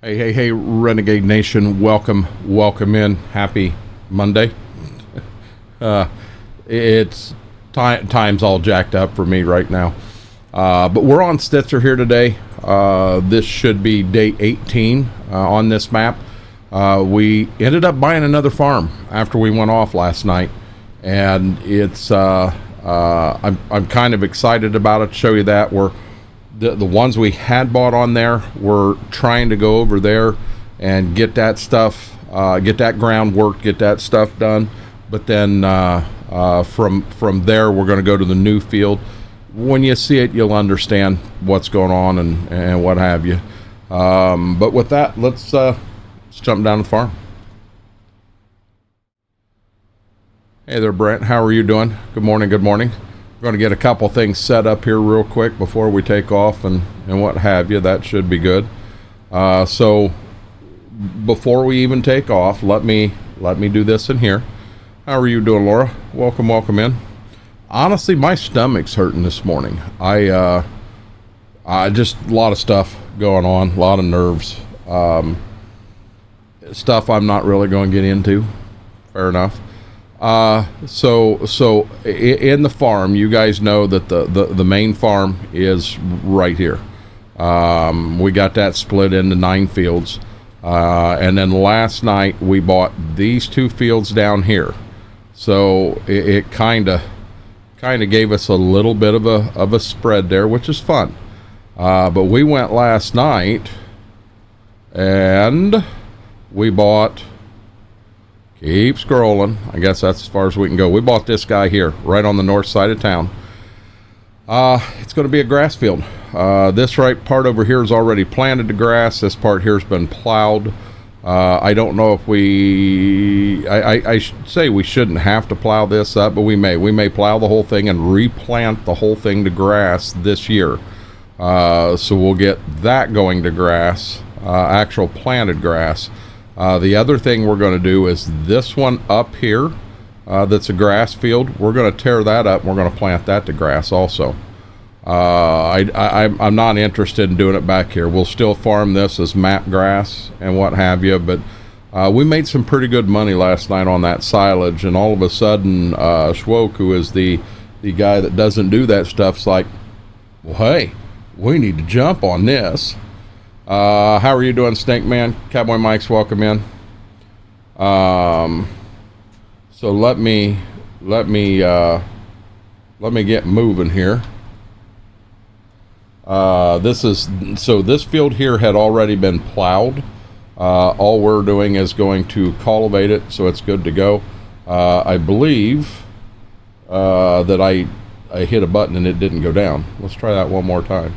Hey, Renegade Nation, welcome in. Happy Monday. It's time's all jacked up for me right now. But we're on Stitzer here today. This should be day 18 on this map. We ended up buying another farm after we went off last night, and it's I'm kind of excited about it. To show you that the ones we had bought on there, we're trying to go over there and get that stuff, get that groundwork, get that stuff done. But then from there, we're going to go to the new field. When you see it, you'll understand what's going on and what have you. But with that, let's jump down the farm. Hey there, Brent. How are you doing? Good morning. Good morning. We're going to get a couple things set up here real quick before we take off and what have you. That should be good. So before we even take off, let me do this in here. How are you doing, Laura? Welcome in. Honestly, my stomach's hurting this morning. I just a lot of stuff going on, a lot of nerves, stuff I'm not really going to get into. Fair enough. So in the farm, you guys know that the main farm is right here. We got that split into 9 fields. And then last night we bought these 2 fields down here. So it kind of gave us a little bit of a spread there, which is fun. But we went last night and we bought, keep scrolling, I guess that's as far as we can go. We bought this guy here, right on the north side of town. It's going to be a grass field. This right part over here is already planted to grass. This part here has been plowed. I don't know if I should say we shouldn't have to plow this up, but we may plow the whole thing and replant the whole thing to grass this year. So we'll get that going to grass, actual planted grass. The other thing we're going to do is this one up here, that's a grass field. We're going to tear that up and we're going to plant that to grass also. I'm not interested in doing it back here. We'll still farm this as map grass and what have you, but we made some pretty good money last night on that silage, and all of a sudden Schwoke, who is the guy that doesn't do that stuff, is like, well, hey, we need to jump on this. How are you doing, Snake Man? Cowboy Mike's welcome in. So let me get moving here. This field here had already been plowed. All we're doing is going to cultivate it, so it's good to go. I believe that I hit a button and it didn't go down. Let's try that one more time.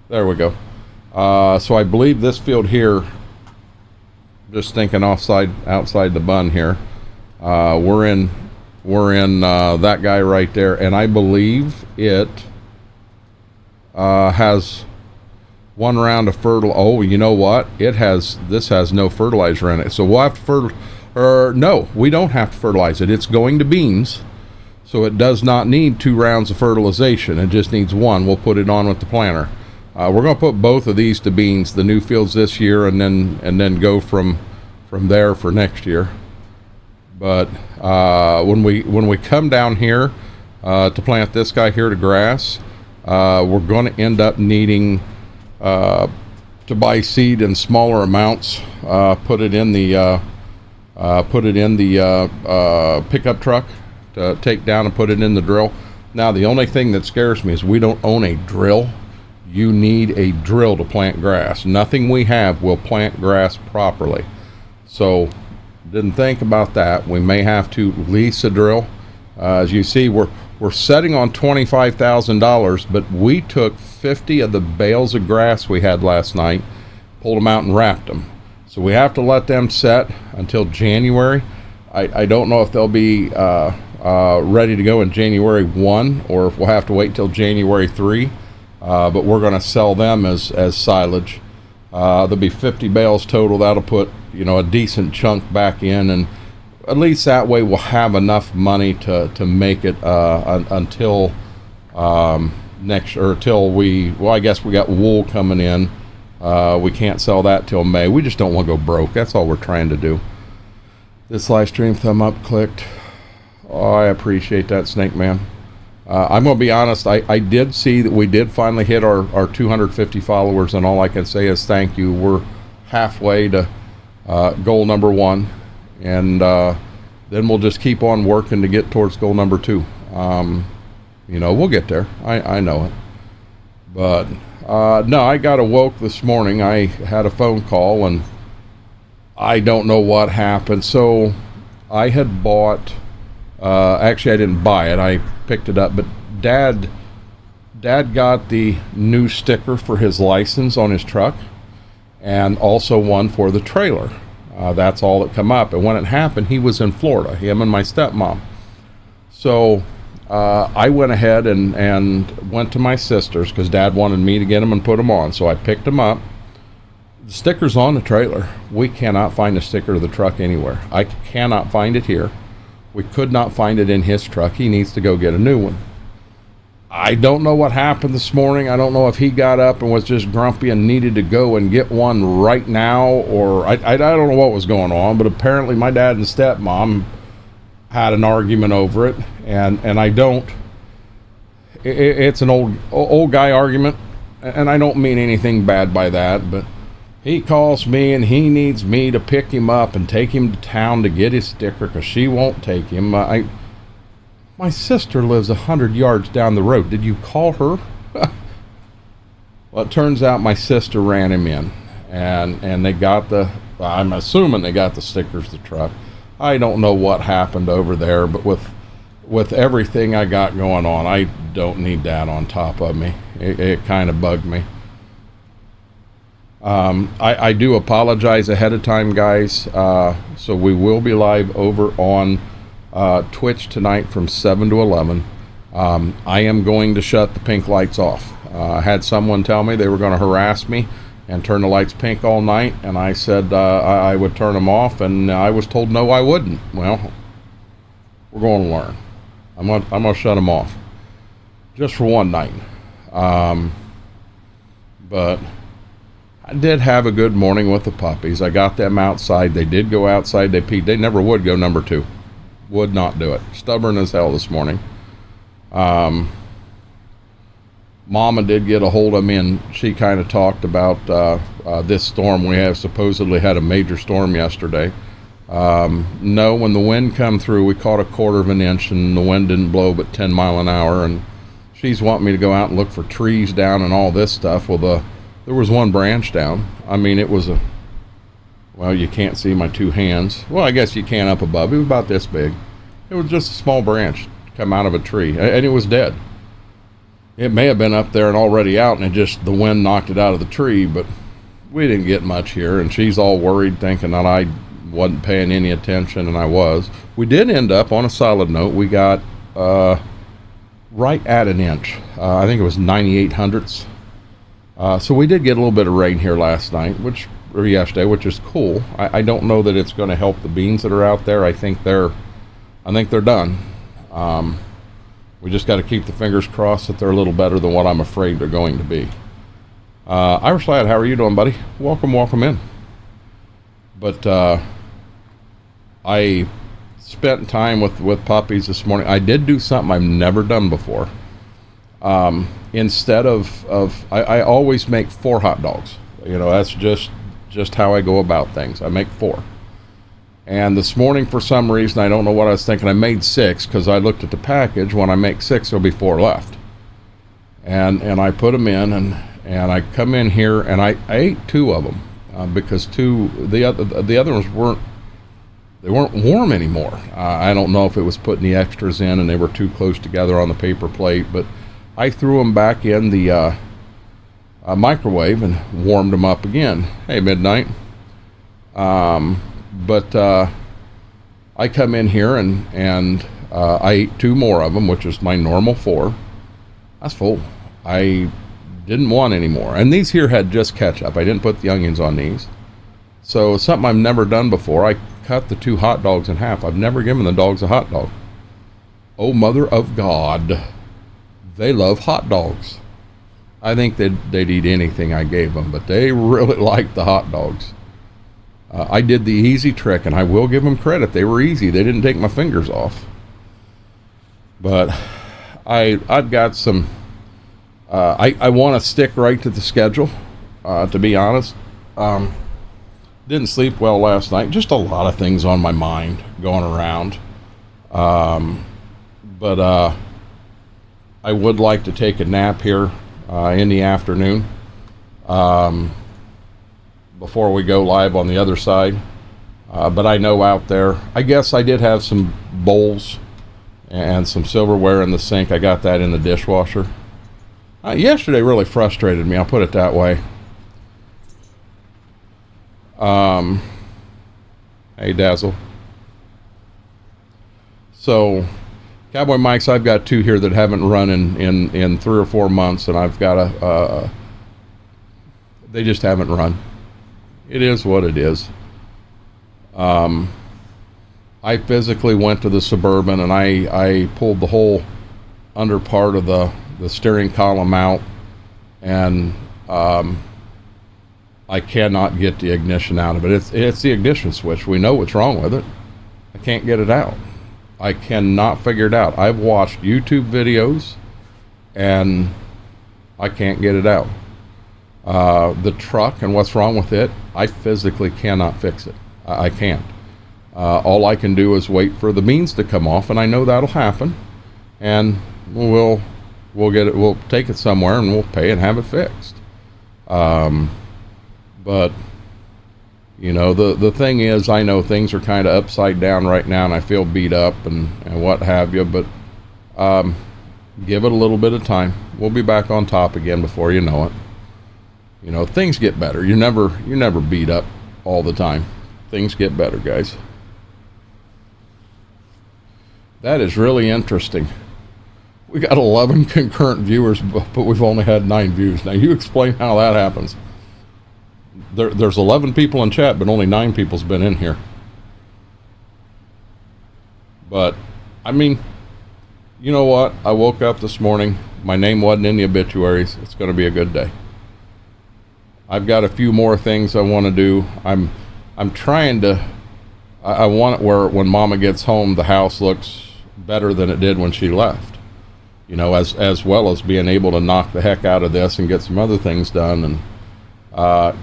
There we go. So I believe this field here, just thinking outside the bun here, we're in that guy right there, and I believe it has 1 round of fertilizer. Oh, you know what? This has no fertilizer in it, so we'll have to no, we don't have to fertilize it. It's going to beans, so it does not need 2 rounds of fertilization. It just needs 1. We'll put it on with the planter. We're going to put both of these to beans, the new fields this year, and then go from there for next year. But when we come down here to plant this guy here to grass, we're going to end up needing to buy seed in smaller amounts. Put it in the pickup truck to take down and put it in the drill. Now the only thing that scares me is we don't own a drill. You need a drill to plant grass. Nothing we have will plant grass properly. So didn't think about that. We may have to lease a drill. As you see, we're setting on $25,000, but we took 50 of the bales of grass we had last night, pulled them out and wrapped them. So we have to let them set until January. I don't know if they'll be ready to go in January 1 or if we'll have to wait till January 3. But we're going to sell them as silage. There'll be 50 bales total. That'll put a decent chunk back in, and at least that way we'll have enough money to make it until next, or till I guess we got wool coming in. We can't sell that till May. We just don't want to go broke. That's all we're trying to do. This live stream, thumb up, clicked. Oh, I appreciate that, Snake Man. I'm going to be honest, I did see that we did finally hit our 250 followers, and all I can say is thank you. We're halfway to goal number 1, and then we'll just keep on working to get towards goal number 2. You know, we'll get there. I know it. But no, I got awoke this morning. I had a phone call, and I don't know what happened. So I had bought, actually I didn't buy it, I picked it up, but Dad got the new sticker for his license on his truck, and also one for the trailer. That's all that come up. And when it happened, he was in Florida, him and my stepmom. So I went ahead and went to my sister's because Dad wanted me to get them and put them on. So I picked them up. The sticker's on the trailer. We cannot find the sticker of the truck anywhere. I cannot find it here. We could not find it in his truck. He needs to go get a new one. I don't know what happened this morning. I don't know if he got up and was just grumpy and needed to go and get one right now, or I don't know what was going on, but apparently my dad and stepmom had an argument over it, and I don't, it's an old guy argument, and I don't mean anything bad by that, but he calls me and he needs me to pick him up and take him to town to get his sticker because she won't take him. My sister lives 100 yards down the road. Did you call her? Well, it turns out my sister ran him in, and they got I'm assuming they got the stickers to the truck. I don't know what happened over there, but with everything I got going on, I don't need that on top of me. It kind of bugged me. I do apologize ahead of time, guys. So we will be live over on Twitch tonight from 7 to 11. I am going to shut the pink lights off. I had someone tell me they were going to harass me and turn the lights pink all night, and I said I would turn them off, and I was told no, I wouldn't. Well, we're going to learn. I'm going to shut them off just for one night. But I did have a good morning with the puppies. I got them outside. They did go outside. They peed. They never would go number 2. Would not do it. Stubborn as hell this morning. Mama did get a hold of me, and she kind of talked about this storm. We have supposedly had a major storm yesterday. No, when the wind come through, we caught 1/4 of an inch, and the wind didn't blow but 10 mile an hour. And she's wanting me to go out and look for trees down and all this stuff. Well, there was one branch down. I mean, it was well, you can't see my 2 hands. Well, I guess you can up above. It was about this big. It was just a small branch come out of a tree, and it was dead. It may have been up there and already out, and the wind knocked it out of the tree, but we didn't get much here, and she's all worried, thinking that I wasn't paying any attention, and I was. We did end up, on a solid note, we got right at an inch. I think it was 98 hundredths. So we did get a little bit of rain here last night, or yesterday, which is cool. I don't know that it's going to help the beans that are out there. I think they're done. We just got to keep the fingers crossed that they're a little better than what I'm afraid they're going to be. Irish Lad, how are you doing, buddy? Welcome in. But I spent time with puppies this morning. I did do something I've never done before. Instead of I always make 4 hot dogs. You know, that's just how I go about things. I make 4. And this morning, for some reason, I don't know what I was thinking, I made 6 because I looked at the package. When I make 6, there'll be 4 left. And I put them in, and I come in here, and I ate 2 of them because the other ones weren't warm anymore. I don't know if it was putting the extras in and they were too close together on the paper plate, but I threw them back in the microwave and warmed them up again. Hey, Midnight. But I come in here and I ate 2 more of them, which is my normal 4. That's full. I didn't want any more. And these here had just ketchup. I didn't put the onions on these. So something I've never done before. I cut the 2 hot dogs in half. I've never given the dogs a hot dog. Oh, mother of God. they love hot dogs. I think they'd eat anything I gave them, but they really like the hot dogs. I did the easy trick, and I will give them credit. They were easy. They didn't take my fingers off. But I've got some... I want to stick right to the schedule, to be honest. Didn't sleep well last night. Just a lot of things on my mind going around. But I would like to take a nap here in the afternoon before we go live on the other side. But I know out there, I guess I did have some bowls and some silverware in the sink. I got that in the dishwasher. Yesterday really frustrated me, I'll put it that way. Hey, Dazzle. So, Cowboy Mikes, I've got 2 here that haven't run in 3 or 4 months, and I've got they just haven't run. It is what it is. I physically went to the Suburban, and I pulled the whole under part of the steering column out, and I cannot get the ignition out of it. It's the ignition switch. We know what's wrong with it. I can't get it out. I cannot figure it out. I've watched YouTube videos, and I can't get it out. The truck and what's wrong with it, I physically cannot fix it. I can't. All I can do is wait for the beans to come off, and I know that'll happen, and we'll get it. We'll take it somewhere, and we'll pay and have it fixed. But you know, the thing is, I know things are kind of upside down right now, and I feel beat up and what have you, but give it a little bit of time. We'll be back on top again before you know it. You know, things get better. You're never beat up all the time. Things get better, guys. That is really interesting. We got 11 concurrent viewers, but we've only had 9 views. Now, you explain how that happens. There's 11 people in chat, but only 9 people's been in here. But, I mean, you know what? I woke up this morning. My name wasn't in the obituaries. It's going to be a good day. I've got a few more things I want to do. I'm trying to... I want it where when Mama gets home, the house looks better than it did when she left. You know, as well as being able to knock the heck out of this and get some other things done. And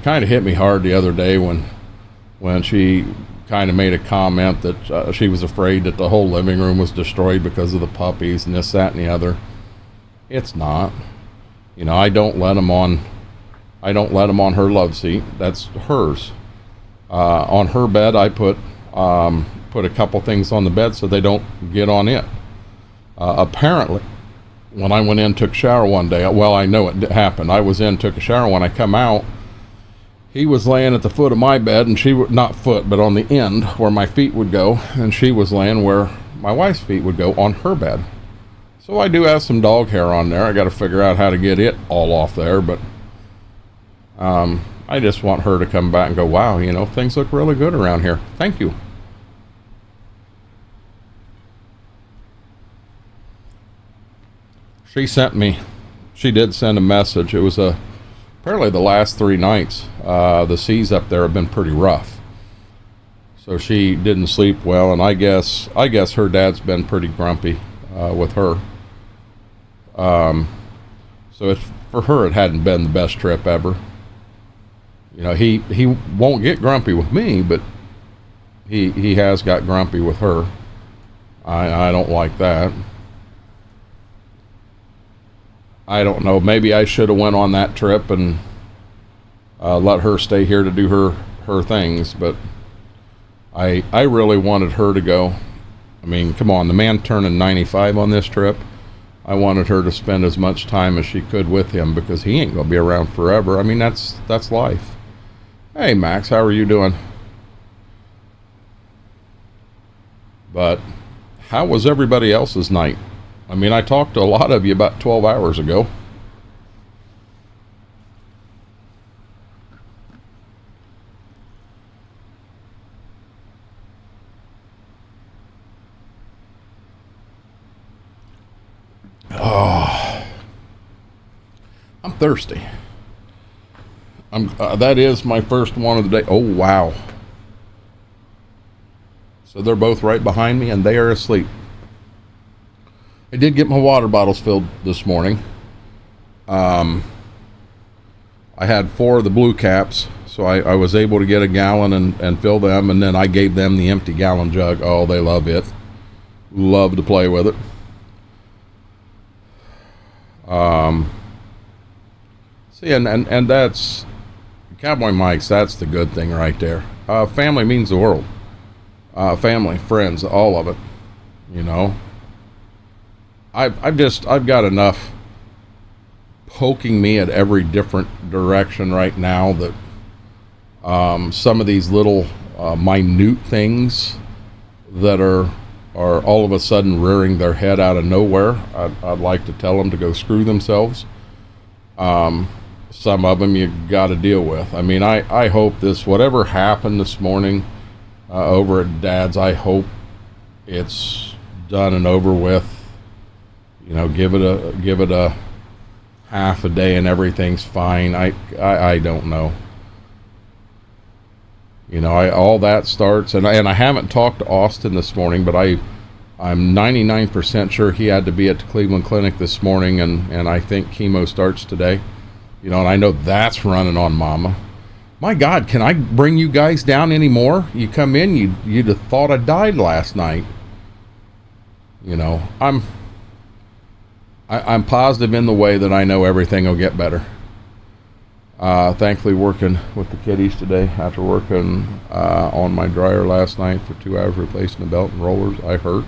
kind of hit me hard the other day when she kind of made a comment that she was afraid that the whole living room was destroyed because of the puppies and this, that, and the other. It's not. You know, I don't let them on her love seat. That's hers. On her bed, I put a couple things on the bed so they don't get on it. Apparently, when I went in, took a shower one day, well, I know it happened. I was in, took a shower. When I come out, he was laying at the foot of my bed, and she would, not foot, but on the end where my feet would go, and she was laying where my wife's feet would go on her bed. So I do have some dog hair on there. I got to figure out how to get it all off there, but I just want her to come back and go, wow, you know, things look really good around here. Thank you. She did send a message. It was apparently the last 3 nights, the seas up there have been pretty rough. So she didn't sleep well, and I guess her dad's been pretty grumpy with her. So for her, it hadn't been the best trip ever. You know, he won't get grumpy with me, but he has got grumpy with her. I don't like that. I don't know. Maybe I should have went on that trip and let her stay here to do her things. But I really wanted her to go. I mean, come on, the man turning 95 on this trip. I wanted her to spend as much time as she could with him because he ain't gonna be around forever. I mean, that's life. Hey, Max, how are you doing? But how was everybody else's night? I mean, I talked to a lot of you about 12 hours ago. Oh, thirsty. That is my first one of the day. Oh, wow. So they're both right behind me, and they are asleep. I did get my water bottles filled this morning. I had 4 of the blue caps, so I was able to get a gallon and fill them, and then I gave them the empty gallon jug. Oh, they love it. Love to play with it. See, and that's Cowboy Mike's. That's the good thing right there. Family means the world. Family, friends, all of it. You know, I've got enough poking me at every different direction right now that some of these little minute things that are all of a sudden rearing their head out of nowhere, I'd like to tell them to go screw themselves. Some of them you got to deal with. I mean, I hope this, whatever happened this morning over at Dad's, I hope it's done and over with. You know, give it a half a day and everything's fine. I don't know. You know, all that starts, and I haven't talked to Austin this morning, but I'm 99% sure he had to be at the Cleveland Clinic this morning, and I think chemo starts today. You know, and I know that's running on Mama. My God, can I bring you guys down anymore? You come in, you'd have thought I died last night. You know, I'm positive in the way that I know everything will get better. Thankfully working with the kiddies today after working on my dryer last night for 2 hours replacing the belt and rollers. I hurt.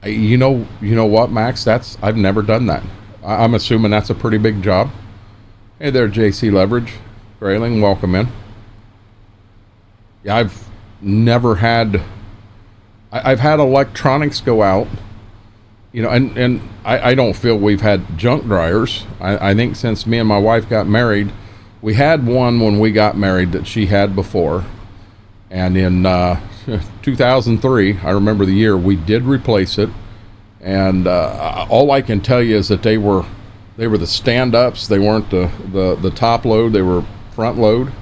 You know what, Max? I've never done that. I'm assuming that's a pretty big job. Hey there, JC Leverage. Grayling, welcome in. Yeah, I've never had... I've had electronics go out. You know, and I don't feel we've had junk dryers. I think since me and my wife got married, we had one when we got married that she had before. And in 2003, I remember the year, we did replace it. And all I can tell you is that they were the stand-ups. They weren't the top load. They were front load.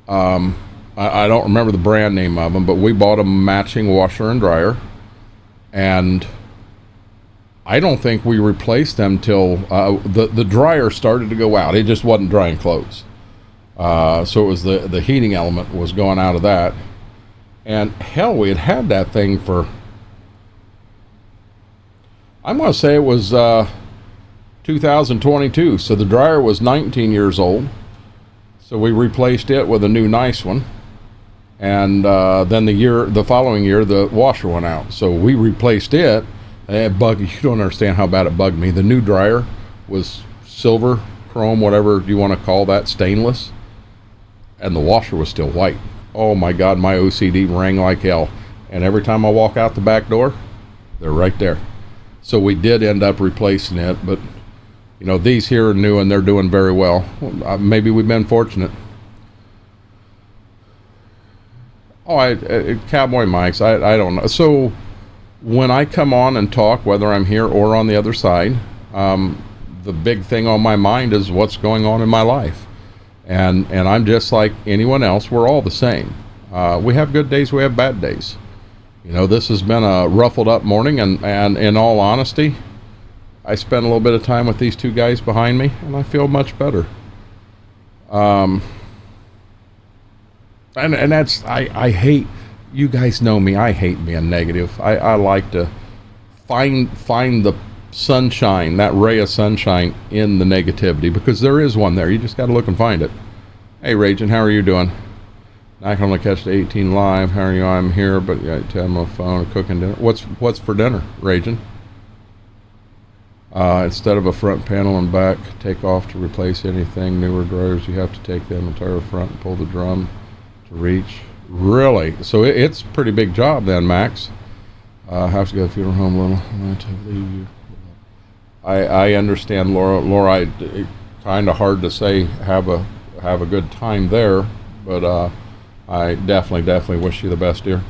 I don't remember the brand name of them, but we bought a matching washer and dryer. And I don't think we replaced them till the dryer started to go out. It just wasn't drying clothes. So it was the heating element was going out of that. And hell, we had that thing for, I'm going to say it was 2022. So the dryer was 19 years old. So we replaced it with a new nice one. And then the following year, the washer went out. So we replaced it. It bugged, you don't understand how bad it bugged me. The new dryer was silver, chrome, whatever you want to call that, stainless. And the washer was still white. Oh my God, my OCD rang like hell. And every time I walk out the back door, they're right there. So we did end up replacing it, but you know, these here are new and they're doing very well. Maybe we've been fortunate. Oh, Cowboy Mike's, I don't know. So when I come on and talk, whether I'm here or on the other side, the big thing on my mind is what's going on in my life. And I'm just like anyone else. We're all the same. We have good days, we have bad days. You know, this has been a ruffled up morning, and in all honesty, I spent a little bit of time with these two guys behind me, and I feel much better. And that's, I hate, you guys know me, I hate being negative. I like to find the sunshine, that ray of sunshine in the negativity, because there is one there. You just got to look and find it. Hey, Raging, how are you doing? I can only catch the 18 live. How are you? I'm here, but yeah, I'm on the phone, cooking dinner. What's for dinner, Raging? Instead of a front panel and back take off to replace anything, newer dryers, you have to take them entire front and pull the drum to reach. Really? So it's a pretty big job then, Max. Have to go to the funeral home, little. I'm going to leave you. I understand, Laura. It's kind of hard to say have a good time there, but I definitely wish you the best, dear.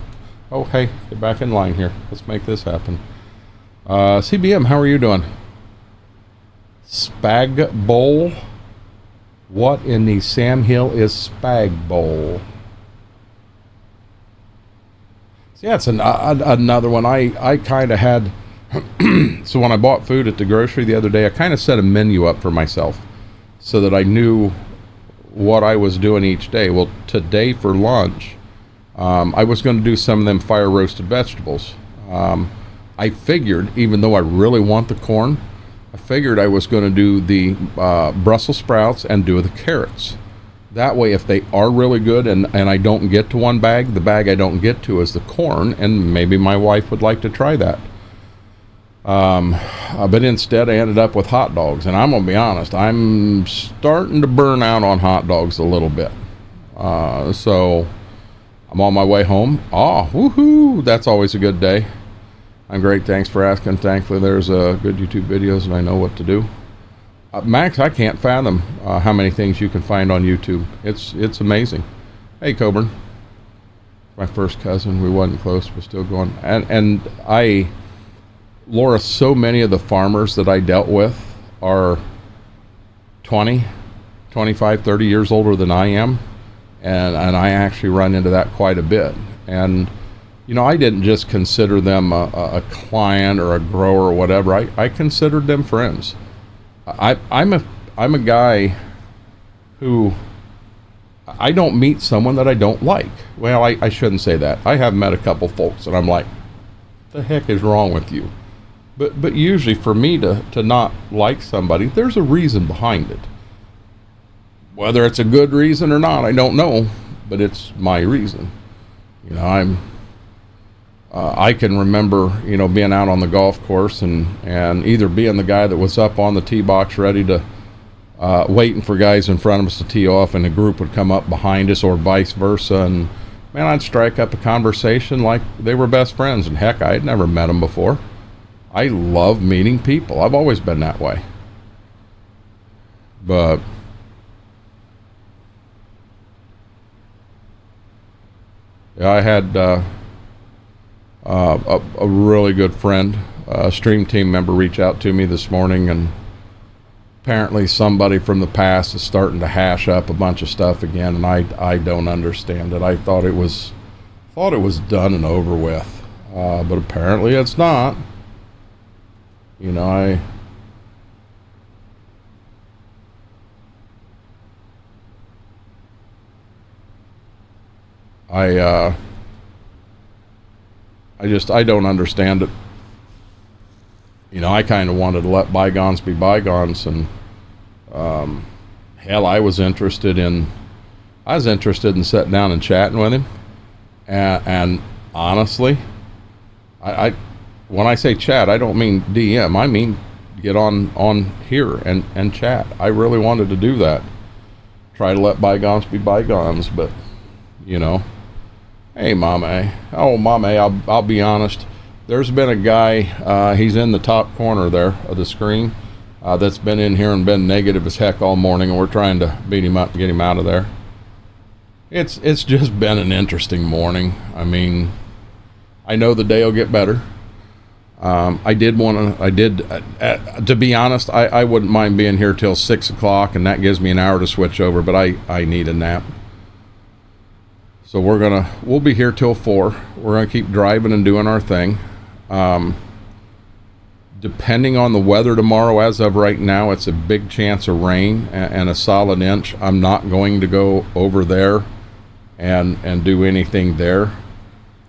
Oh, hey, get back in line here. Let's make this happen. CBM, how are you doing? Spag bowl. What in the Sam Hill is spag bowl? So yeah, it's another one. I kind of had, so when I bought food at the grocery the other day, I kind of set a menu up for myself so that I knew what I was doing each day. Well, today for lunch, I was going to do some of them fire roasted vegetables. I figured, even though I really want the corn, I figured I was going to do the Brussels sprouts and do the carrots. That way, if they are really good and I don't get to one bag, the bag I don't get to is the corn, and maybe my wife would like to try that. But instead, I ended up with hot dogs, and I'm going to be honest, I'm starting to burn out on hot dogs a little bit. So I'm on my way home. Oh, woohoo! That's always a good day. I'm great. Thanks for asking. Thankfully, there's good YouTube videos, and I know what to do. Max, I can't fathom how many things you can find on YouTube. It's amazing. Hey, Coburn. My first cousin. We wasn't close, but still going. And Laura, so many of the farmers that I dealt with are 20, 25, 30 years older than I am. And I actually run into that quite a bit. And you know, I didn't just consider them a client or a grower or whatever. I considered them friends. I'm a guy who, I don't meet someone that I don't like. Well, I shouldn't say that. I have met a couple folks and I'm like, the heck is wrong with you? But usually for me to not like somebody, there's a reason behind it. Whether it's a good reason or not, I don't know, but it's my reason. You know, I can remember, you know, being out on the golf course and either being the guy that was up on the tee box ready to, waiting for guys in front of us to tee off, and the group would come up behind us, or vice versa. And man, I'd strike up a conversation like they were best friends. And heck, I had never met them before. I love meeting people. I've always been that way. But yeah, I had a really good friend, a stream team member, reach out to me this morning, and apparently somebody from the past is starting to hash up a bunch of stuff again, and I don't understand it. I thought it was done and over with, but apparently it's not. You know, I don't understand it. You know, I kind of wanted to let bygones be bygones, and hell, I was interested in sitting down and chatting with him, and honestly, I when I say chat, I don't mean DM. I mean get on here and chat. I really wanted to do that. Try to let bygones be bygones, but you know. Hey, Mama. Oh, Mama, I'll be honest. There's been a guy, he's in the top corner there of the screen, that's been in here and been negative as heck all morning, and we're trying to beat him up and get him out of there. It's just been an interesting morning. I mean, I know the day will get better. To be honest, I wouldn't mind being here till 6 o'clock, and that gives me an hour to switch over, but I need a nap. So we'll be here till 4. We're gonna keep driving and doing our thing. Depending on the weather tomorrow, as of right now, it's a big chance of rain and a solid inch. I'm not going to go over there and do anything there.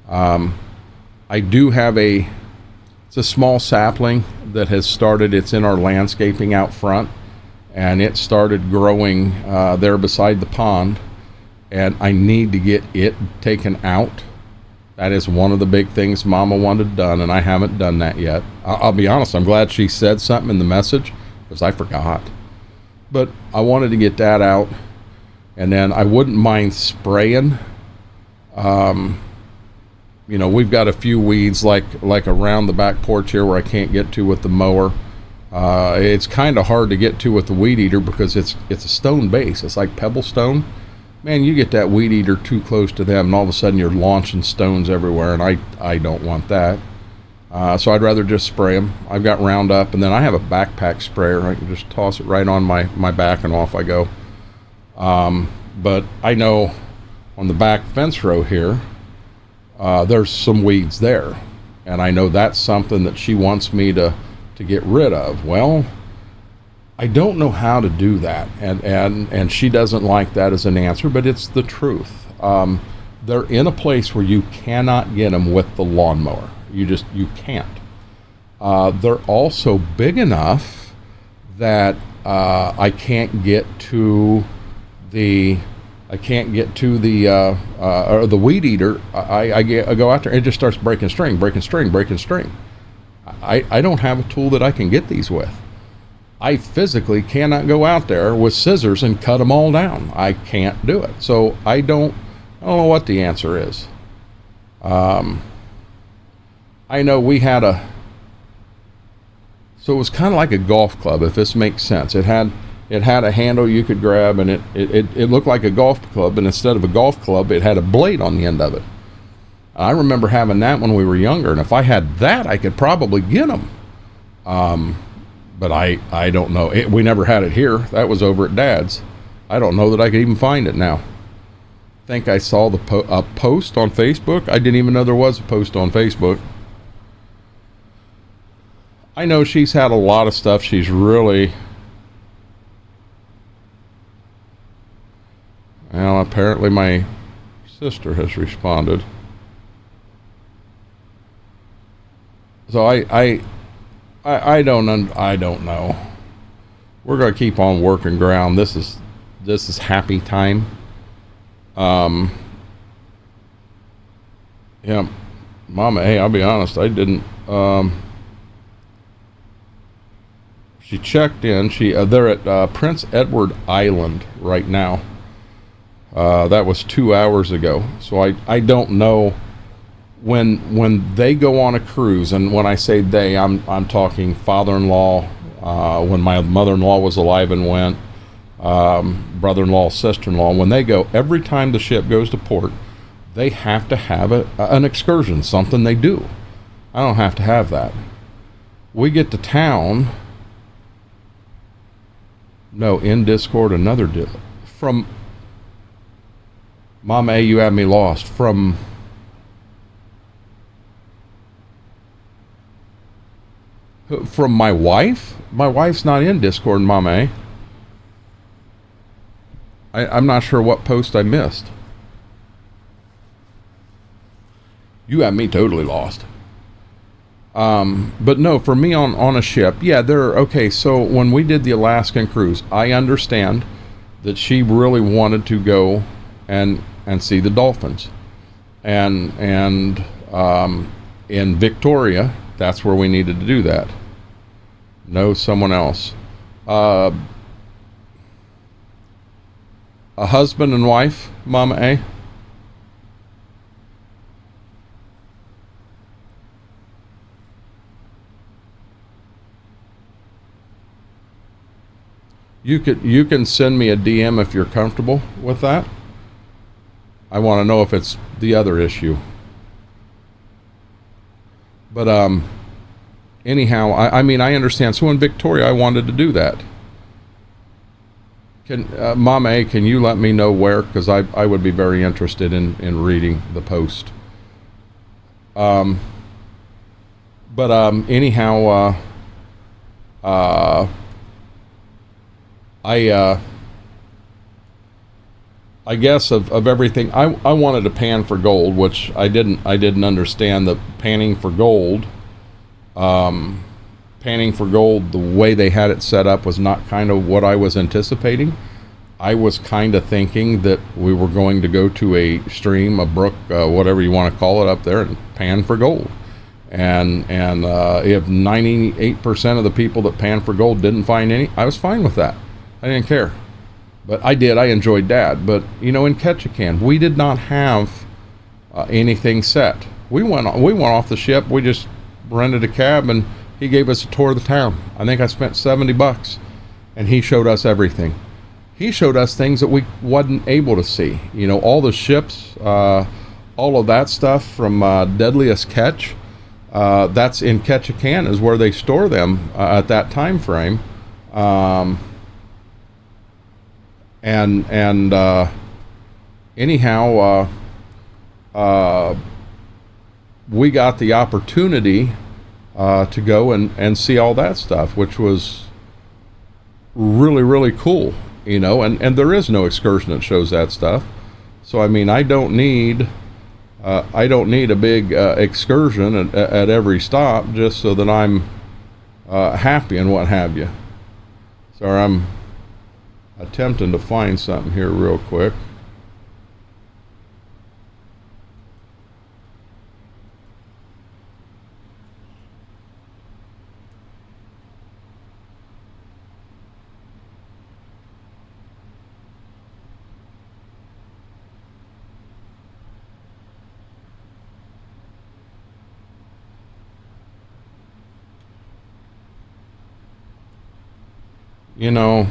I do have it's a small sapling that has started. It's in our landscaping out front, and it started growing there beside the pond. And I need to get it taken out. That is one of the big things Mama wanted done, and I haven't done that yet. I'll be honest, I'm glad she said something in the message, because I forgot. But I wanted to get that out, and then I wouldn't mind spraying. You know, we've got a few weeds like around the back porch here where I can't get to with the mower. It's kind of hard to get to with the weed eater because it's a stone base. It's like pebble stone. Man, you get that weed eater too close to them, and all of a sudden you're launching stones everywhere, and I don't want that. So I'd rather just spray them. I've got Roundup, and then I have a backpack sprayer. I can just toss it right on my back and off I go. But I know on the back fence row here, there's some weeds there. And I know that's something that she wants me to get rid of. Well, I don't know how to do that. And she doesn't like that as an answer, but it's the truth. They're in a place where you cannot get them with the lawnmower. You can't. They're also big enough that I can't get to the or the weed eater. I go out there and it just starts breaking string. I don't have a tool that I can get these with. I physically cannot go out there with scissors and cut them all down. I can't do it. So I don't know what the answer is. I know we had so it was kind of like a golf club, if this makes sense. It had a handle you could grab, and it looked like a golf club, and instead of a golf club, it had a blade on the end of it. I remember having that when we were younger, and if I had that, I could probably get them. But I don't know. We never had it here. That was over at Dad's. I don't know that I could even find it now. I think I saw a post on Facebook. I didn't even know there was a post on Facebook. I know she's had a lot of stuff she's really... Well, apparently my sister has responded. So I don't know. We're going to keep on working ground. This is happy time. Yeah, Mama, hey, I'll be honest, I didn't, she checked in, they're at, Prince Edward Island right now. That was 2 hours ago. So I don't know when they go on a cruise, and when I say they, I'm talking father-in-law, when my mother-in-law was alive and went, brother-in-law, sister-in-law, when they go, every time the ship goes to port, they have to have an excursion, something they do. I don't have to have that. We get to town. No, in Discord, another deal. From Mom A, you have me lost. From my wife? My wife's not in Discord, Mom A. I'm not sure what post I missed. You have me totally lost. But no, for me on a ship, yeah, okay, so when we did the Alaskan cruise, I understand that she really wanted to go and see the dolphins. And in Victoria, that's where we needed to do that. No, someone else. A husband and wife, Mama A. You can send me a DM if you're comfortable with that. I want to know if it's the other issue. But anyhow, I mean, I understand. So in Victoria, I wanted to do that. Mama A, can you let me know where? Because I would be very interested in reading the post. Anyhow, I guess of everything, I wanted to pan for gold, which I didn't understand the panning for gold. Panning for gold, the way they had it set up was not kind of what I was anticipating. I was kind of thinking that we were going to go to a stream, a brook, whatever you want to call it up there, and pan for gold. And if 98% of the people that pan for gold didn't find any, I was fine with that. I didn't care. But I did. I enjoyed Dad. But, in Ketchikan, we did not have anything set. We went off the ship. We just rented a cab, and he gave us a tour of the town. I think I spent $70, and he showed us everything. He showed us things that we wasn't able to see. All the ships, all of that stuff from Deadliest Catch. That's in Ketchikan is where they store them at that time frame. Anyhow, we got the opportunity to go and see all that stuff, which was really, really cool, you know, and there is no excursion that shows that stuff. So, I mean, I don't need a big excursion at every stop just so that I'm happy and what have you. Sorry, I'm attempting to find something here real quick. You know,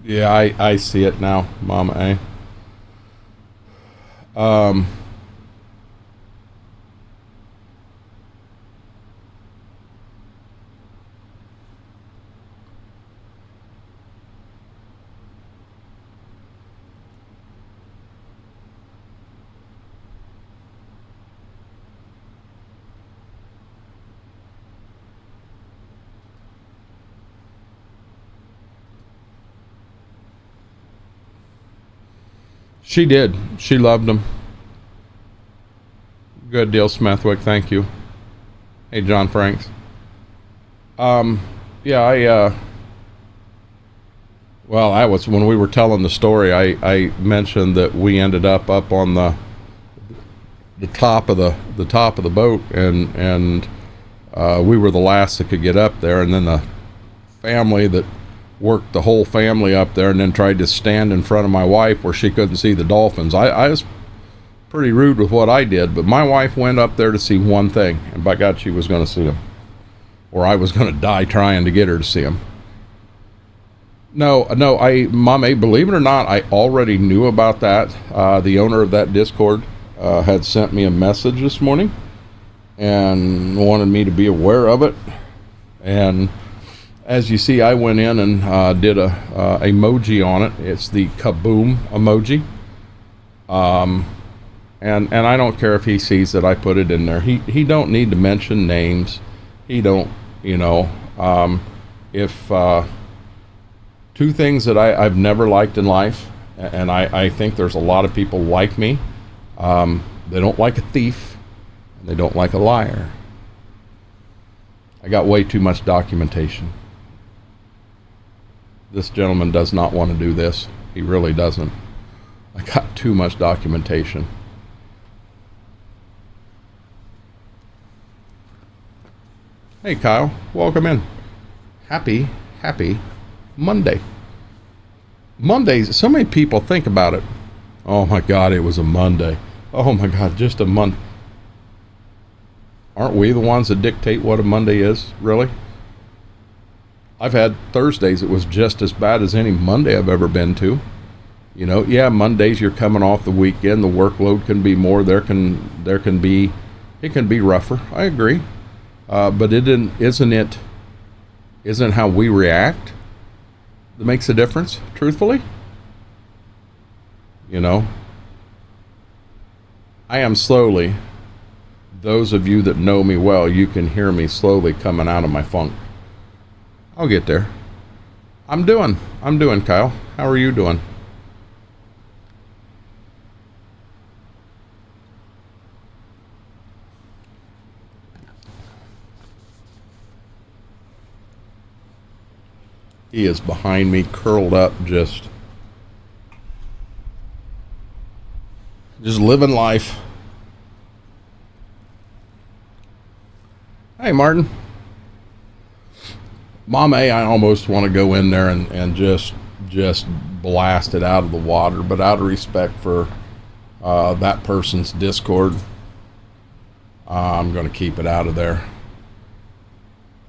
yeah, I see it now, Mama A. She did. She loved them. Good deal, Smethwick. Thank you. Hey, John Franks. Yeah, well, that was when we were telling the story. I mentioned that we ended up on the top of the boat, and we were the last that could get up there, and then the family that worked the whole family up there and then tried to stand in front of my wife where she couldn't see the dolphins. I was pretty rude with what I did, but my wife went up there to see one thing, and by God, she was going to see them, or I was going to die trying to get her to see them. No, Mom A, believe it or not, I already knew about that. The owner of that Discord had sent me a message this morning and wanted me to be aware of it. And as you see, I went in and did a emoji on it. It's the kaboom emoji. And I don't care if he sees that I put it in there. He don't need to mention names. He don't, you know, if two things that I've never liked in life, and I think there's a lot of people like me. They don't like a thief, and they don't like a liar. I got way too much documentation. This gentleman does not want to do this. He really doesn't. I got too much documentation. Hey, Kyle, welcome in. Happy Monday. Mondays, so many people think about it. Oh my God, it was a Monday. Oh my God, just a Monday. Aren't we the ones that dictate what a Monday is, really? I've had Thursdays that was just as bad as any Monday I've ever been to. You know, yeah, Mondays you're coming off the weekend, the workload can be more, it can be rougher. I agree. But isn't how we react that makes a difference, truthfully? You know, I am slowly, those of you that know me well, you can hear me slowly coming out of my funk. I'll get there. I'm doing, Kyle. How are you doing? He is behind me, curled up, just living life. Hey, Martin. Mom A, I almost want to go in there and just blast it out of the water, but out of respect for that person's Discord, I'm going to keep it out of there.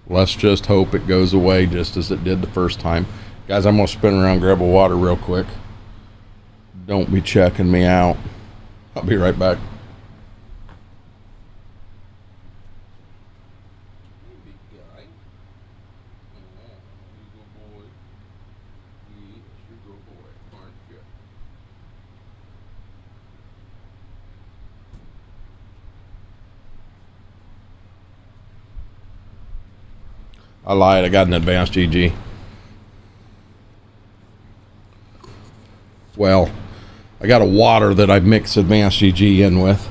Let's just hope it goes away just as it did the first time. Guys, I'm going to spin around, grab a water real quick. Don't be checking me out. I'll be right back. I lied. I got an advanced GG. Well, I got a water that I mix advanced GG in with.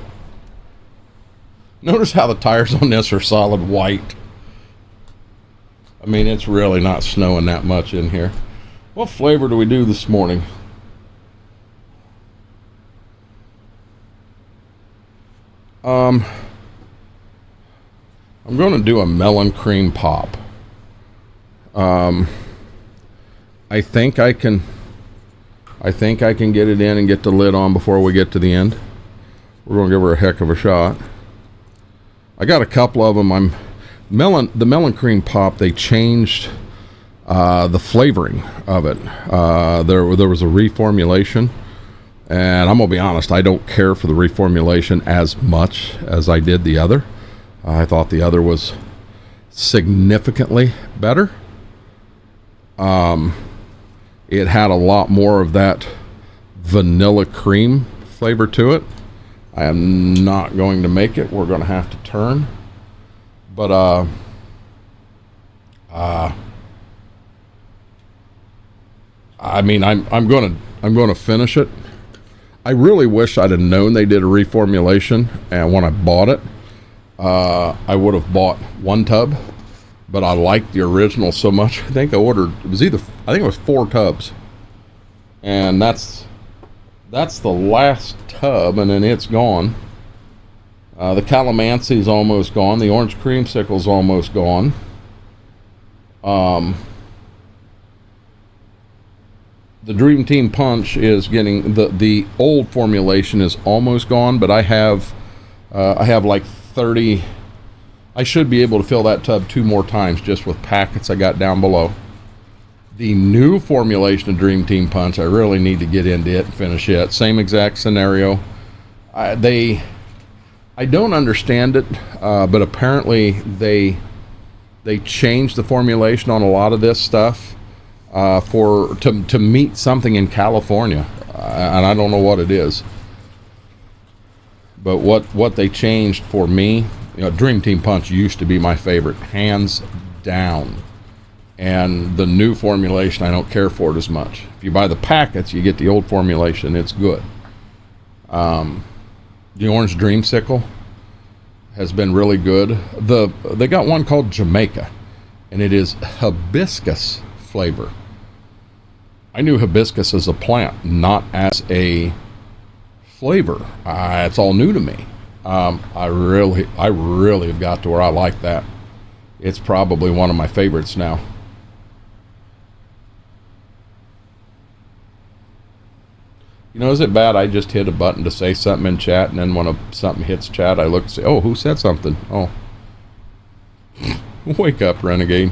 Notice how the tires on this are solid white. I mean, it's really not snowing that much in here. What flavor do we do this morning? I'm going to do a melon cream pop. I think I can get it in and get the lid on before we get to the end. We're going to give her a heck of a shot. I got a couple of them. The melon cream pop, they changed the flavoring of it. There was a reformulation, and I'm gonna be honest, I don't care for the reformulation as much as I did the other. I thought the other was significantly better. It had a lot more of that vanilla cream flavor to it. I am not going to make it. We're going to have to turn. But I mean, I'm going to finish it. I really wish I'd have known they did a reformulation, and when I bought it, I would have bought one tub. But I liked the original so much. I think it was 4 tubs, and that's the last tub, and then it's gone. The calamansi's almost gone. The orange creamsicle's almost gone. The Dream Team Punch is getting the old formulation is almost gone, but I have like 30. I should be able to fill that tub 2 more times just with packets I got down below. The new formulation of Dream Team Punch, I really need to get into it and finish it. Same exact scenario. I don't understand it, but apparently they changed the formulation on a lot of this stuff to meet something in California, and I don't know what it is. But what they changed for me, Dream Team Punch used to be my favorite, hands down. And the new formulation, I don't care for it as much. If you buy the packets, you get the old formulation. It's good. The Orange Dreamsicle has been really good. They got one called Jamaica, and it is hibiscus flavor. I knew hibiscus as a plant, not as a flavor. It's all new to me. I really have got to where I like that. It's probably one of my favorites now. Is it bad I just hit a button to say something in chat, and then when something hits chat, I look and say, oh, who said something? Oh. Wake up, Renegade.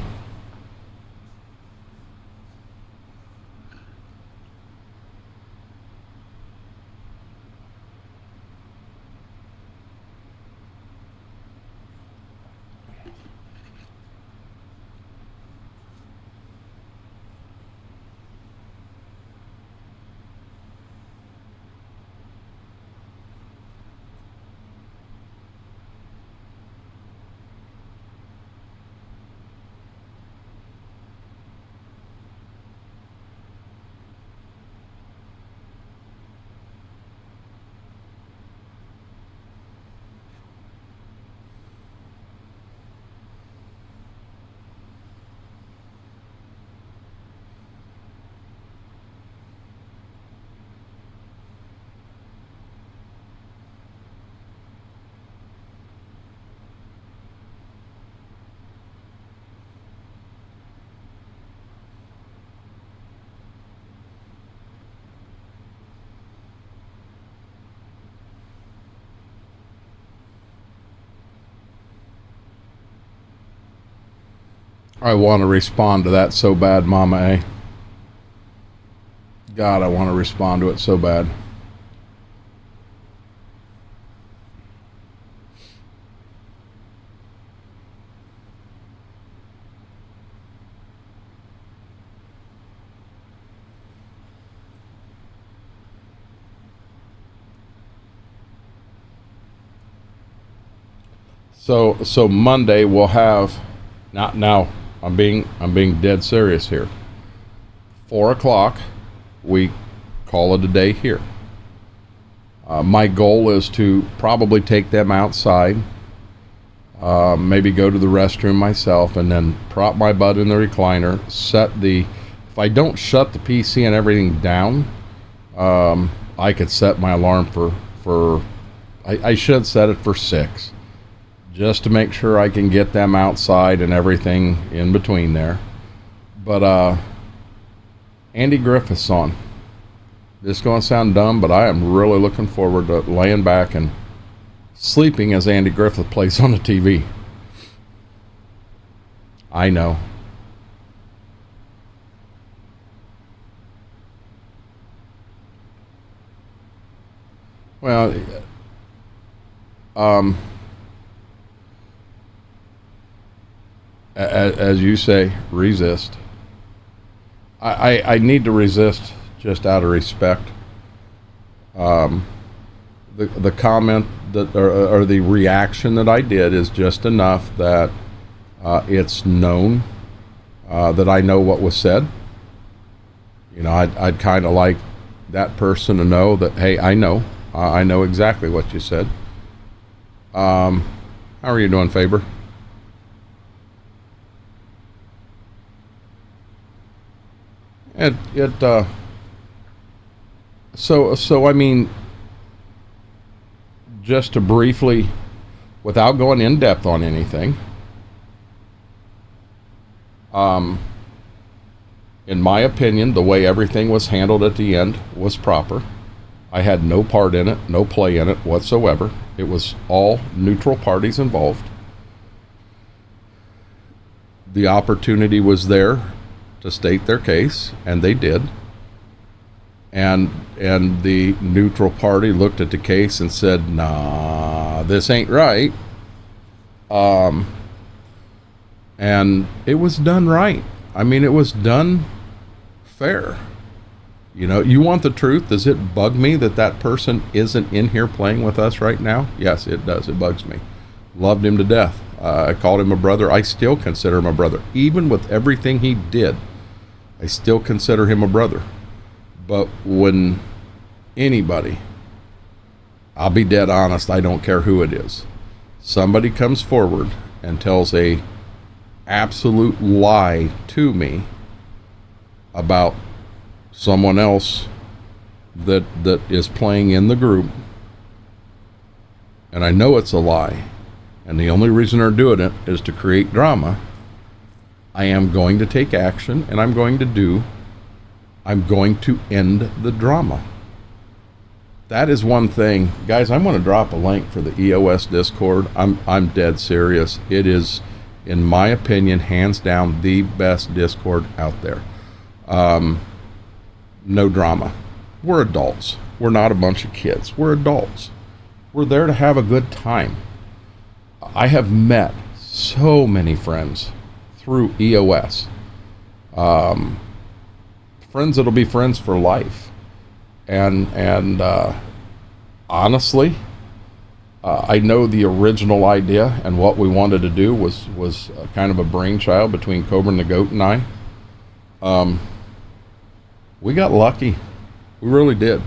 I want to respond to that so bad, Mama A. God, I want to respond to it so bad. So Monday we'll have now I'm being dead serious here. 4 o'clock, we call it a day here. My goal is to probably take them outside, maybe go to the restroom myself, and then prop my butt in the recliner, if I don't shut the PC and everything down, I could set my alarm I should set it for 6, just to make sure I can get them outside and everything in between there. But Andy Griffith's on. This is going to sound dumb, but I am really looking forward to laying back and sleeping as Andy Griffith plays on the TV. I know. Well, as you say, resist. I need to resist just out of respect. The comment that or the reaction that I did is just enough that it's known that I know what was said. You know, I'd kind of like that person to know that, hey, I know exactly what you said. How are you doing, Faber? So I mean, just to briefly, without going in depth on anything, in my opinion, the way everything was handled at the end was proper. I had no part in it, no play in it whatsoever. It was all neutral parties involved. The opportunity was there to state their case, and they did. And the neutral party looked at the case and said, nah, this ain't right. And it was done right. I mean, it was done fair. You know, you want the truth? Does it bug me that person isn't in here playing with us right now? Yes, it does. It bugs me. Loved him to death. I called him a brother. I still consider him a brother. Even with everything he did, I still consider him a brother. But when anybody, I'll be dead honest, I don't care who it is, somebody comes forward and tells a absolute lie to me about someone else that is playing in the group, and I know it's a lie, and the only reason they're doing it is to create drama, I am going to take action, and I'm going to end the drama. That is one thing. Guys, I'm going to drop a link for the EOS Discord. I'm dead serious. It is, in my opinion, hands down the best Discord out there. No drama. We're adults. We're not a bunch of kids. We're adults. We're there to have a good time. I have met so many friends through EOS. Friends that'll be friends for life. And honestly, I know the original idea and what we wanted to do was kind of a brainchild between Cobra and the Goat and I. We got lucky. We really did.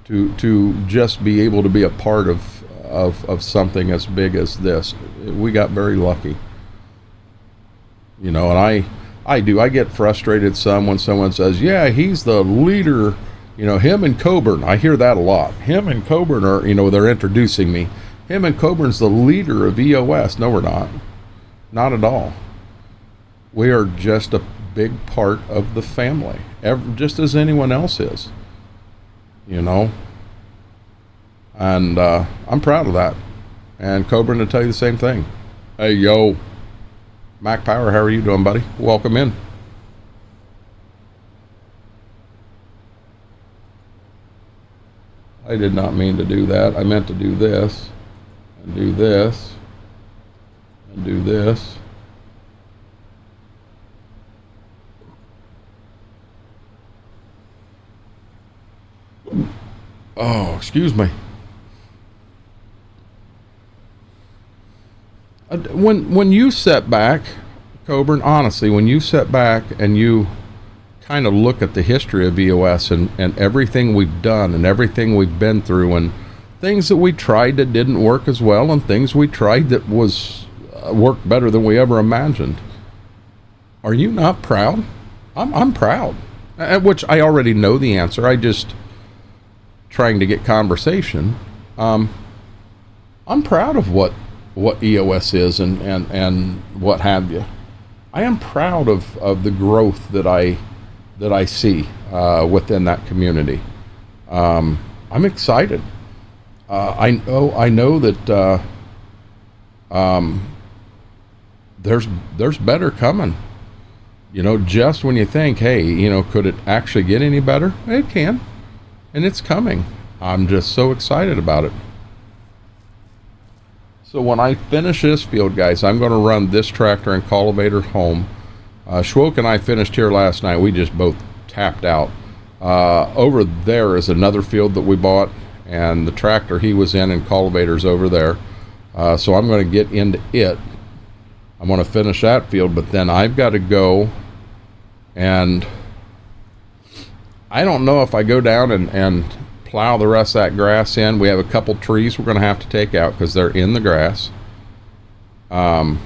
To just be able to be a part of something as big as this. We got very lucky. You know, and I get frustrated some when someone says, yeah, he's the leader, you know, him and Coburn. I hear that a lot. Him and Coburn are, you know, they're introducing me. Him and Coburn's the leader of EOS. No, we're not. Not at all. We are just a big part of the family, just as anyone else is, you know. And I'm proud of that. And Coburn to tell you the same thing. Hey, yo. Mac Power, how are you doing, buddy? Welcome in. I did not mean to do that. I meant to do this, and do this, and do this. Oh, excuse me. When you sit back, Coburn, honestly, when you sit back and you kind of look at the history of EOS and everything we've done and everything we've been through and things that we tried that didn't work as well and things we tried that was worked better than we ever imagined, are you not proud? I'm proud, which I already know the answer. I just trying to get conversation. I'm proud of what EOS is and what have you. I am proud of the growth that I see within that community. I'm excited. I know that there's better coming. You know, just when you think, hey, you know, could it actually get any better? It can, and it's coming. I'm just so excited about it. So when I finish this field, guys, I'm going to run this tractor and cultivator home. Schwoke and I finished here last night. We just both tapped out. Over there is another field that we bought, and the tractor he was in and cultivators over there. So I'm going to get into it. I'm going to finish that field, but then I've got to go, and I don't know if I go down and plow the rest of that grass in. We have a couple trees we're going to have to take out because they're in the grass. I'm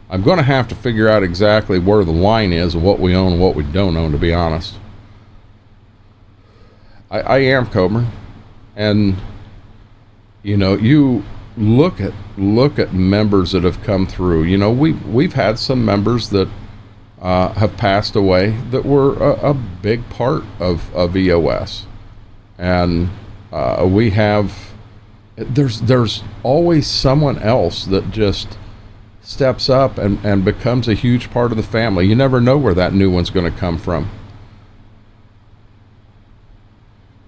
going to have to figure out exactly where the line is of what we own and what we don't own, to be honest. I am Coburn, and you know, you look at members that have come through. You know, we've had some members that have passed away that were a big part of EOS, and we have there's always someone else that just steps up and becomes a huge part of the family. You never know where that new one's going to come from.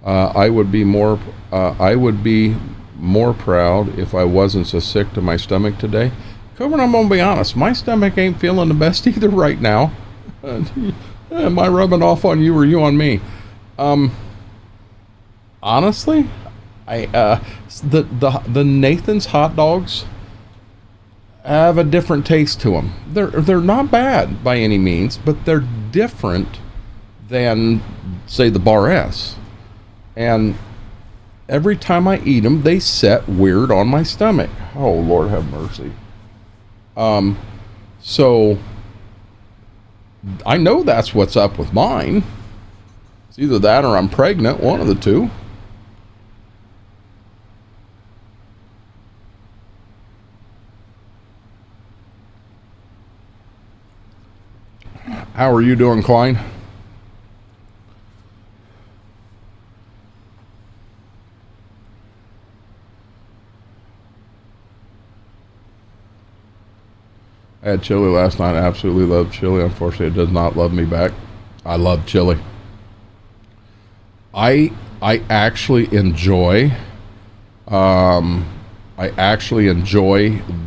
I would be more proud if I wasn't so sick to my stomach today. Coburn, I'm gonna be honest, my stomach ain't feeling the best either right now. Am I rubbing off on you or you on me? Honestly, the Nathan's hot dogs have a different taste to them. They're not bad by any means, but they're different than, say, the Bar S. And every time I eat them, they set weird on my stomach. Oh, Lord have mercy. So I know that's what's up with mine. It's either that or I'm pregnant, one of the two. How are you doing, Klein? I had chili last night. I absolutely loved chili. Unfortunately, it does not love me back. I love chili. I actually enjoy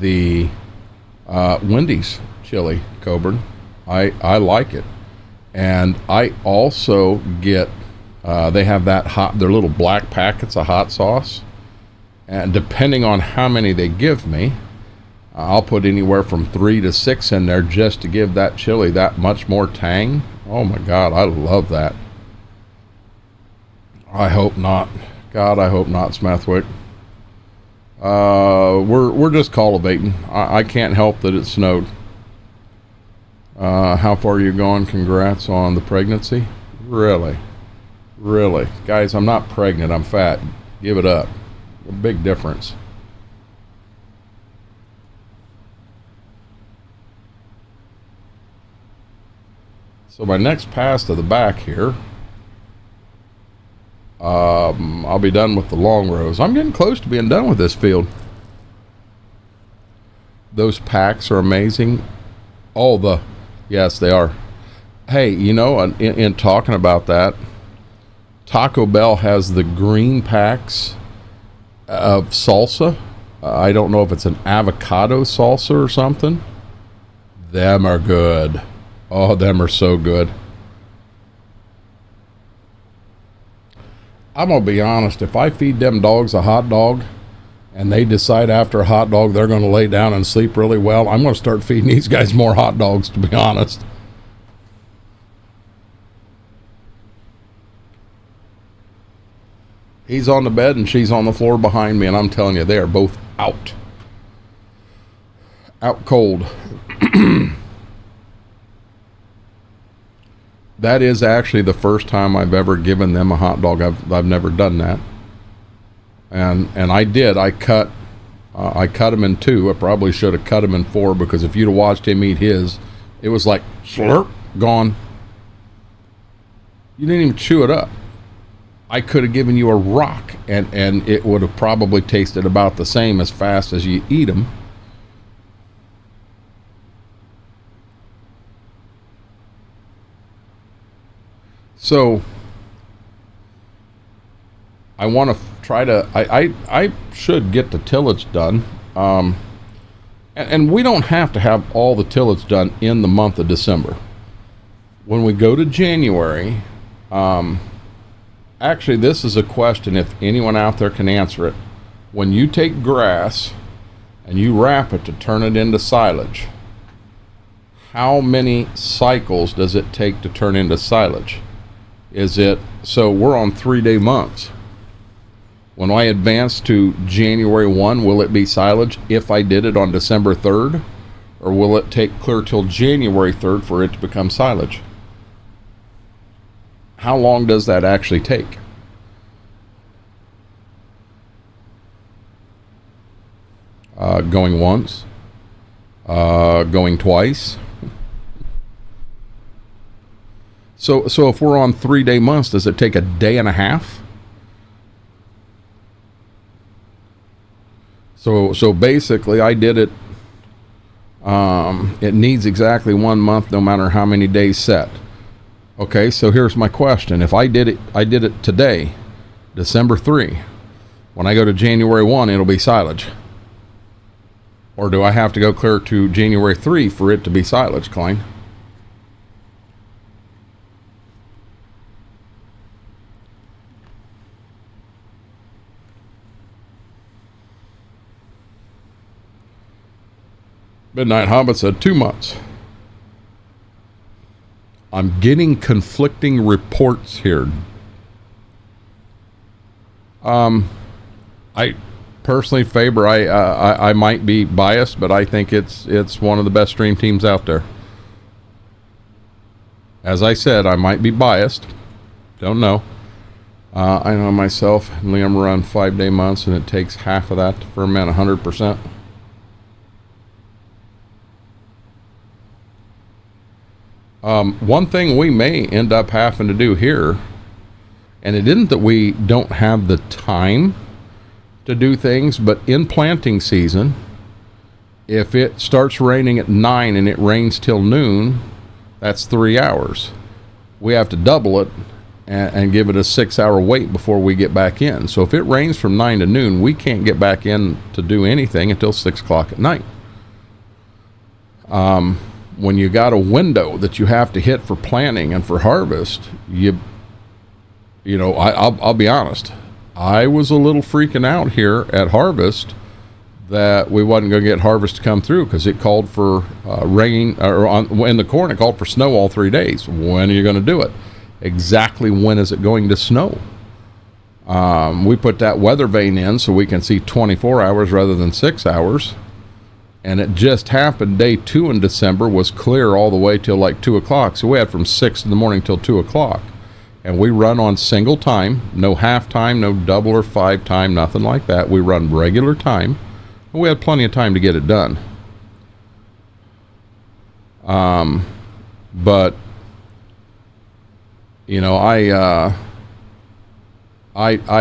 the Wendy's chili, Coburn. I like it. And I also get they have that their little black packets of hot sauce, and depending on how many they give me, I'll put anywhere from 3 to 6 in there just to give that chili that much more tang. Oh my God, I love that. I hope not. God, I hope not, Smethwick. We're just cultivating. I can't help that it snowed. How far are you going? Congrats on the pregnancy. Really? Really? Guys, I'm not pregnant. I'm fat. Give it up. A big difference. So my next pass to the back here, I'll be done with the long rows. I'm getting close to being done with this field. Those packs are amazing. Yes, they are. Hey, you know, in talking about that, Taco Bell has the green packs of salsa. I don't know if it's an avocado salsa or something. Them are good. Oh, them are so good. I'm gonna be honest, if I feed them dogs a hot dog and they decide after a hot dog they're going to lay down and sleep really well, I'm going to start feeding these guys more hot dogs, to be honest. He's on the bed and she's on the floor behind me, and I'm telling you, they are both out cold. That is actually the first time I've ever given them a hot dog. I've never done that, and I did. I cut him in two. I probably should have cut him in four, because if you'd have watched him eat his, it was like slurp, gone. You didn't even chew it up. I could have given you a rock, and it would have probably tasted about the same as fast as you eat them. So I want to try to, I should get the tillage done. And we don't have to have all the tillage done in the month of December. When we go to January, actually, this is a question, if anyone out there can answer it. When you take grass and you wrap it to turn it into silage, how many cycles does it take to turn into silage? Is it, so we're on 3-day months. When I advance to January 1, will it be silage if I did it on December 3rd? Or will it take clear till January 3rd for it to become silage? How long does that actually take? Going once? Going twice? So if we're on 3-day months, does it take a day and a half? So basically, I did it. It needs exactly 1 month, no matter how many days set. Okay, so here's my question: if I did it today, December 3. When I go to January 1, it'll be silage. Or do I have to go clear to January 3 for it to be silage, Klein? Midnight Hobbit said 2 months. I'm getting conflicting reports here. I personally favor, I might be biased, but I think it's one of the best stream teams out there. As I said, I might be biased. Don't know. I know myself and Liam run 5-day months, and it takes half of that to ferment 100%. One thing we may end up having to do here, and it isn't that we don't have the time to do things, but in planting season, if it starts raining at 9 and it rains till noon, that's 3 hours. We have to double it and give it a 6-hour wait before we get back in. So if it rains from 9 to noon, we can't get back in to do anything until 6 o'clock at night. When you got a window that you have to hit for planting and for harvest, you know, I'll be honest, I was a little freaking out here at harvest that we wasn't going to get harvest to come through, because it called for rain, or in the corn it called for snow all 3 days. When are you going to do it? Exactly when is it going to snow? We put that weather vane in so we can see 24 hours rather than 6 hours. And it just happened, day 2 in December was clear all the way till like 2 o'clock. So we had from 6 in the morning till 2 o'clock. And we run on single time, no half time, no double or 5 time, nothing like that. We run regular time. And we had plenty of time to get it done. But, you know, I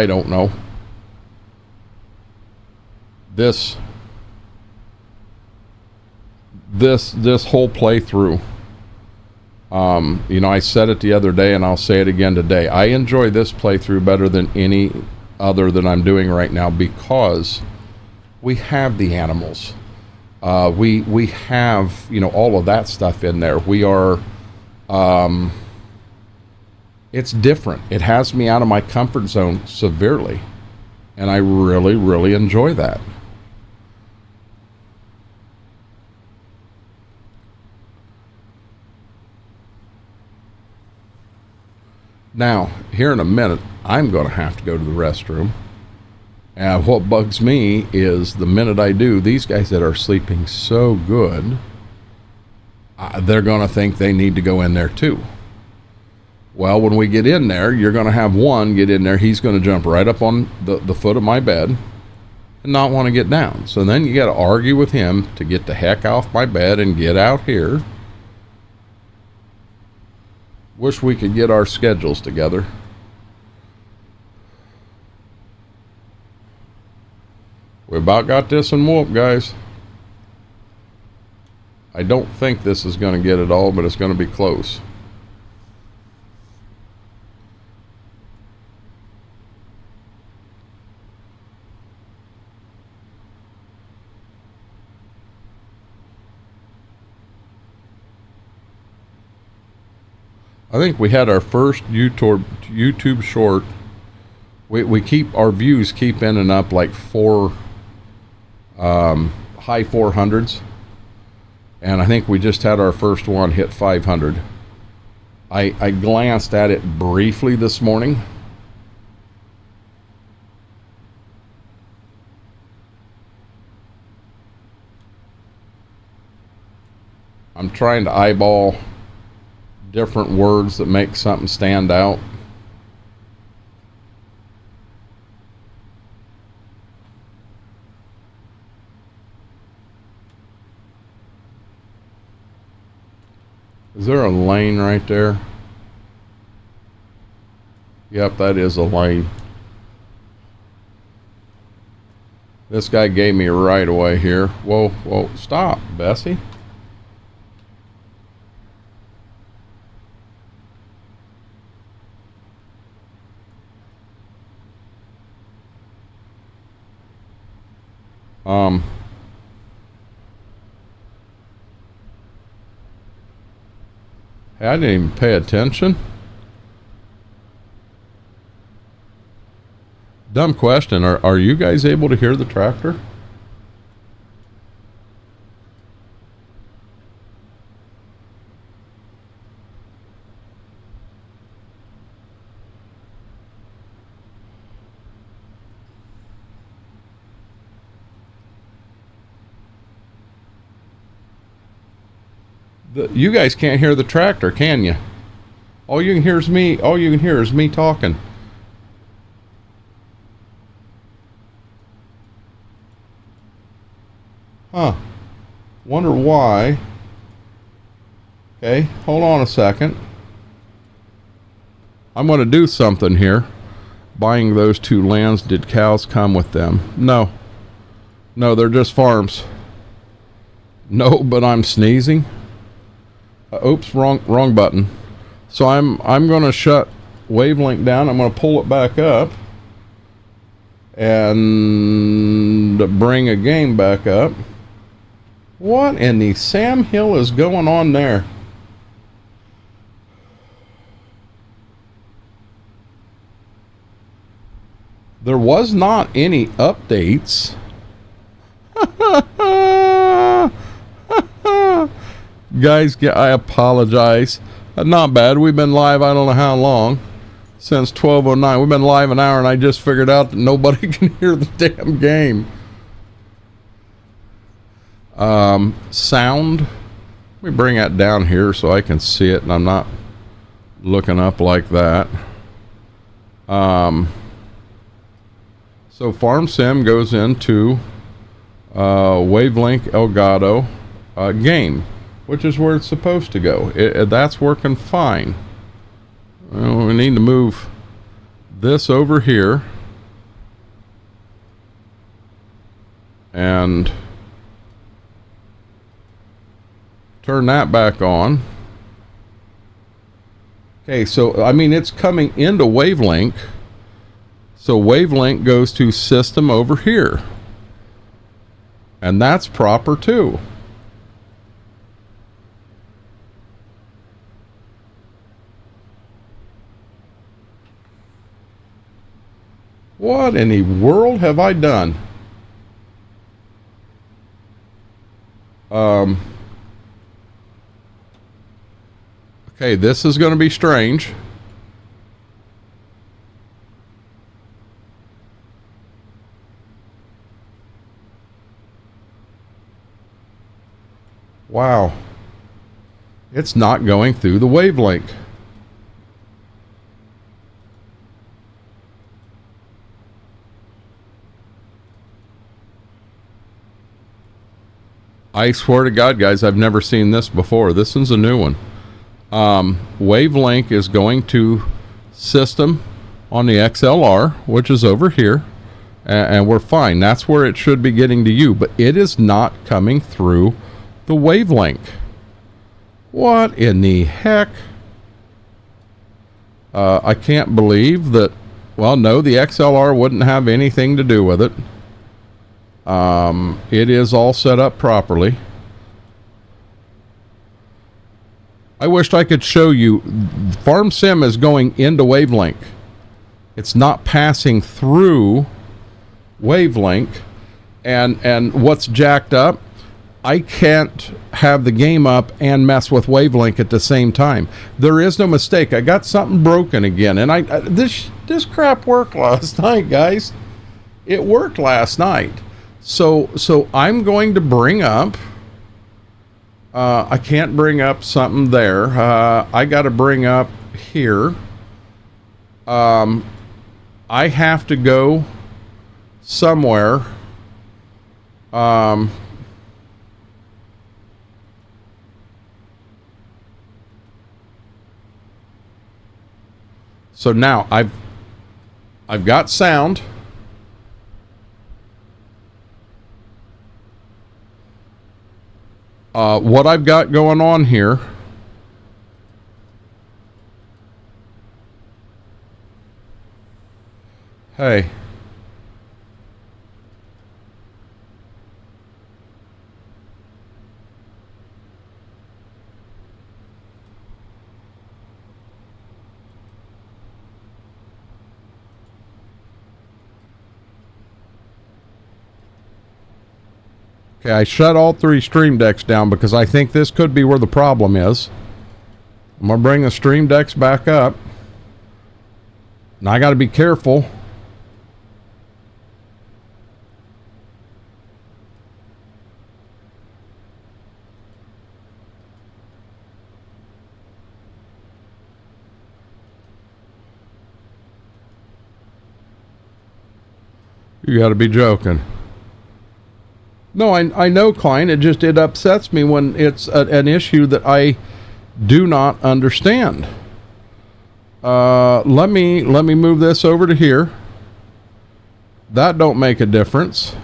don't know. This whole playthrough, you know, I said it the other day and I'll say it again today. I enjoy this playthrough better than any other that I'm doing right now, because we have the animals. We have, you know, all of that stuff in there. We are, it's different. It has me out of my comfort zone severely. And I really, really enjoy that. Now, here in a minute, I'm going to have to go to the restroom. And what bugs me is the minute I do, these guys that are sleeping so good, they're going to think they need to go in there too. Well, when we get in there, you're going to have one get in there. He's going to jump right up on the foot of my bed and not want to get down. So then you got to argue with him to get the heck off my bed and get out here. Wish we could get our schedules together. We about got this in whoop, guys. I don't think this is going to get it all, but it's going to be close. I think we had our first YouTube short. We keep our views keep ending up like high 400s, and I think we just had our first one hit 500. I glanced at it briefly this morning. I'm trying to eyeball different words that make something stand out. Is there a lane right there? Yep, that is a lane. This guy gave me a right away here. Whoa, whoa, stop, Bessie. Hey, I didn't even pay attention. Dumb question. Are you guys able to hear the tractor? You guys can't hear the tractor, can you? All you can hear is me. All you can hear is me talking. Huh. Wonder why. Okay, hold on a second. I'm going to do something here. Buying those two lands, did cows come with them? No. No, they're just farms. No, but I'm sneezing. Oops, wrong button. So I'm going to shut Wavelink down. I'm going to pull it back up and bring a game back up. What in the Sam Hill is going on there? There was not any updates. Guys, I apologize. Not bad. We've been live, I don't know how long. Since 12:09. We've been live an hour and I just figured out that nobody can hear the damn game. Sound. Let me bring that down here so I can see it and I'm not looking up like that. So Farm Sim goes into Wavelink Elgato game, which is where it's supposed to go. That's working fine. Well, we need to move this over here and turn that back on. Okay, so I mean it's coming into Wavelink. So Wavelink goes to system over here. And that's proper too. What in the world have I done? Okay, this is going to be strange. Wow. It's not going through the wavelength. I swear to God, guys, I've never seen this before. This is a new one. Wavelength is going to system on the XLR, which is over here, and we're fine. That's where it should be getting to you, but it is not coming through the wavelength. What in the heck? I can't believe that. Well, no, the XLR wouldn't have anything to do with it. It is all set up properly. I wished I could show you. Farm Sim is going into wavelength. It's not passing through wavelength. And what's jacked up, I can't have the game up and mess with wavelength at the same time. There is no mistake. I got something broken again, and this crap worked last night, guys. It worked last night. So I'm going to bring up. I can't bring up something there. I got to bring up here. I have to go somewhere. So now I've got sound. What I've got going on here. Hey. Okay, I shut all three stream decks down because I think this could be where the problem is. I'm going to bring the stream decks back up. Now I got to be careful. You got to be joking. No, I know, client. It upsets me when it's an issue that I do not understand. Let me move this over to here. That don't make a difference.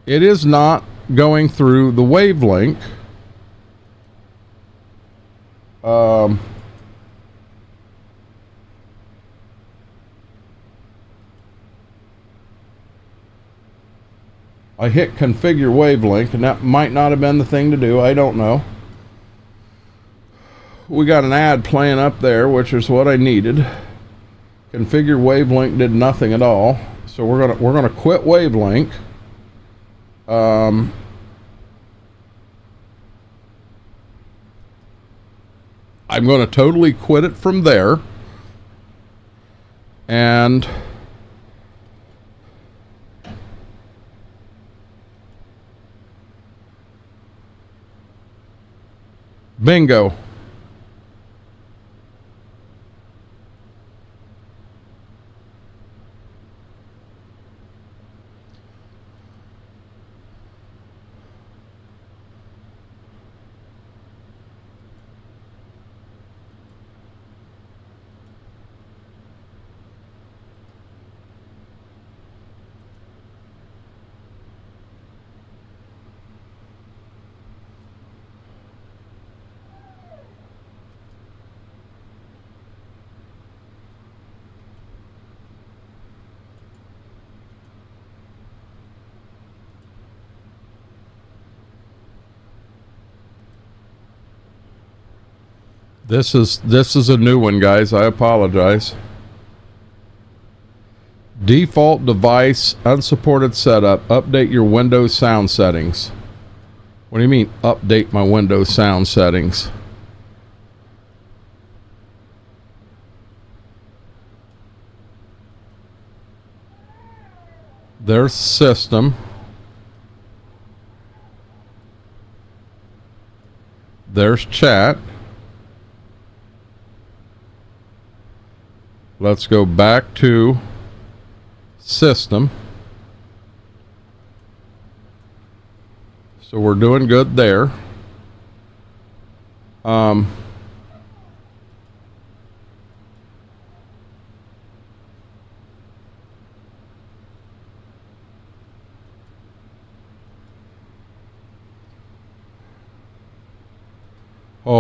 It is not going through the wavelength. I hit configure wavelength, and that might not have been the thing to do. I don't know. We got an ad playing up there, which is what I needed. Configure wavelength did nothing at all. So we're gonna quit wavelength. I'm going to totally quit it from there. And bingo. This is a new one, guys. I apologize. Default device, unsupported setup. Update your Windows sound settings. What do you mean, update my Windows sound settings? There's system. There's chat. Let's go back to system. So we're doing good there. Oh,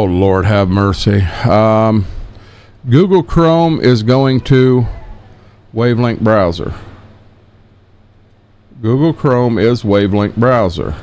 Lord have mercy. Google Chrome is going to Wavelength browser. Google Chrome is Wavelength browser.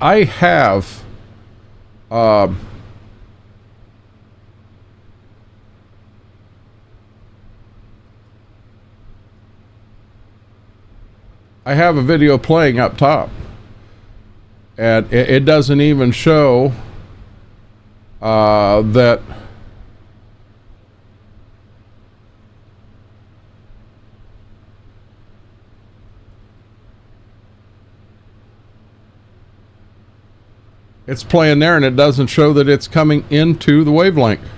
I have I have a video playing up top, and it doesn't even show that it's playing there, and it doesn't show that it's coming into the wavelength.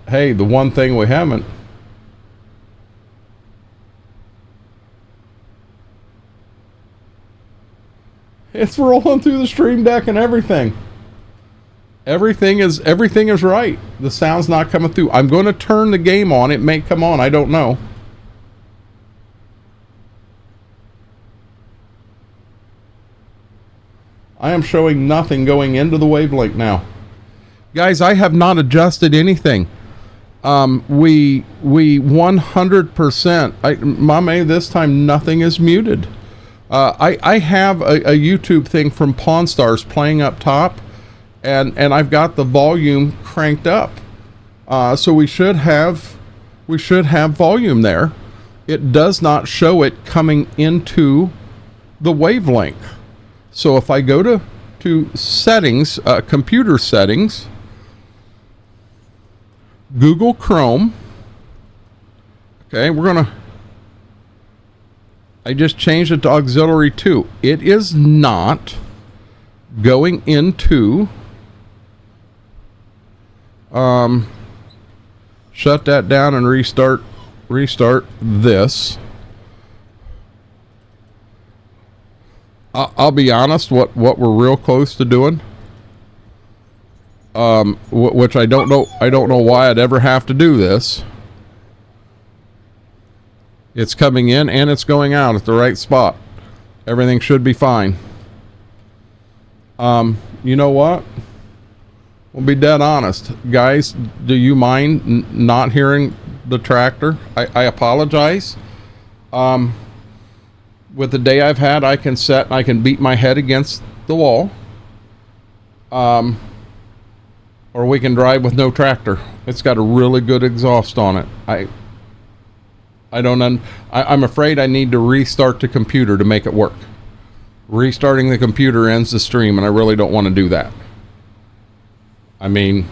Hey, the one thing we haven't, it's rolling through the stream deck and everything. Everything is right. The sound's not coming through. I'm going to turn the game on. It may come on. I don't know. I am showing nothing going into the wavelength now. Guys, I have not adjusted anything. We 100%. Mame, this time nothing is muted. I have a YouTube thing from Pawn Stars playing up top, and I've got the volume cranked up. So we should have volume there. It does not show it coming into the wavelength. So if I go to settings, computer settings, Google Chrome. Okay, I just changed it to auxiliary 2. It is not going into, shut that down and restart this. I'll be honest, what we're real close to doing, which I don't know why I'd ever have to do this. It's coming in and it's going out at the right spot. Everything should be fine. You know what? We'll be dead honest. Guys, do you mind not hearing the tractor? I apologize. With the day I've had, I can set and I can beat my head against the wall. Or we can drive with no tractor. It's got a really good exhaust on it. I'm afraid I need to restart the computer to make it work. Restarting the computer ends the stream, and I really don't want to do that. I mean,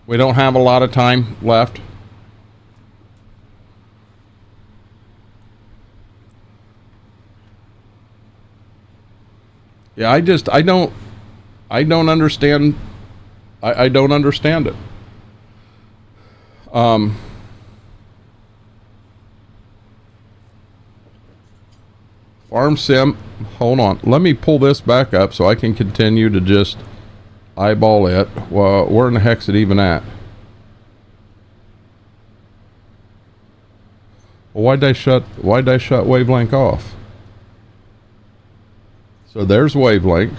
we don't have a lot of time left. Yeah, I don't understand. I don't understand it. Farm sim, hold on. Let me pull this back up so I can continue to just eyeball it. Well, where in the heck's it even at? Well, why'd I shut wavelength off? So there's wavelength.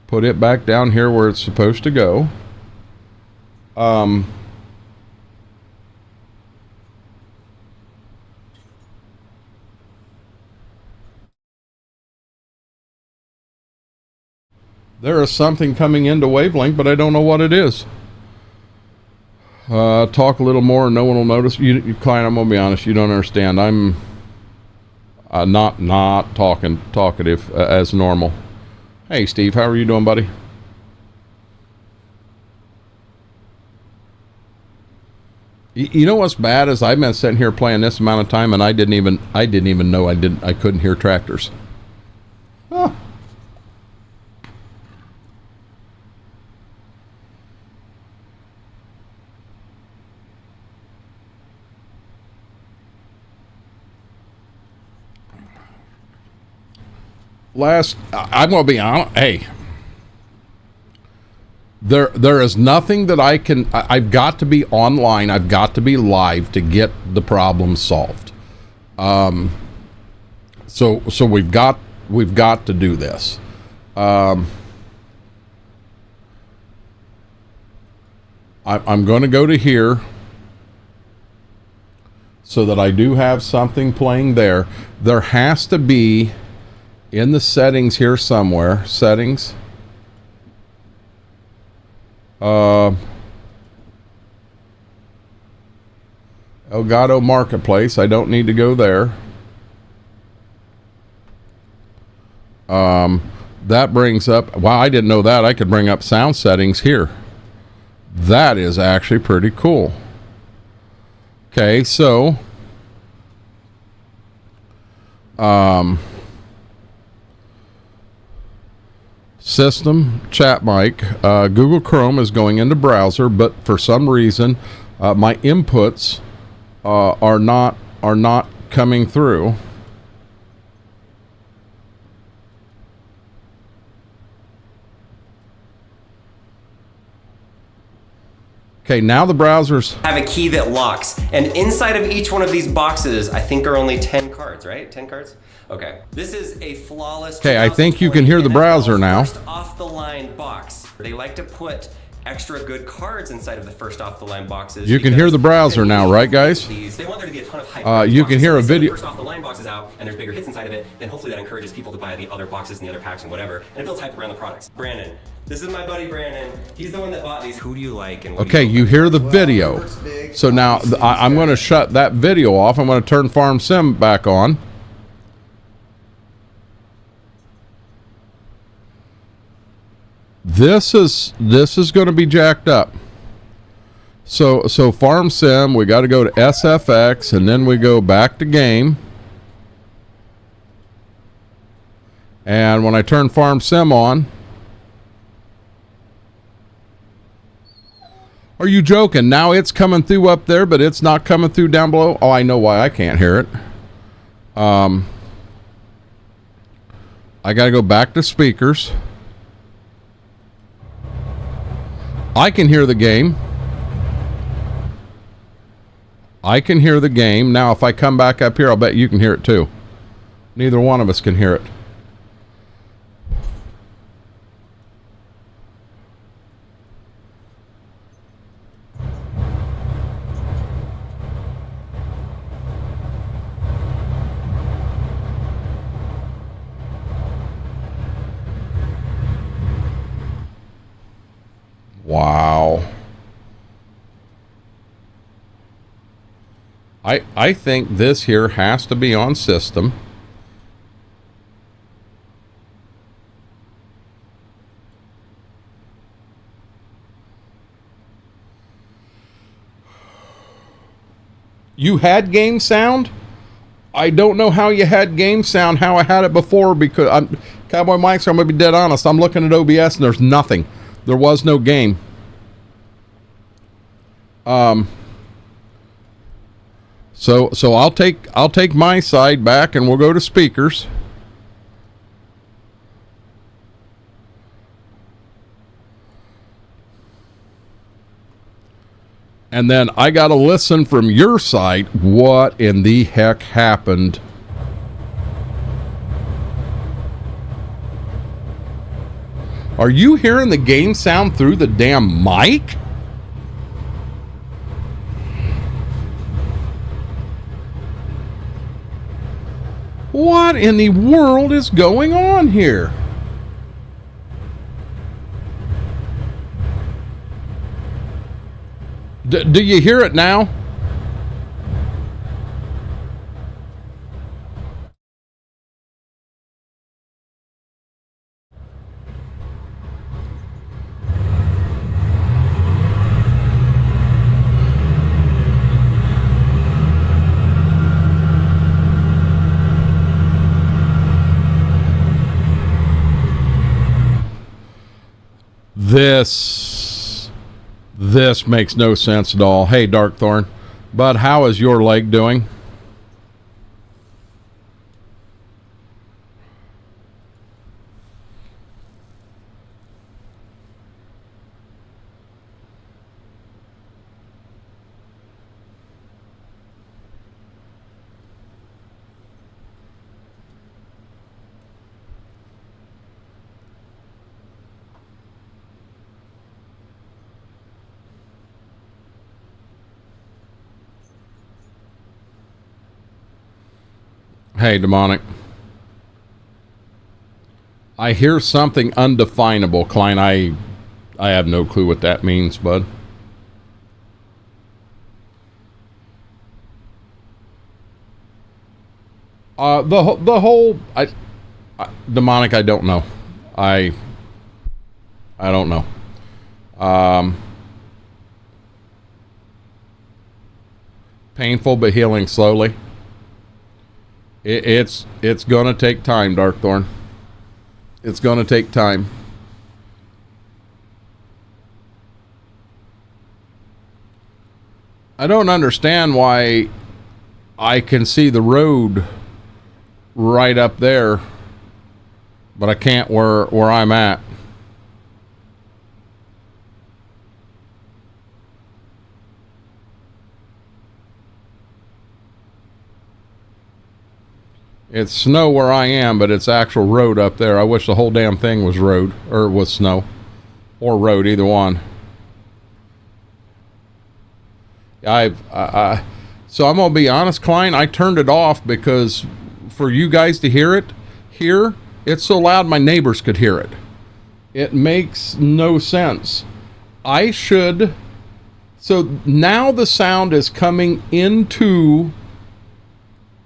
Put it back down here where it's supposed to go. There is something coming into wavelength, but I don't know what it is. Talk a little more and no one will notice. You client, I'm gonna be honest, you don't understand. I'm not talkative as normal. Hey Steve, how are you doing, buddy? You know what's bad is I've been sitting here playing this amount of time and I didn't even know I couldn't hear tractors. Huh. I'm gonna be honest. Hey, there is nothing that I've got to be online. I've got to be live to get the problem solved. So we've got to do this. I'm going to go to here so that I do have something playing there. There has to be in the settings here somewhere. Settings. Elgato Marketplace. I don't need to go there. That brings up, wow, I didn't know that. I could bring up sound settings here. That is actually pretty cool. Okay, so system chat mic, Google Chrome is going into browser, but for some reason my inputs are not coming through. Okay, now the browsers have a key that locks, and inside of each one of these boxes, I think are only 10 cards, right? 10 cards? Okay. This is a flawless. Okay, I think you can hear the browser now. First off the line box. They like to put extra good cards inside of the first off the line boxes. You can hear the browser now, right, guys? They want there to be a ton of hype. You can hear a video. First off the line box is out, and there's bigger hits inside of it. Then hopefully that encourages people to buy the other boxes and the other packs and whatever, and it builds hype around the products. Brandon, this is my buddy Brandon. He's the one that bought these. Who do you like? And okay, you hear the video. So now I'm going to shut that video off. I'm going to turn Farm Sim back on. This is going to be jacked up. So Farm Sim, we got to go to SFX and then we go back to game. And when I turn Farm Sim on, are you joking? Now it's coming through up there, but it's not coming through down below. Oh, I know why I can't hear it. I got to go back to speakers. I can hear the game. I can hear the game. Now, if I come back up here, I'll bet you can hear it too. Neither one of us can hear it. Wow. I think this here has to be on system. You had game sound? I don't know how you had game sound, how I had it before, because Cowboy Mike's, I'm going to be dead honest. I'm looking at OBS and there's nothing. There was no game. So I'll take my side back and we'll go to speakers. And then I got to listen from your side. What in the heck happened? Are you hearing the game sound through the damn mic? What in the world is going on here? Do you hear it now? This makes no sense at all. Hey, Darkthorn, bud, how is your leg doing? Hey, Demonic. I hear something undefinable, Klein. I have no clue what that means, bud. The whole Demonic, I don't know. I don't know. Painful but healing slowly. It's gonna take time, Darkthorn. It's gonna take time. I don't understand why I can see the road right up there, but I can't where I'm at. It's snow where I am, but it's actual road up there. I wish the whole damn thing was road, or was snow, or road, either one. So I'm gonna be honest, Klein. I turned it off because for you guys to hear it here, it's so loud my neighbors could hear it. It makes no sense. I should. So now the sound is coming into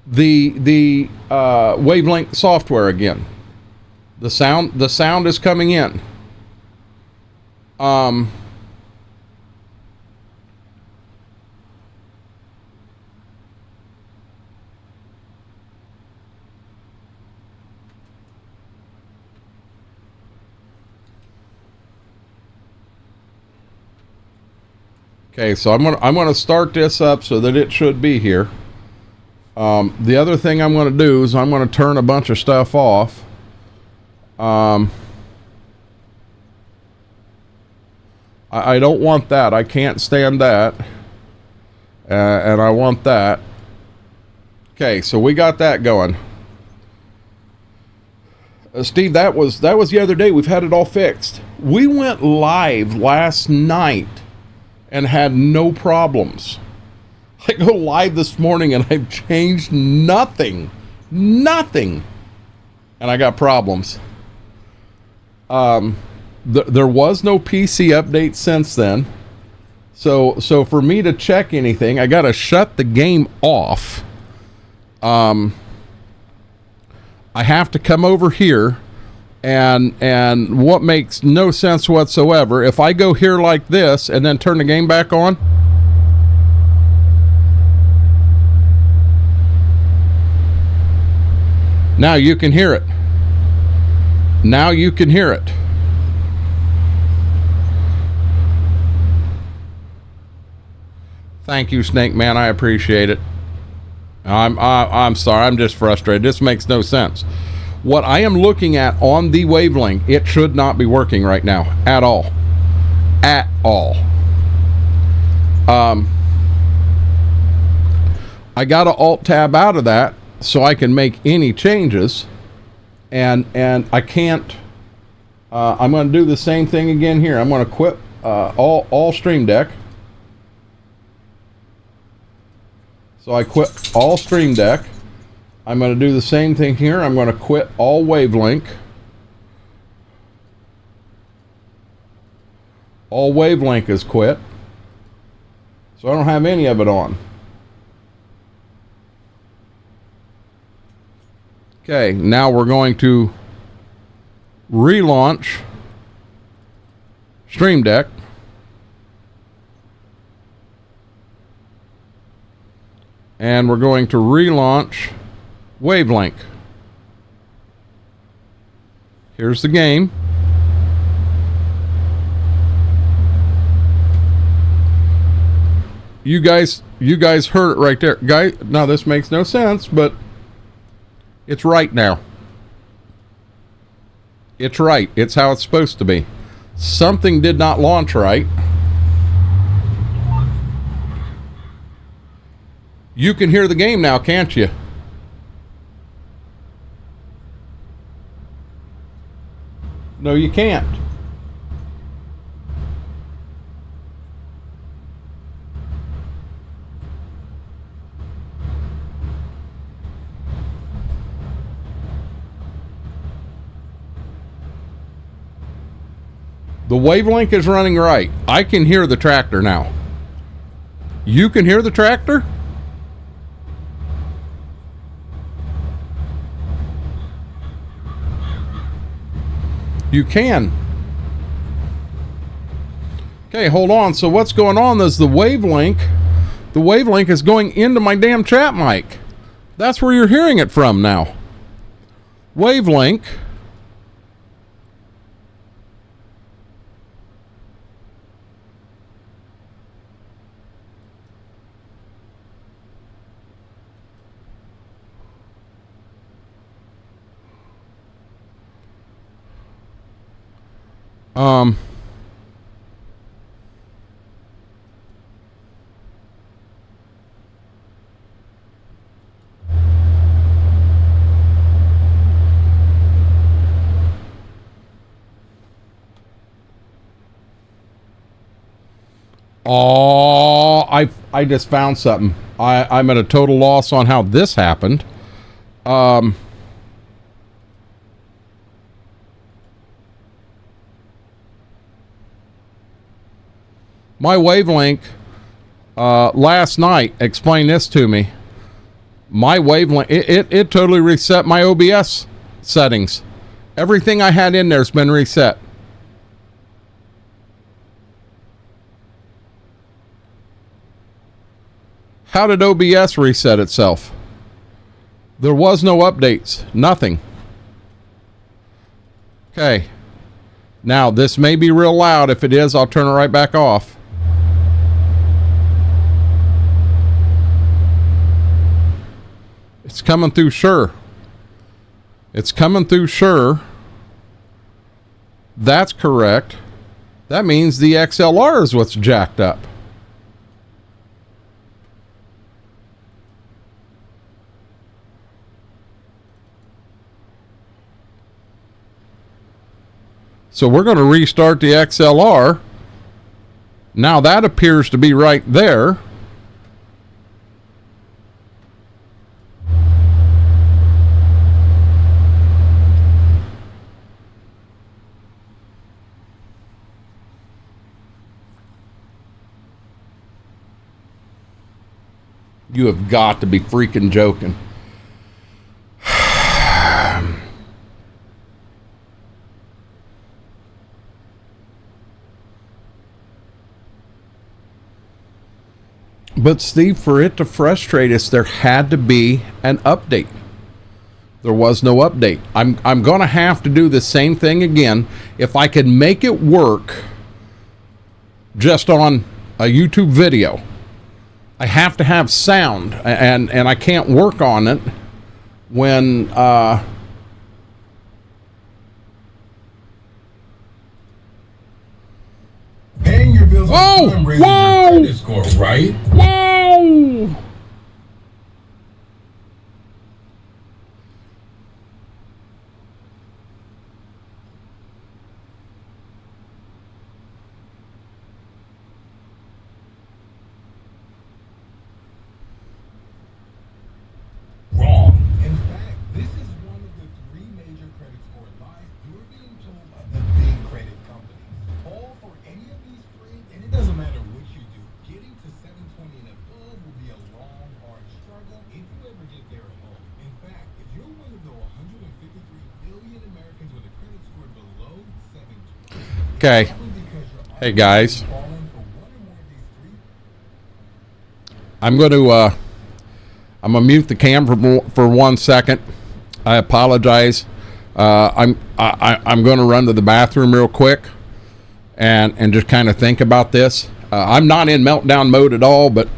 the wavelength software again. The sound is coming in. Okay, so I'm gonna start this up so that it should be here. The other thing I'm going to do is I'm going to turn a bunch of stuff off. I don't want that. I can't stand that. And I want that. Okay, so we got that going. Steve, that was the other day. We've had it all fixed. We went live last night and had no problems. I go live this morning and I've changed nothing, and I got problems. There was no PC update since then, so for me to check anything, I got to shut the game off. I have to come over here, and what makes no sense whatsoever, if I go here like this and then turn the game back on. Now you can hear it. Now you can hear it. Thank you, Snake Man. I appreciate it. I'm sorry. I'm just frustrated. This makes no sense. What I am looking at on the wavelength, it should not be working right now at all. At all. I got to alt tab out of that so I can make any changes, and I can't. I'm going to do the same thing again here. I'm going to quit all Stream Deck. So I quit all Stream Deck. I'm going to do the same thing here. I'm going to quit all Wavelink. All Wavelink is quit. So I don't have any of it on. Okay, now we're going to relaunch Stream Deck. And we're going to relaunch Wavelink. Here's the game. You guys heard it right there. Guys, now this makes no sense, but it's right now. It's right. It's how it's supposed to be. Something did not launch right. You can hear the game now, can't you? No, you can't. The Wavelink is running right. I can hear the tractor now. You can hear the tractor? You can. Okay, hold on. So what's going on is the Wavelink is going into my damn chat mic. That's where you're hearing it from now. Wavelink. Oh, I just found something. I'm at a total loss on how this happened. My Wavelink last night, explain this to me. My Wavelink, it totally reset my OBS settings. Everything I had in there's been reset. How did OBS reset itself? There was no updates, nothing. Okay. Now, this may be real loud. If it is, I'll turn it right back off. It's coming through Sure. It's coming through Sure. That's correct. That means the XLR is what's jacked up. So we're going to restart the XLR. Now that appears to be right there. You have got to be freaking joking. But Steve, for it to frustrate us, there had to be an update. There was no update. I'm going to have to do the same thing again. If I can make it work just on a YouTube video, I have to have sound, and I can't work on it when paying your bills on time raises whoa, your credit score, right? whoa. Wrong. In fact, this is one of the 3 major credit score lies you're being told by the big credit companies. All for any of these 3, and it doesn't matter what you do. Getting to 720 and above will be a long, hard struggle if you ever get there at all. In fact, if you're one of the 153 million Americans with a credit score below 720, Okay. Hey guys. I'm going to mute the cam for 1 second. I apologize. I'm going to run to the bathroom real quick and just kind of think about this. I'm not in meltdown mode at all, but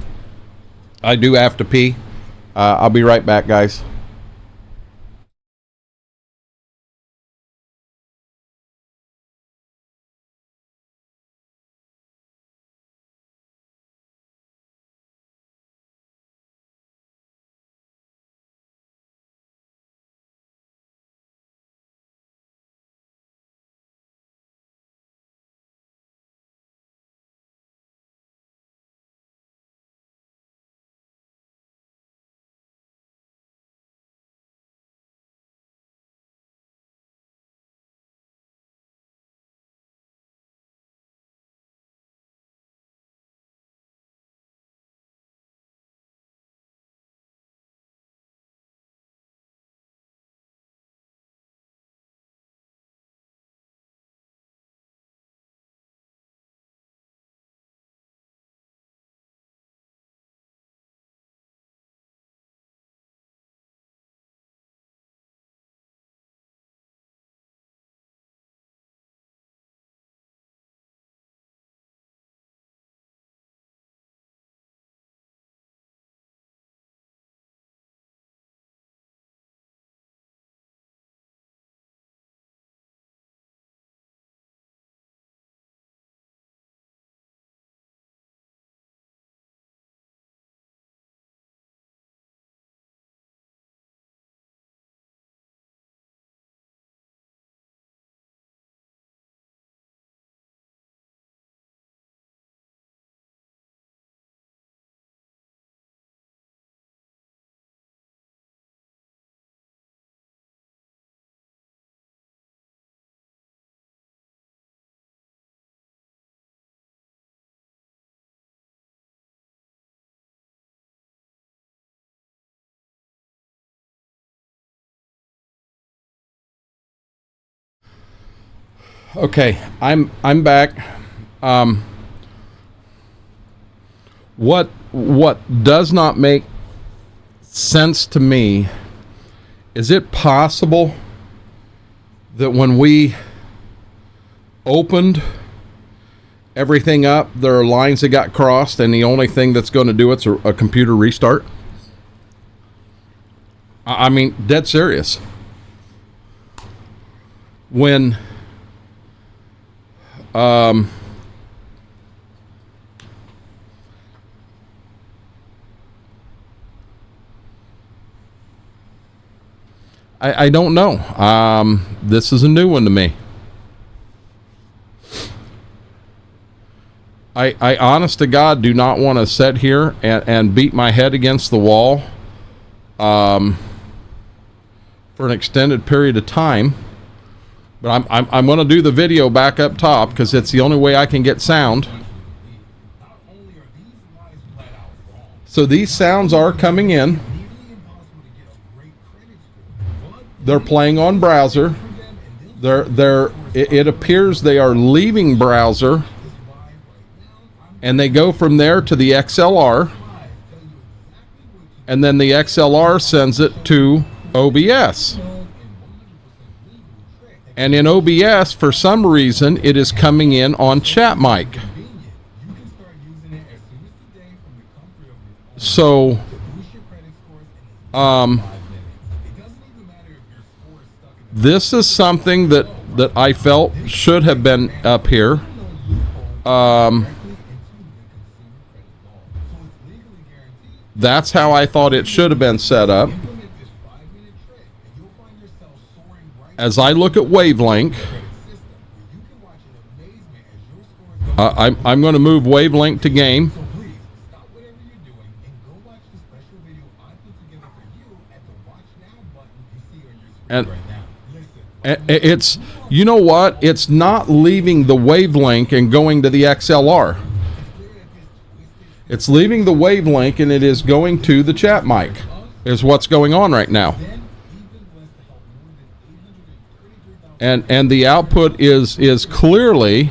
I do have to pee. I'll be right back, guys. Okay, I'm back. What does not make sense to me is it possible that when we opened everything up, there are lines that got crossed, and the only thing that's going to do it's a computer restart? I mean, dead serious. When I don't know. This is a new one to me. I honest to God do not want to sit here and beat my head against the wall for an extended period of time. But I'm going to do the video back up top because it's the only way I can get sound. So these sounds are coming in. They're playing on browser. It appears they are leaving browser, and they go from there to the XLR, and then the XLR sends it to OBS. And in OBS, for some reason, it is coming in on chat mic. So, Boost your credit scores in 5 minutes. It doesn't even matter if your score is stuck in the this is something that I felt should have been up here. That's how I thought it should have been set up. As I look at wavelength, I'm going to move wavelength to game. And it's, you know what? It's not leaving the wavelength and going to the XLR. It's leaving the wavelength and it is going to the chat mic, is what's going on right now. And the output is clearly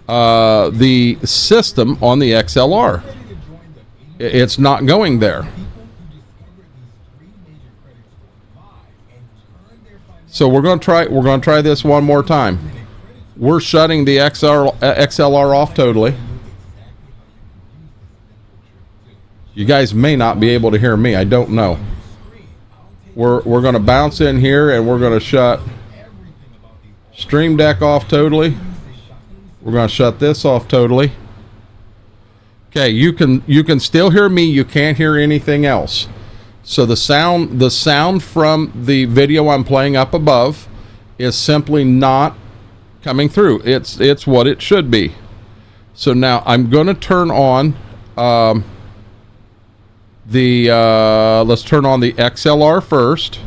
the system on the XLR. It's not going there. So we're going to try this one more time. We're shutting the XLR off totally. You guys may not be able to hear me. I don't know. We're going to bounce in here and we're going to shut Stream Deck off totally. We're going to shut this off totally. Okay, you can still hear me. You can't hear anything else. So the sound from the video I'm playing up above is simply not coming through. It's what it should be. So now I'm going to turn on let's turn on the XLR first.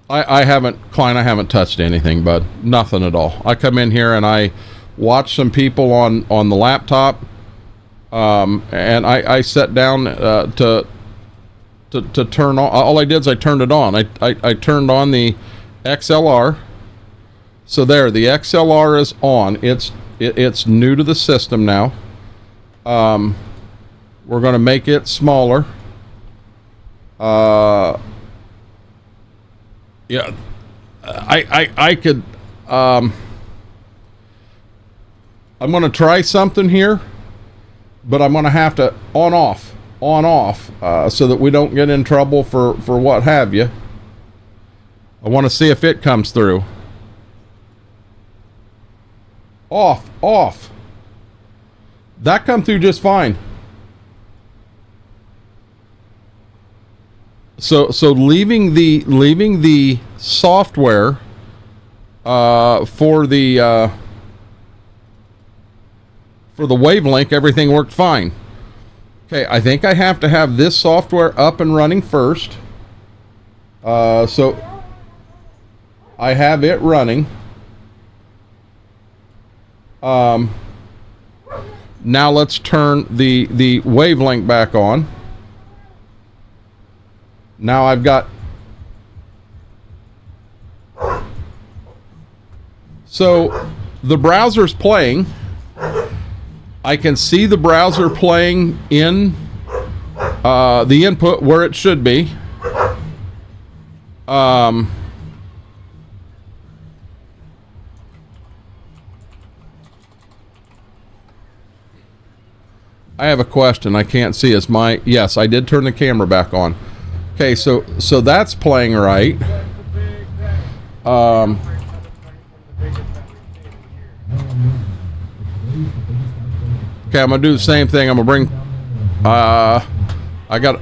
I haven't touched anything, bud. Nothing at all. I come in here and I watch some people on the laptop, and I sat down to turn on. All I did is I turned it on. I turned on the XLR. So there, the XLR is on. It's new to the system now. We're going to make it smaller. Yeah, I could. I'm going to try something here, but I'm going to have to on off, so that we don't get in trouble for what have you. I want to see if it comes through. Off. That come through just fine. So leaving the software for the wavelength, everything worked fine. Okay, I think I have to have this software up and running first. So I have it running. Now let's turn the wavelength back on. Now I've got, so the browser's playing. I can see the browser playing in the input where it should be. I have a question. I can't see. Yes, I did turn the camera back on. Okay, so that's playing right. Okay, I'm gonna do the same thing. I'm gonna bring. I got.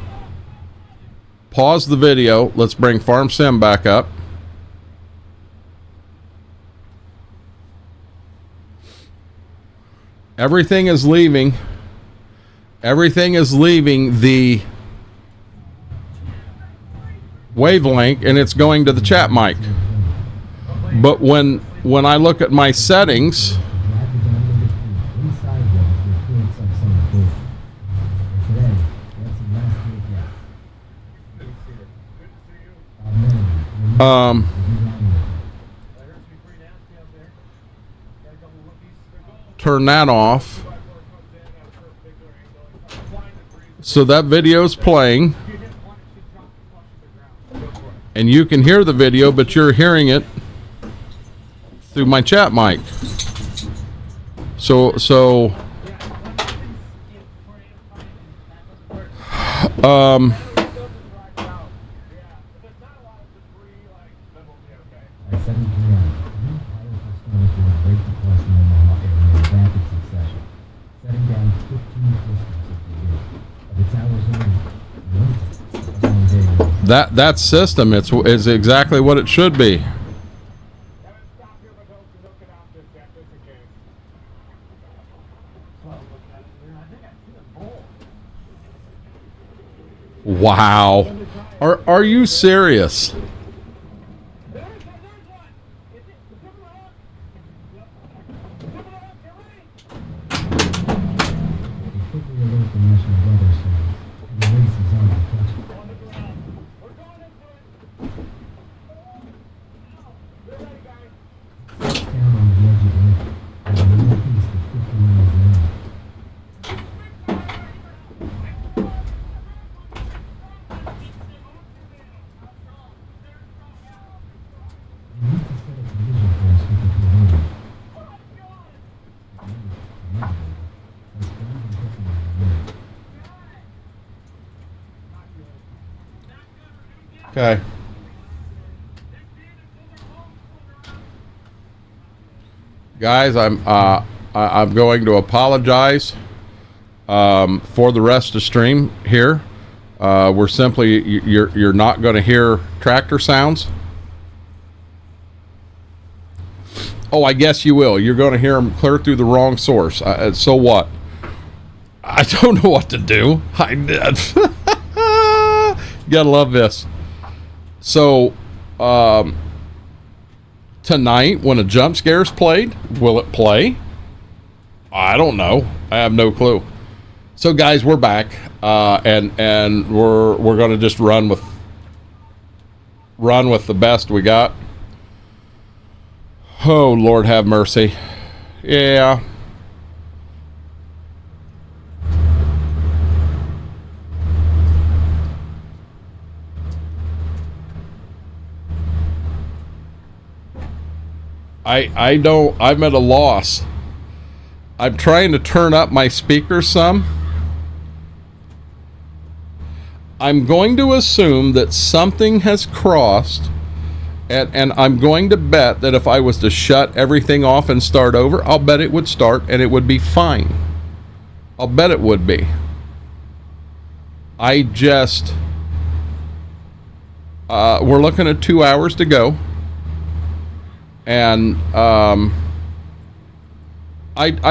Pause the video. Let's bring Farm Sim back up. Everything is leaving the wavelength and it's going to the chat mic. But when I look at my settings, turn that off. So that video's playing. And you can hear the video, but you're hearing it through my chat mic. So At 7 p.m., three powerful storms will break the Western Omaha area in rapid succession, setting down 15 clusters of the year. Of its hours only, That system is exactly what it should be. Wow. Are you serious? Okay. Guys, I'm going to apologize for the rest of the stream here. We're simply you're not going to hear tractor sounds. Oh, I guess you will. You're going to hear them clear through the wrong source. So what? I don't know what to do. You gotta love this. So, tonight, when a jump scare's played, will it play? I don't know. I have no clue. So, guys, we're back, and we're gonna just run with the best we got. Oh, Lord have mercy. Yeah. I'm at a loss. I'm trying to turn up my speakers some. I'm going to assume that something has crossed, and I'm going to bet that if I was to shut everything off and start over, I'll bet it would start and it would be fine. I'll bet it would be. I just... we're looking at 2 hours to go. And I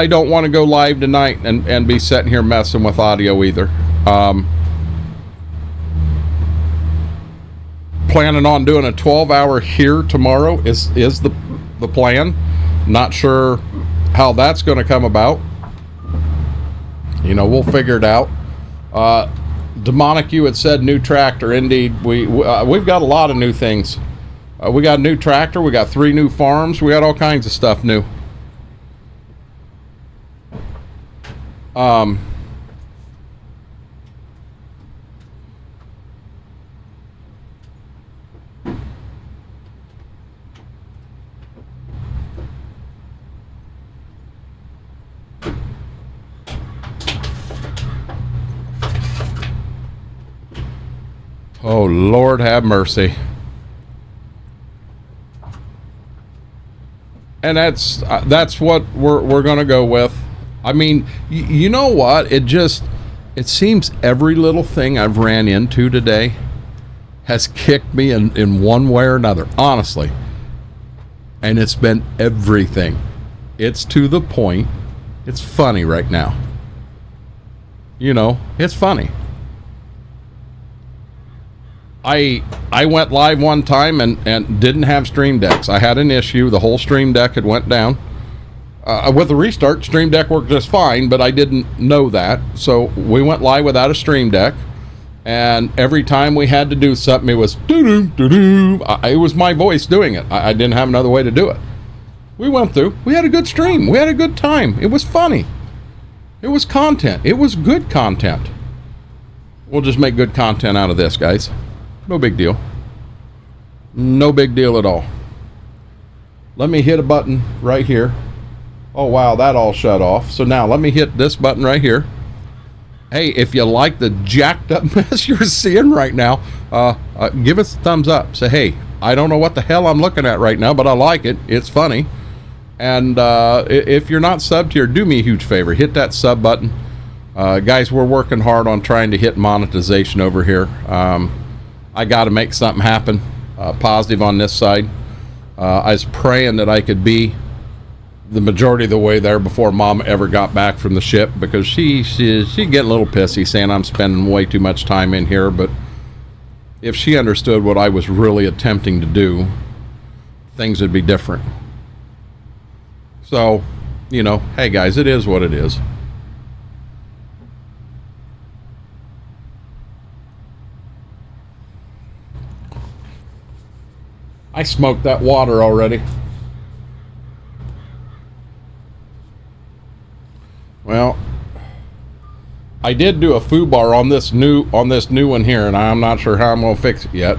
don't want to go live tonight and be sitting here messing with audio either. Planning on doing a 12-hour here tomorrow is the plan. Not sure how that's going to come about. You know, we'll figure it out. Demonic, you had said new tractor. Indeed, we've got a lot of new things. We got a new tractor. We got 3 new farms. We got all kinds of stuff new. Oh, Lord have mercy. And that's what we're going to go with. I mean, you know what? It seems every little thing I've ran into today has kicked me in one way or another, honestly. And it's been everything. It's to the point. It's funny right now. You know, it's funny. I went live one time and didn't have Stream Decks. I had an issue. The whole Stream Deck had went down. With the restart, Stream Deck worked just fine, but I didn't know that. So we went live without a Stream Deck. And every time we had to do something, it was doo-doo, doo-doo. It was my voice doing it. I didn't have another way to do it. We went through. We had a good stream. We had a good time. It was funny. It was content. It was good content. We'll just make good content out of this, guys. No big deal. No big deal at all. Let me hit a button right here. Oh, wow, that all shut off. So now let me hit this button right here. hey, if you like the jacked up mess you're seeing right now, give us a thumbs up. Say, hey, I don't know what the hell I'm looking at right now, but I like it. It's funny. And if you're not subbed here, do me a huge favor. Hit that sub button. Guys, we're working hard on trying to hit monetization over here. I got to make something happen positive on this side. I was praying that I could be the majority of the way there before Mom ever got back from the ship, because she getting a little pissy saying I'm spending way too much time in here. But if she understood what I was really attempting to do, things would be different. So, you know, hey guys, it is what it is. I smoked that water already. Well, I did do a foobar on this new one here, and I'm not sure how I'm gonna fix it yet.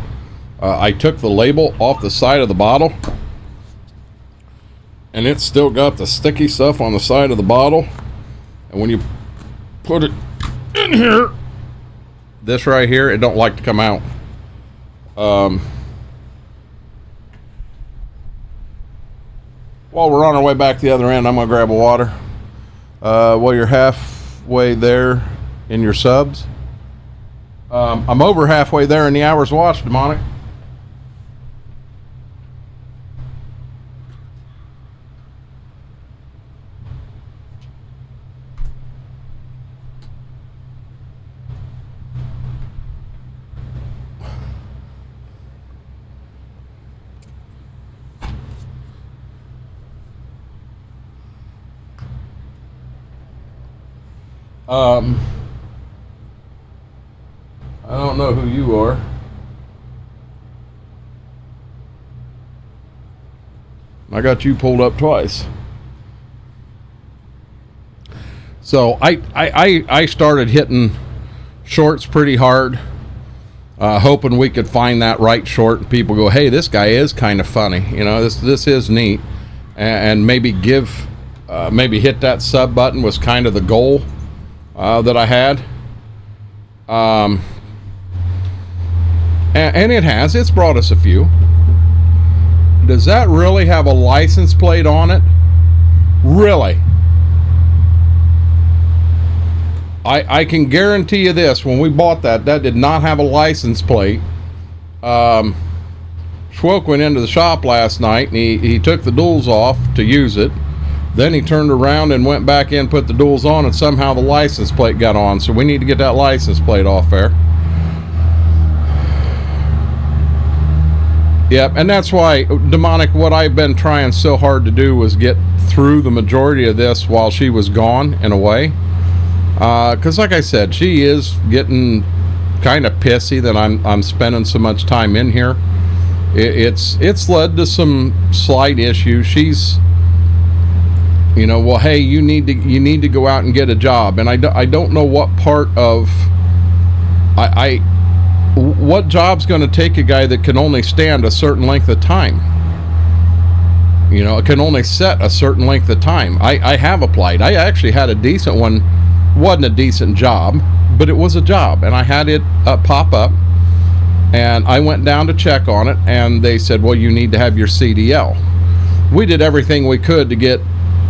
I took the label off the side of the bottle, and it's still got the sticky stuff on the side of the bottle. And when you put it in here, this right here, it don't like to come out. While we're on our way back the other end, I'm gonna grab a water. While you're halfway there in your subs, I'm over halfway there in the hours watched, Demonic. I don't know who you are. I got you pulled up twice. So I started hitting shorts pretty hard, hoping we could find that right short and people go, hey, this guy is kind of funny, you know, this is neat, and maybe maybe hit that sub button was kind of the goal that I had. And it's brought us a few. Does that really have a license plate on it? Really? I can guarantee you this, when we bought that did not have a license plate. Schwoke went into the shop last night and he took the duals off to use it. Then he turned around and went back in, put the duals on, and somehow the license plate got on. So we need to get that license plate off there. Yep, and that's why, Demonic, what I've been trying so hard to do was get through the majority of this while she was gone, in a way. Because like I said, she is getting kind of pissy that I'm spending so much time in here. It's led to some slight issues. She's, you know, well, hey, you need to go out and get a job, and I don't know what part of what job's going to take a guy that can only stand a certain length of time. You know, it can only set a certain length of time. I have applied. I actually had a decent one. Wasn't a decent job, but it was a job, and I had it pop up, and I went down to check on it, and they said, well, you need to have your CDL. We did everything we could to get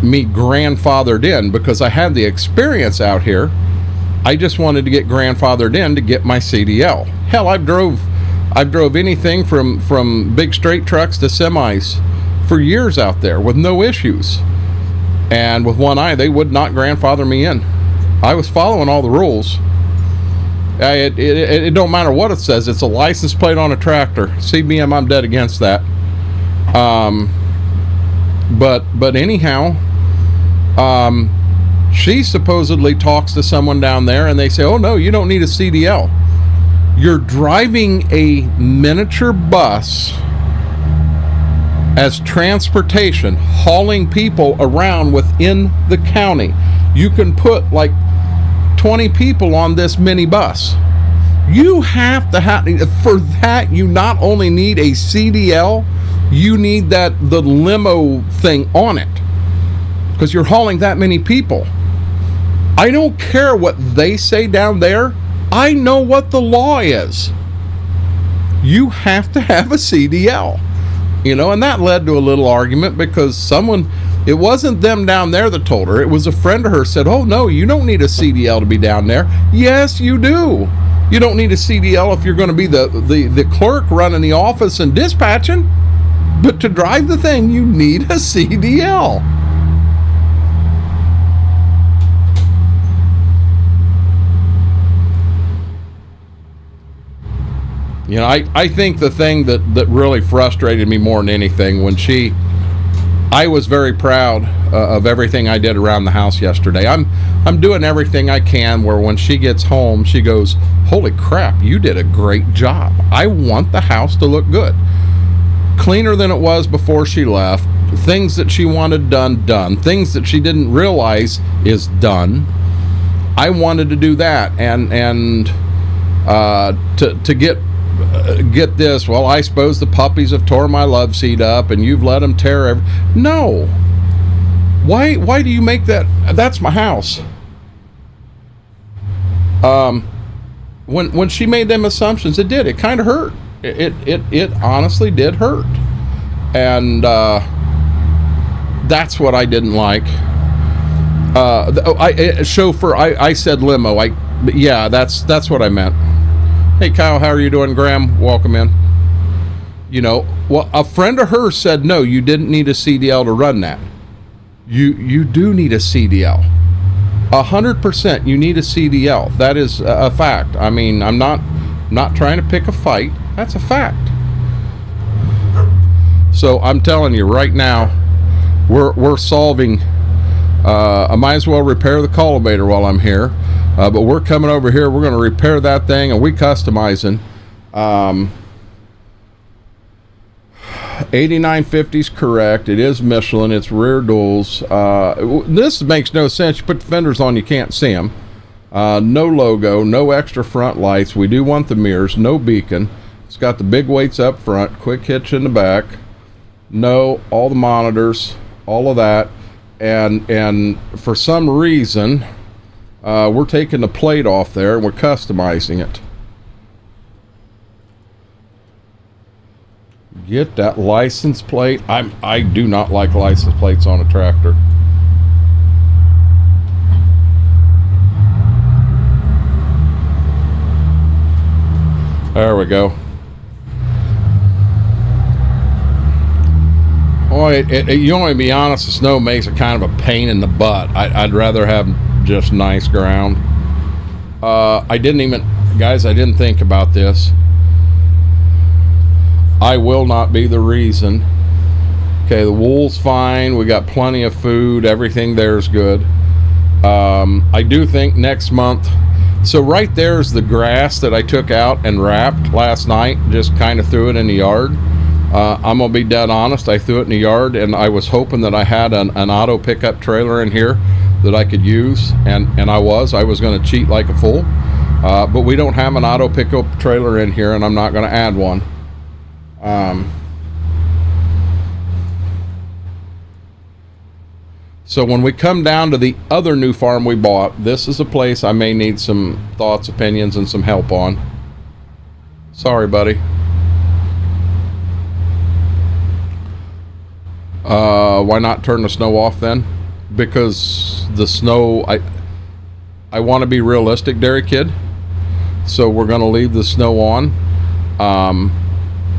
me grandfathered in because I had the experience out here. I just wanted to get grandfathered in to get my CDL. Hell, I've drove anything from big straight trucks to semis for years out there with no issues. And with one eye, they would not grandfather me in. I was following all the rules. It don't matter what it says. It's a license plate on a tractor. CBM, I'm dead against that. But anyhow, she supposedly talks to someone down there and they say, oh no, you don't need a CDL. You're driving a miniature bus as transportation, hauling people around within the county. You can put like 20 people on this mini bus. You have to have, for that, you not only need a CDL, you need the limo thing on it, because you're hauling that many people. I don't care what they say down there. I know what the law is. You have to have a CDL. You know, and that led to a little argument because someone, it wasn't them down there that told her. It was a friend of hers said, oh, no, you don't need a CDL to be down there. Yes, you do. You don't need a CDL if you're going to be the clerk running the office and dispatching. But to drive the thing, you need a CDL. You know, I think the thing that really frustrated me more than anything when I was very proud of everything I did around the house yesterday. I'm doing everything I can where when she gets home, she goes, holy crap, you did a great job. I want the house to look good. Cleaner than it was before she left. Things that she wanted done. Things that she didn't realize is done. I wanted to do that. And to get this, well, I suppose the puppies have tore my love seat up and you've let them tear no. Why do you make that? That's my house. When she made them assumptions, it kind of hurt. It honestly did hurt. And that's what I didn't like. Chauffeur, I said limo. Yeah, that's what I meant. Hey Kyle, how are you doing? Graham, welcome in. You know, well, a friend of hers said, no, you didn't need a CDL to run that. You do need a CDL. 100% you need a CDL. That is a fact. I mean, I'm not trying to pick a fight. That's a fact. So I'm telling you right now, we're solving. I might as well repair the cultivator while I'm here. But we're coming over here. We're going to repair that thing, and we customizing. 8950 is correct. It is Michelin. It's rear duals. This makes no sense. You put the fenders on, you can't see them. No logo, no extra front lights. We do want the mirrors. No beacon. It's got the big weights up front. Quick hitch in the back. No, all the monitors, all of that, and for some reason. We're taking the plate off there and we're customizing it. Get that license plate. I do not like license plates on a tractor. There we go. Well, you want to be honest, the snow makes it kind of a pain in the butt. I'd rather have just nice ground. I didn't think about this. I will not be the reason. Okay, the wool's fine. We got plenty of food. Everything there's good. I do think next month. So right there's the grass that I took out and wrapped last night. Just kind of threw it in the yard. I'm gonna be dead honest. I threw it in the yard, and I was hoping that I had an auto pickup trailer in here that I could use, and I was going to cheat like a fool, but we don't have an auto pickup trailer in here, and I'm not going to add one. So when we come down to the other new farm we bought, this is a place I may need some thoughts, opinions, and some help on. Sorry, buddy. Why not turn the snow off then? Because the snow, I want to be realistic, Dairy Kid, so we're going to leave the snow on.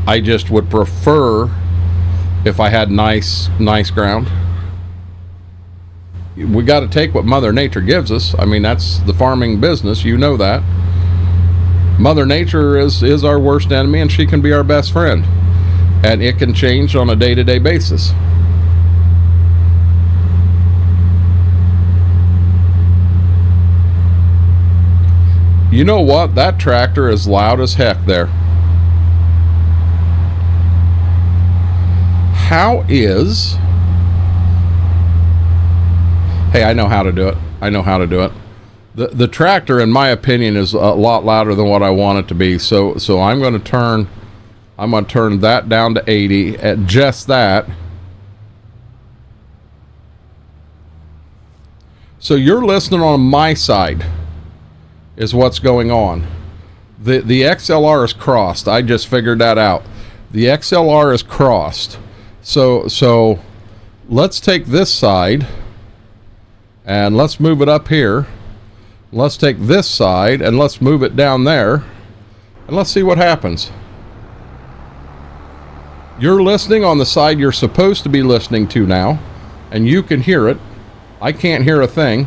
I just would prefer if I had nice ground. We got to take what Mother Nature gives us. I mean, that's the farming business, you know that. Mother Nature is our worst enemy, and she can be our best friend, and it can change on a day-to-day basis. You know what? That tractor is loud as heck there. How is... Hey, I know how to do it. I know how to do it. The tractor, in my opinion, is a lot louder than what I want it to be. So I'm going to turn that down to 80 at just that. So you're listening on my side is what's going on. The XLR is crossed. I just figured that out. The XLR is crossed. So let's take this side and let's move it up here. Let's take this side and let's move it down there. And let's see what happens. You're listening on the side you're supposed to be listening to now, and you can hear it. I can't hear a thing.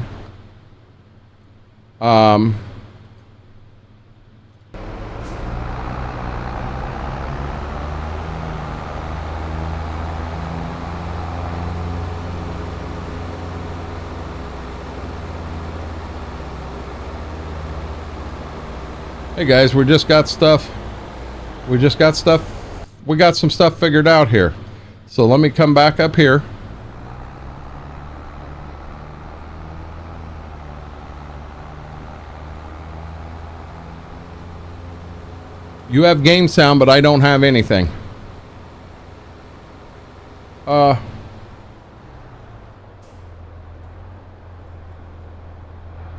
Hey guys, we got some stuff figured out here. So let me come back up here. You have game sound, but I don't have anything.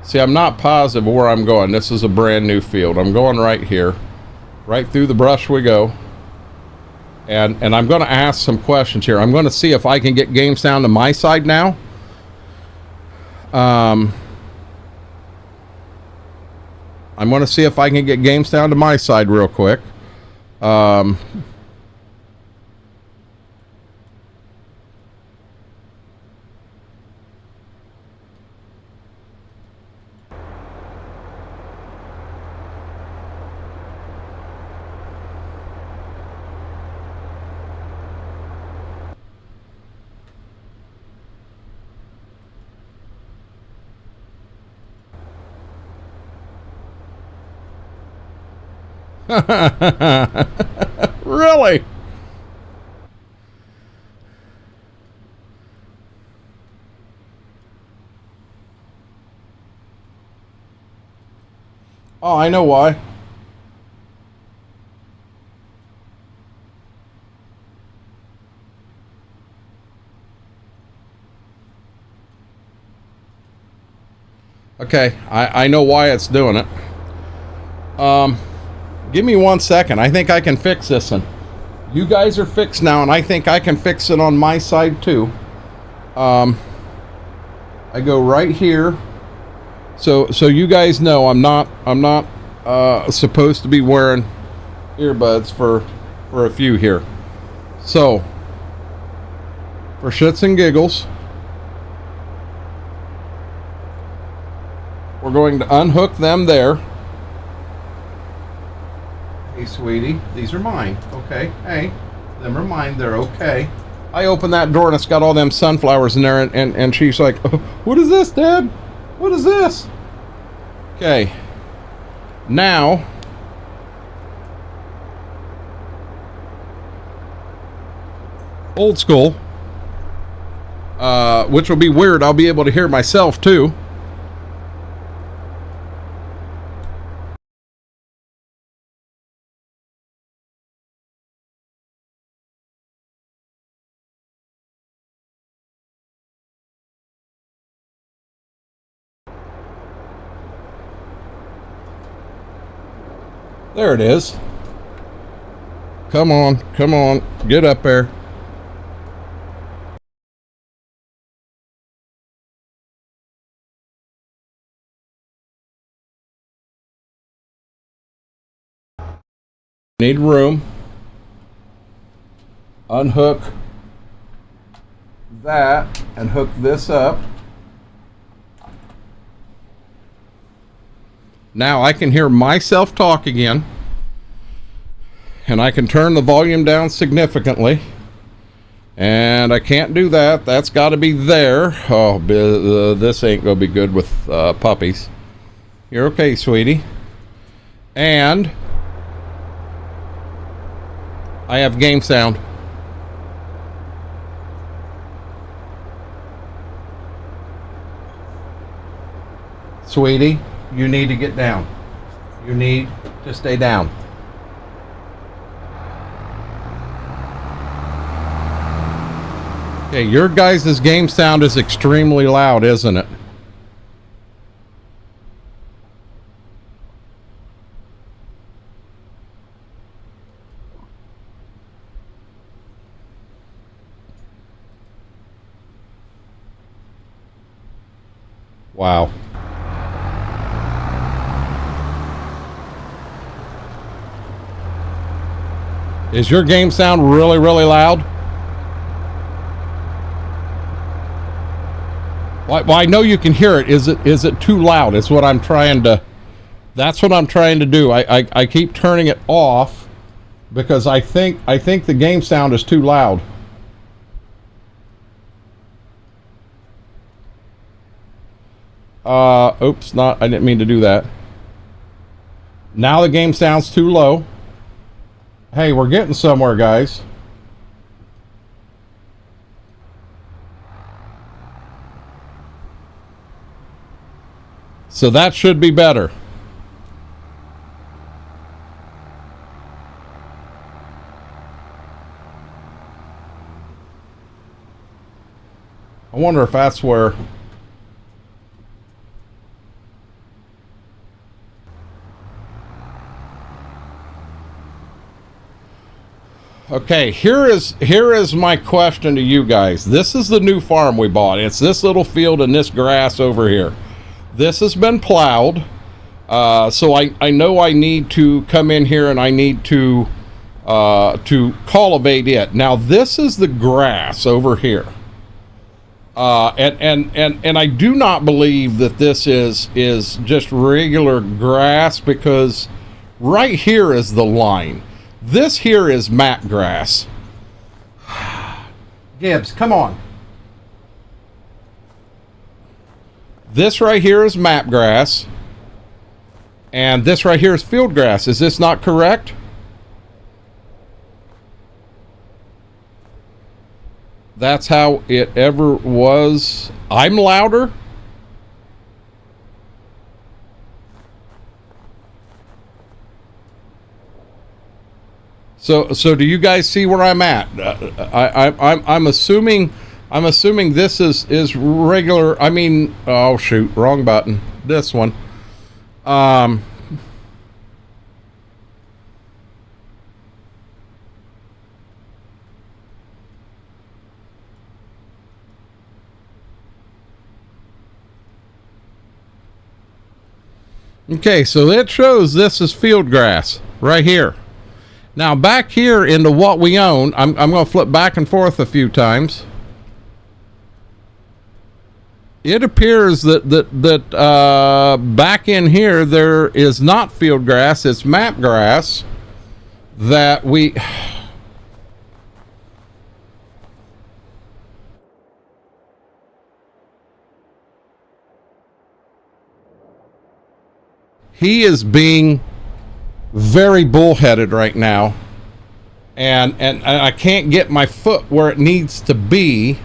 See, I'm not positive where I'm going. This is a brand new field. I'm going right here. Right through the brush we go. And I'm going to ask some questions here. I'm going to see if I can get game sound to my side now. I'm going to see if I can get game sound to my side real quick. Really? Oh, I know why. Okay, I know why it's doing it. Give me 1 second. I think I can fix this one. You guys are fixed now, and I think I can fix it on my side too. I go right here. So you guys know I'm not supposed to be wearing earbuds for a few here. So for shits and giggles, we're going to unhook them there. Hey, sweetie, these are mine. Okay. Hey, them are mine. They're okay. I opened that door and it's got all them sunflowers in there, and she's like, oh, what is this, Dad? What is this? Okay. Now, old school, which will be weird. I'll be able to hear myself too. There it is. Come on, get up there. Need room. Unhook that and hook this up. Now I can hear myself talk again, and I can turn the volume down significantly, and I can't do that. That's got to be there. Oh, this ain't gonna be good with puppies. You're okay, sweetie. And I have game sound. Sweetie, you need to get down. You need to stay down. Okay, your guys' game sound is extremely loud, isn't it? Wow. Is your game sound really, really loud? Well, I know you can hear it. Is it too loud? It's what I'm trying to... That's what I'm trying to do. I keep turning it off because I think the game sound is too loud. Oops, I didn't mean to do that. Now the game sounds too low. Hey, we're getting somewhere, guys. So that should be better. I wonder if that's where... Okay, here is my question to you guys. This is the new farm we bought. It's this little field and this grass over here. This has been plowed. So I know I need to come in here and I need to cultivate it. Now this is the grass over here. And I do not believe that this is just regular grass, because right here is the line. This here is map grass. Gibbs, come on. This right here is map grass. And this right here is field grass. Is this not correct? That's how it ever was. I'm louder. So do you guys see where I'm at? I'm assuming this is regular. I mean, oh shoot, wrong button. This one. Okay, so it shows this is field grass right here. Now back here into what we own, I'm going to flip back and forth a few times. It appears that back in here there is not field grass, it's map grass that we... He is being very bullheaded right now, and I can't get my foot where it needs to be.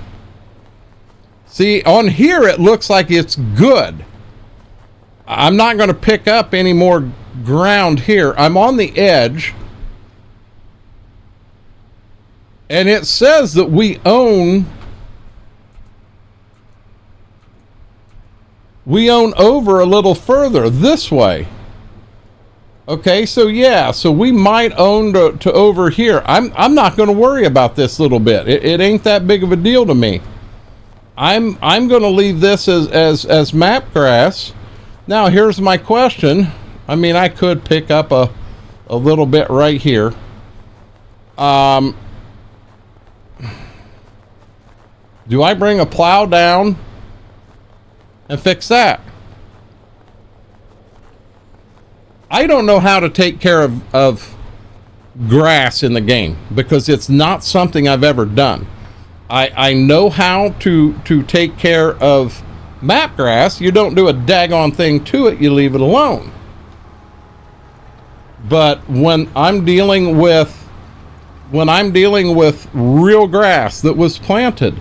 See, on here it looks like it's good. I'm not going to pick up any more ground here. I'm on the edge, and it says that we own over a little further this way. Okay, so yeah, so we might own to over here. I'm not going to worry about this little bit. It ain't that big of a deal to me. I'm going to leave this as map grass. Now here's my question. I mean, I could pick up a little bit right here. Do I bring a plow down and fix that? I don't know how to take care of grass in the game, because it's not something I've ever done. I know how to take care of map grass. You don't do a daggone thing to it, you leave it alone. But when I'm dealing with real grass that was planted,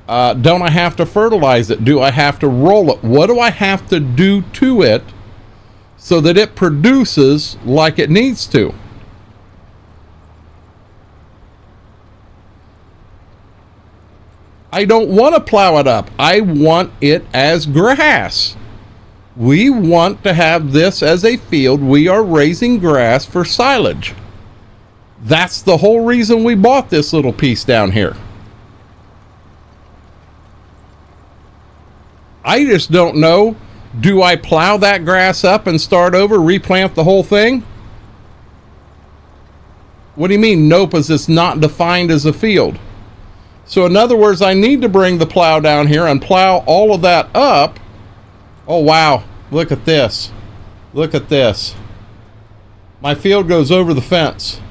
don't I have to fertilize it? Do I have to roll it? What do I have to do to it so that it produces like it needs to? I don't want to plow it up. I want it as grass. We want to have this as a field. We are raising grass for silage. That's the whole reason we bought this little piece down here. I just don't know. Do I plow that grass up and start over, replant the whole thing? What do you mean, nope, as it's not defined as a field? So in other words, I need to bring the plow down here and plow all of that up. Oh, wow. Look at this. Look at this. My field goes over the fence.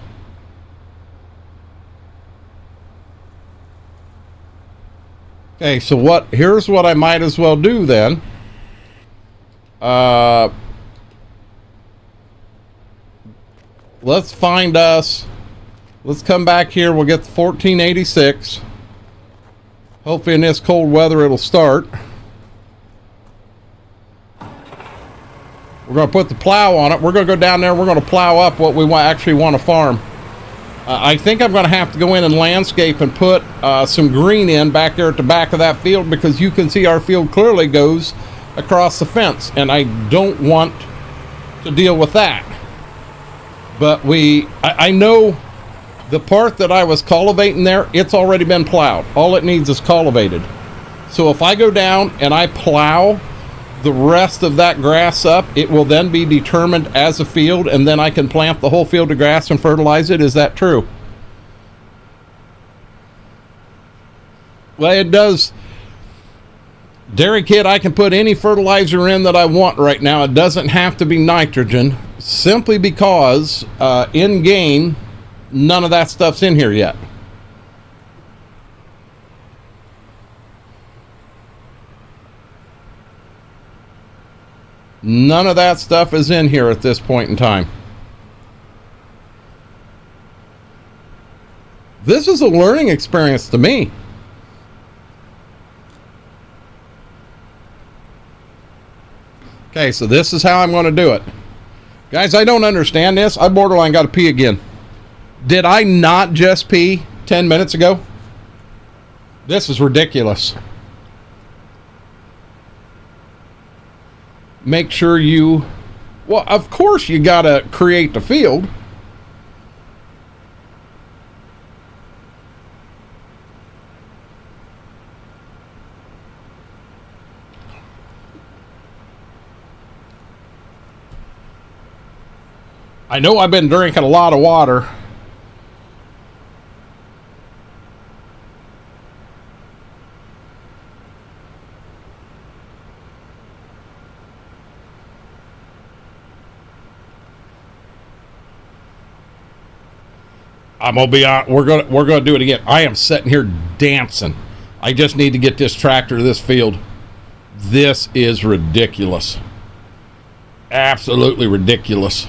Okay, so here's what I might as well do then. Let's find us. Let's come back here. We'll get the 1486. Hopefully in this cold weather it'll start. We're going to put the plow on it. We're going to go down there. We're going to plow up what we actually want to farm. I think I'm going to have to go in and landscape and put some green in back there at the back of that field, because you can see our field clearly goes across the fence, and I don't want to deal with that. But I know the part that I was cultivating there, it's already been plowed. All it needs is cultivated. So if I go down and I plow the rest of that grass up, it will then be determined as a field, and then I can plant the whole field of grass and fertilize it. Is that true? Well, it does. Dairy Kid, I can put any fertilizer in that I want right now. It doesn't have to be nitrogen, simply because in game, none of that stuff's in here yet. None of that stuff is in here at this point in time. This is a learning experience to me. Okay, so this is how I'm going to do it. Guys, I don't understand this. I borderline got to pee again. Did I not just pee 10 minutes ago? This is ridiculous. Make sure you... Well, of course you got to create the field. I know I've been drinking a lot of water. I'm gonna be on. We're gonna do it again. I am sitting here dancing. I just need to get this tractor to this field. This is ridiculous. Absolutely ridiculous.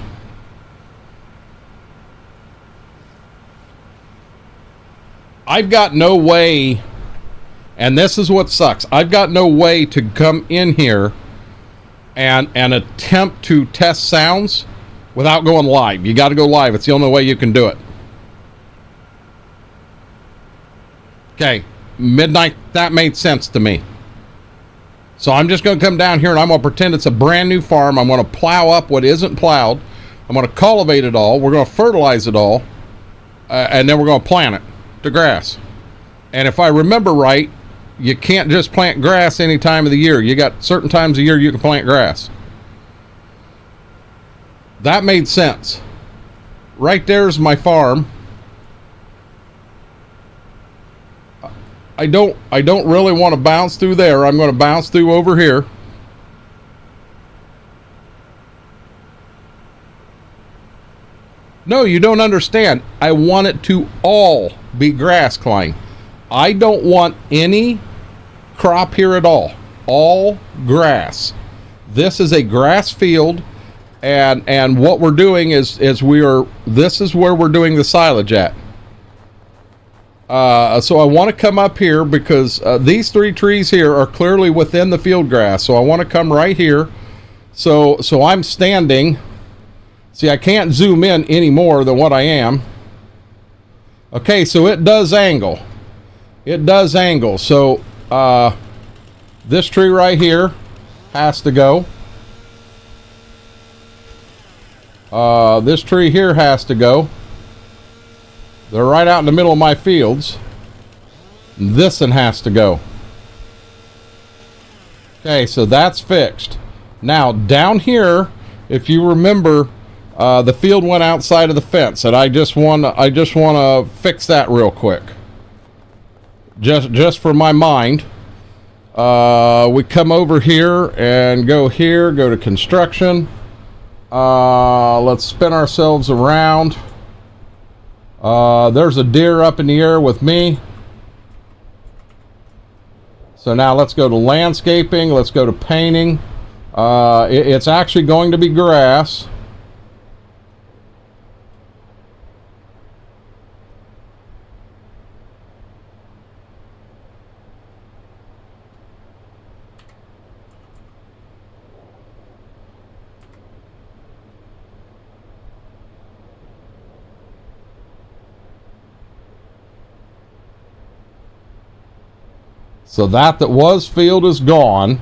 I've got no way, and this is what sucks. I've got no way to come in here and attempt to test sounds without going live. You got to go live. It's the only way you can do it. Okay, midnight, that made sense to me. So I'm just going to come down here and I'm going to pretend it's a brand new farm. I'm going to plow up what isn't plowed. I'm going to cultivate it all. We're going to fertilize it all. And then we're going to plant it to grass. And if I remember right, you can't just plant grass any time of the year. You got certain times of year you can plant grass. That made sense. Right there's my farm. I don't really want to bounce through there. I'm going to bounce through over here. No, you don't understand. I want it to all be grass, Klein. I don't want any crop here at all. All grass. This is a grass field, and what we're doing is this is where we're doing the silage at. So I want to come up here because these three trees here are clearly within the field grass. So I want to come right here. So I'm standing. See, I can't zoom in any more than what I am. Okay, so it does angle. It does angle. So this tree right here has to go. This tree here has to go. They're right out in the middle of my fields. This one has to go. Okay, so that's fixed. Now down here, if you remember, the field went outside of the fence, and I just want to fix that real quick. Just for my mind. We come over here and go here, go to construction. Let's spin ourselves around. There's a deer up in the air with me. So now let's go to landscaping. Let's go to painting. It's actually going to be grass. So that was field is gone.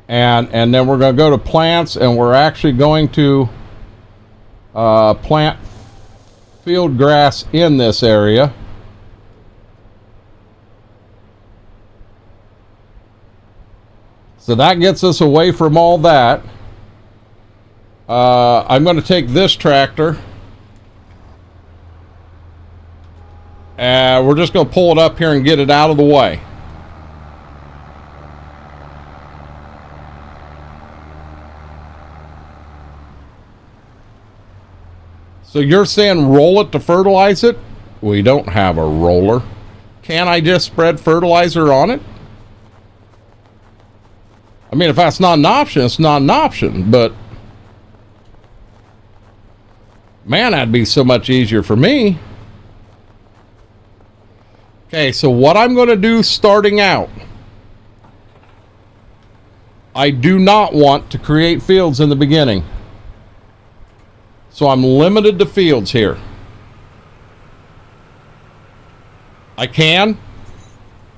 And then we're going to go to plants, and we're actually going to plant field grass in this area. So that gets us away from all that. I'm going to take this tractor. We're just going to pull it up here and get it out of the way. So you're saying roll it to fertilize it? We don't have a roller. Can I just spread fertilizer on it? I mean, if that's not an option, it's not an option, but man, that'd be so much easier for me. Okay, so what I'm going to do starting out, I do not want to create fields in the beginning. So I'm limited to fields here. I can.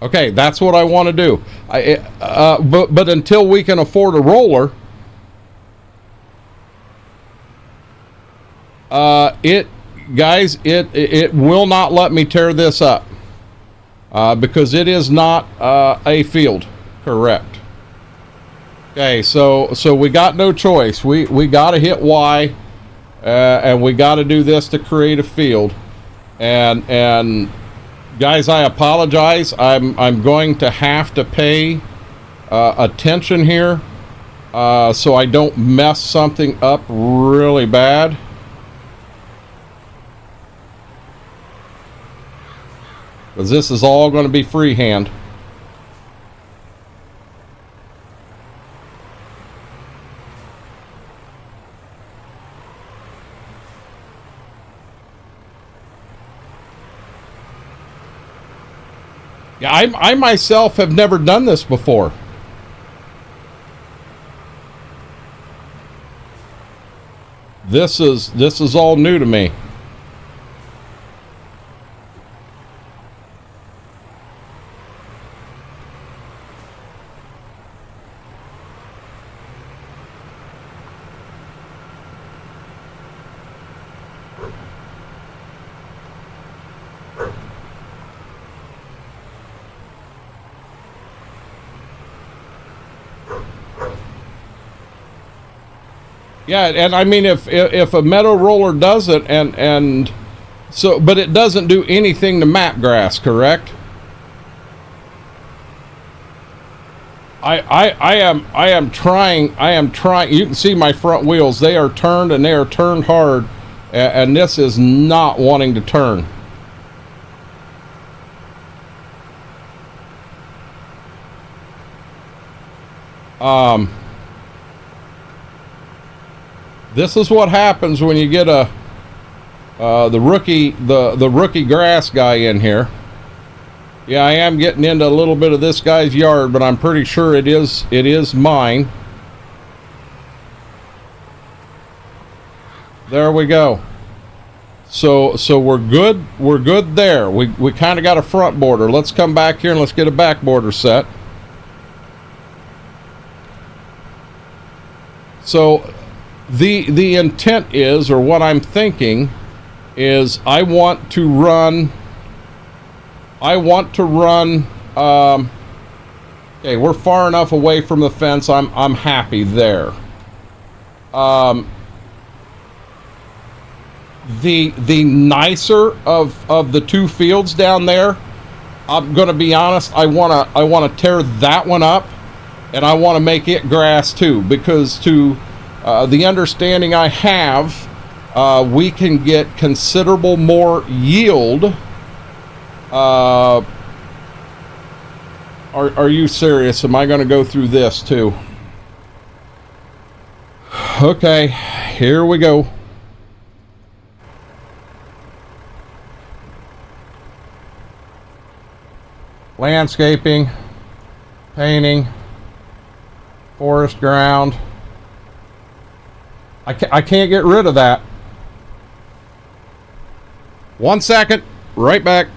Okay, that's what I want to do. But until we can afford a roller, it will not let me tear this up. Because it is not a field. Correct. Okay, so we got no choice. We got to hit Y, and we got to do this to create a field. And guys, I apologize. I'm going to have to pay attention here, so I don't mess something up really bad. Because this is all going to be freehand. Yeah, I myself have never done this before. This is all new to me. Yeah, and I mean, if a meadow roller does it, and so, but it doesn't do anything to map grass, correct? I am trying. You can see my front wheels; they are turned, and they are turned hard, and this is not wanting to turn. This is what happens when you get the rookie grass guy in here. Yeah, I am getting into a little bit of this guy's yard, but I'm pretty sure it is mine. There we go. So we're good. We're good there. We kind of got a front border. Let's come back here and let's get a back border set. So the intent is, or what I'm thinking is, I want to run Okay, we're far enough away from the fence. I'm happy there. The nicer of the two fields down there, I'm gonna be honest, I wanna tear that one up, and I want to make it grass too, because to the understanding I have, we can get considerable more yield. Are you serious? Am I going to go through this too? Okay, here we go. Landscaping, painting, forest ground. I can't get rid of that. 1 second, right back.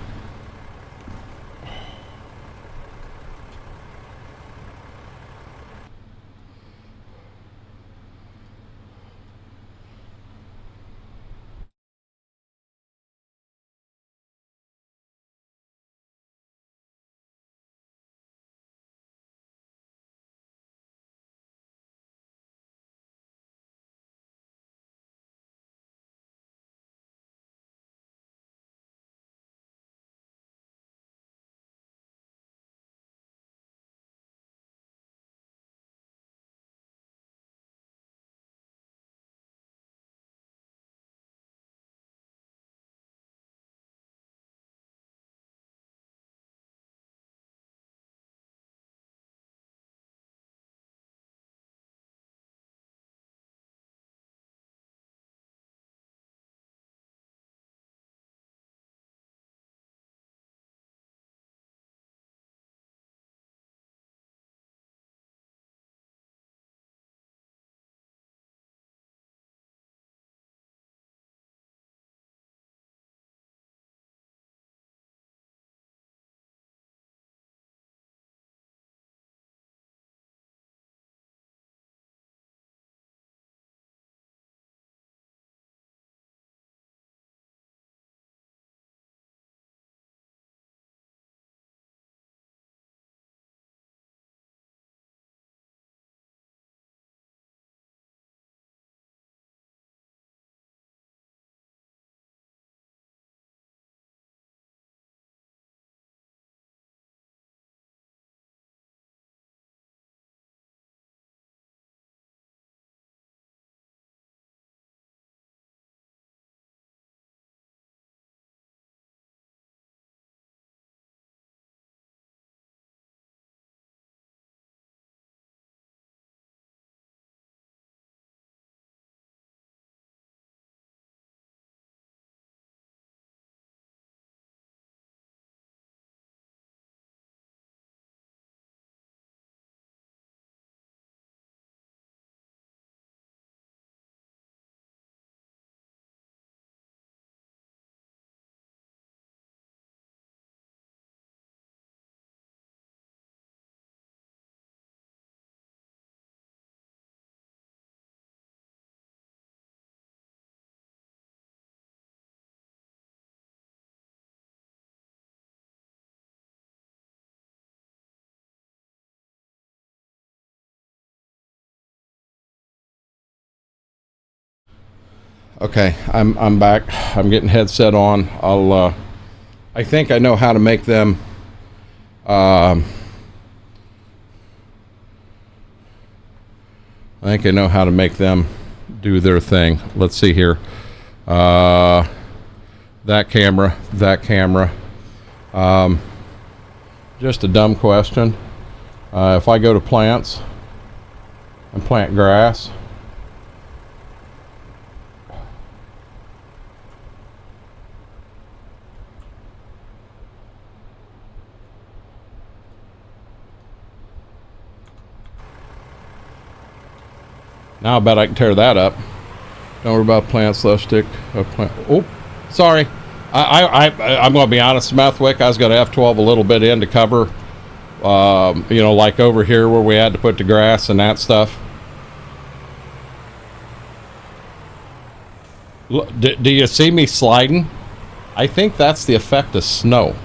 Okay, I'm back. I'm getting headset on. I think I know how to make them. I think I know how to make them do their thing. Let's see here. That camera. Just a dumb question. If I go to plants and plant grass. Now I bet I can tear that up. Don't worry about plants, left stick. Oh, sorry. I'm going to be honest, Smethwick. I was going to F12 a little bit in to cover, you know, like over here where we had to put the grass and that stuff. Do you see me sliding? I think that's the effect of snow.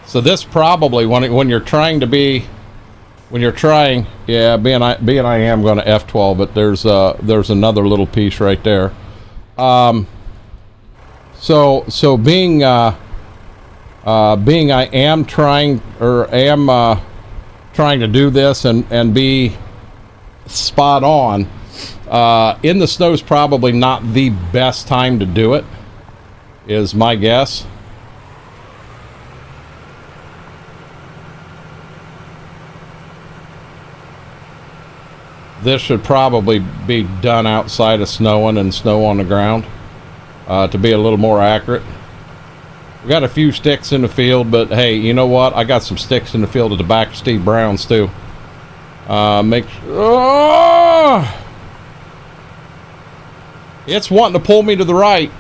So this probably, when you're trying to be, yeah, being I am going to F12, but there's another little piece right there. So being I am trying to do this and be spot on. In the snow is probably not the best time to do it, is my guess. This should probably be done outside of snowing and snow on the ground, to be a little more accurate. We got a few sticks in the field, but hey, you know what? I got some sticks in the field at the back of Steve Brown's too. It's wanting to pull me to the right.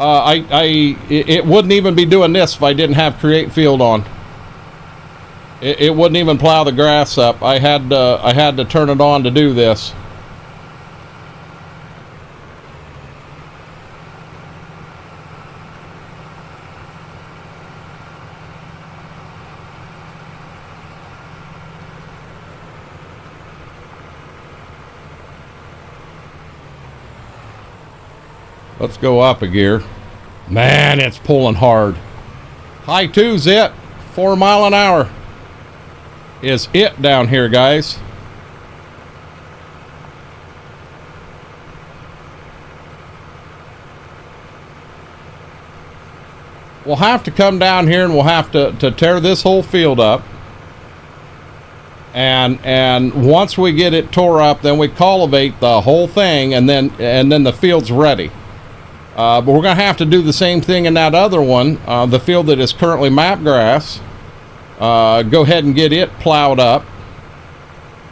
It wouldn't even be doing this if I didn't have create field on. It wouldn't even plow the grass up. I had to turn it on to do this. Let's go up a gear. Man, it's pulling hard. High 2's it. 4 mile an hour is it down here, guys. We'll have to come down here and we'll have to tear this whole field up. And once we get it tore up, then we cultivate the whole thing, and then the field's ready. But we're going to have to do the same thing in that other one, the field that is currently map grass. Go ahead and get it plowed up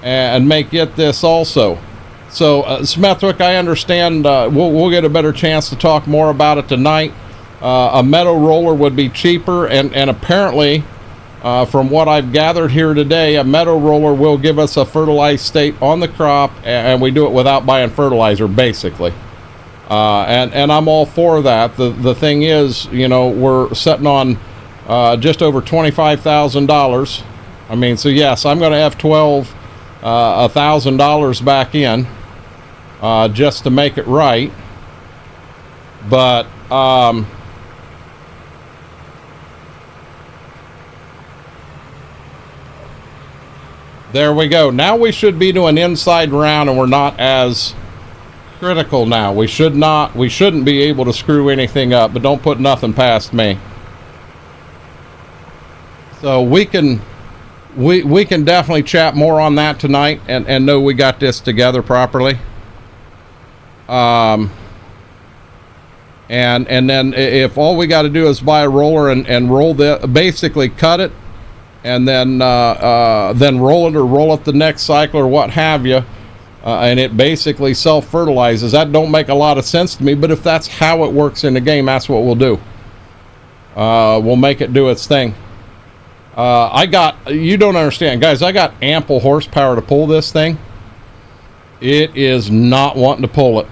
and make it this also. So Smethwick, I understand we'll get a better chance to talk more about it tonight. A meadow roller would be cheaper, and apparently from what I've gathered here today, a meadow roller will give us a fertilized state on the crop, and we do it without buying fertilizer, basically. And I'm all for that. The thing is, you know, we're sitting on just over $25,000. I mean, so yes, I'm going to F12 $1,000 back in just to make it right. But there we go. Now we should be doing inside round, and we're not as critical now. We shouldn't be able to screw anything up, but don't put nothing past me. So we can definitely chat more on that tonight and know we got this together properly. And then if all we got to do is buy a roller and roll basically cut it, and then roll it or roll it the next cycle or what have you. And it basically self-fertilizes. That don't make a lot of sense to me, but if that's how it works in the game, that's what we'll do. We'll make it do its thing. You don't understand, guys, I got ample horsepower to pull this thing. It is not wanting to pull it.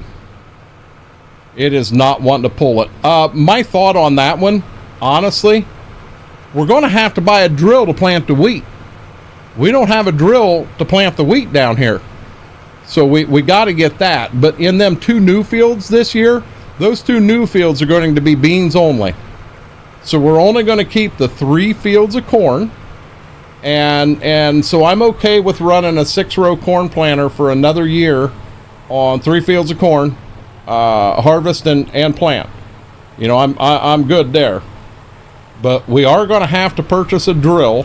It is not wanting to pull it. My thought on that one, honestly, we're going to have to buy a drill to plant the wheat. We don't have a drill to plant the wheat down here. So we got to get that. But in them 2 new fields this year, those 2 new fields are going to be beans only. So we're only going to keep the 3 fields of corn. And so I'm okay with running a 6-row corn planter for another year on 3 fields of corn, harvest and plant. You know, I'm good there. But we are going to have to purchase a drill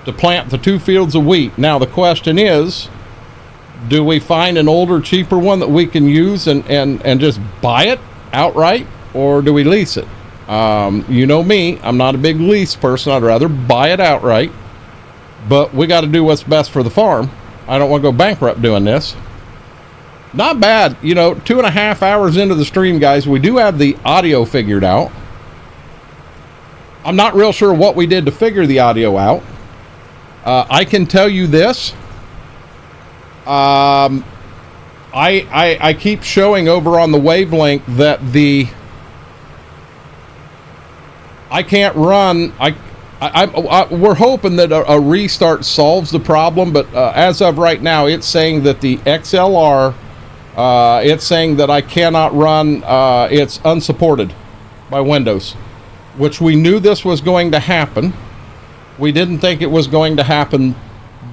to plant the 2 fields of wheat. Now the question is, do we find an older, cheaper one that we can use and just buy it outright, or do we lease it? You know me, I'm not a big lease person. I'd rather buy it outright, but we got to do what's best for the farm. I don't want to go bankrupt doing this. Not bad, you know, 2.5 hours into the stream, guys. We do have the audio figured out. I'm not real sure what we did to figure the audio out. I can tell you this. I keep showing over on the wavelength that I can't run. We're hoping that a restart solves the problem, but as of right now, it's saying that the XLR, it's saying that I cannot run. It's unsupported by Windows, which we knew this was going to happen. We didn't think it was going to happen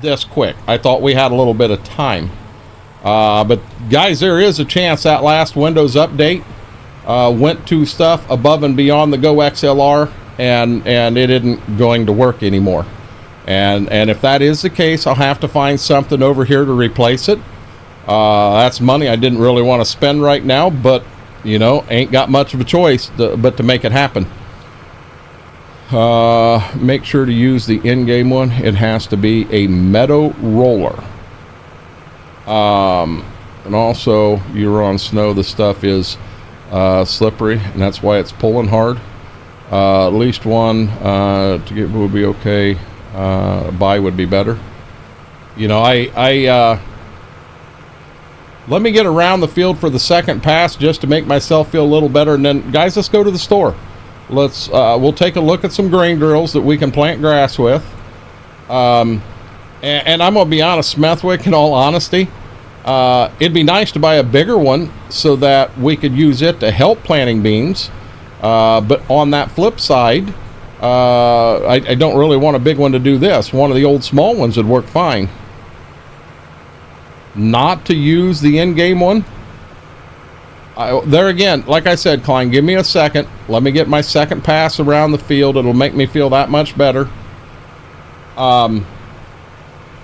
this quick. I thought we had a little bit of time. But guys, there is a chance that last Windows update went to stuff above and beyond the Go XLR, and it isn't going to work anymore. And if that is the case, I'll have to find something over here to replace it. That's money I didn't really want to spend right now, but you know, ain't got much of a choice but to make it happen. Make sure to use the in-game one. It has to be a meadow roller. And also, you're on snow, the stuff is slippery, and that's why it's pulling hard. At least one to get would be okay. Buy would be better. You know, I let me get around the field for the second pass just to make myself feel a little better, and then guys, let's go to the store. We'll take a look at some grain drills that we can plant grass with. And I'm gonna be honest, Smethwick, in all honesty, it'd be nice to buy a bigger one so that we could use it to help planting beans. But on that flip side, I don't really want a big one to do this. One of the old small ones would work fine. Not to use the in-game one. There again, like I said, Klein, give me a second. Let me get my second pass around the field. It'll make me feel that much better. And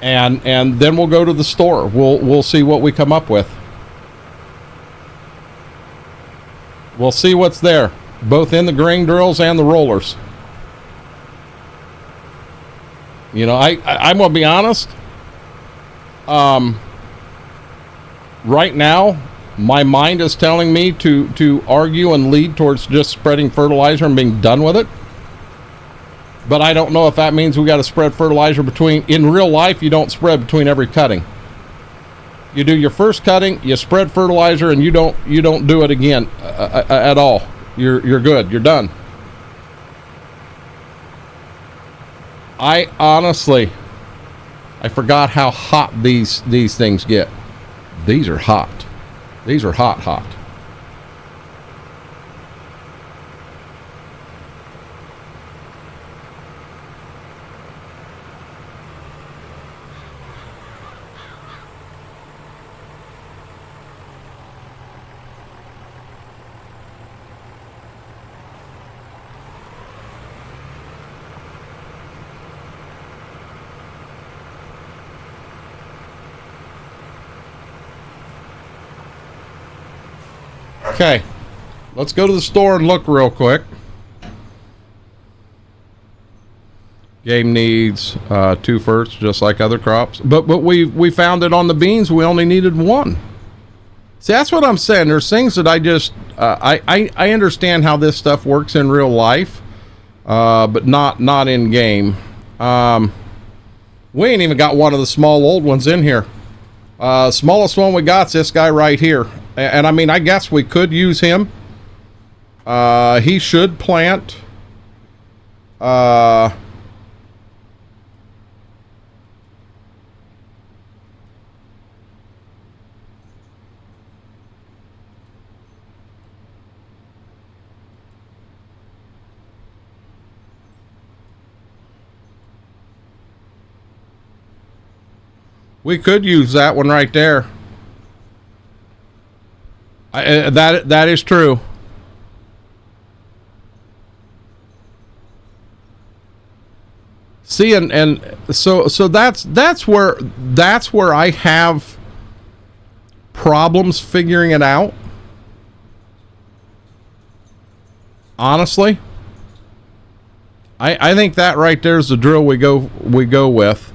then we'll go to the store. We'll see what we come up with. We'll see what's there, both in the grain drills and the rollers. You know, I'm gonna be honest. Right now, my mind is telling me to argue and lead towards just spreading fertilizer and being done with it. But I don't know if that means we got to spread fertilizer between. In real life, you don't spread between every cutting. You do your first cutting, you spread fertilizer, and you don't do it again at all. You're good. You're done. I honestly, I forgot how hot these things get. These are hot. These are hot. Okay, let's go to the store and look real quick. Game needs 2 ferts, just like other crops. But we found it on the beans. We only needed 1. See, that's what I'm saying. There's things that I just I understand how this stuff works in real life, but not in game. We ain't even got one of the small old ones in here. Smallest one we got's this guy right here. And I mean, I guess we could use him. He should plant. We could use that one right there. That is true. See, and so that's where I have problems figuring it out. Honestly, I think that right there is the drill we go with.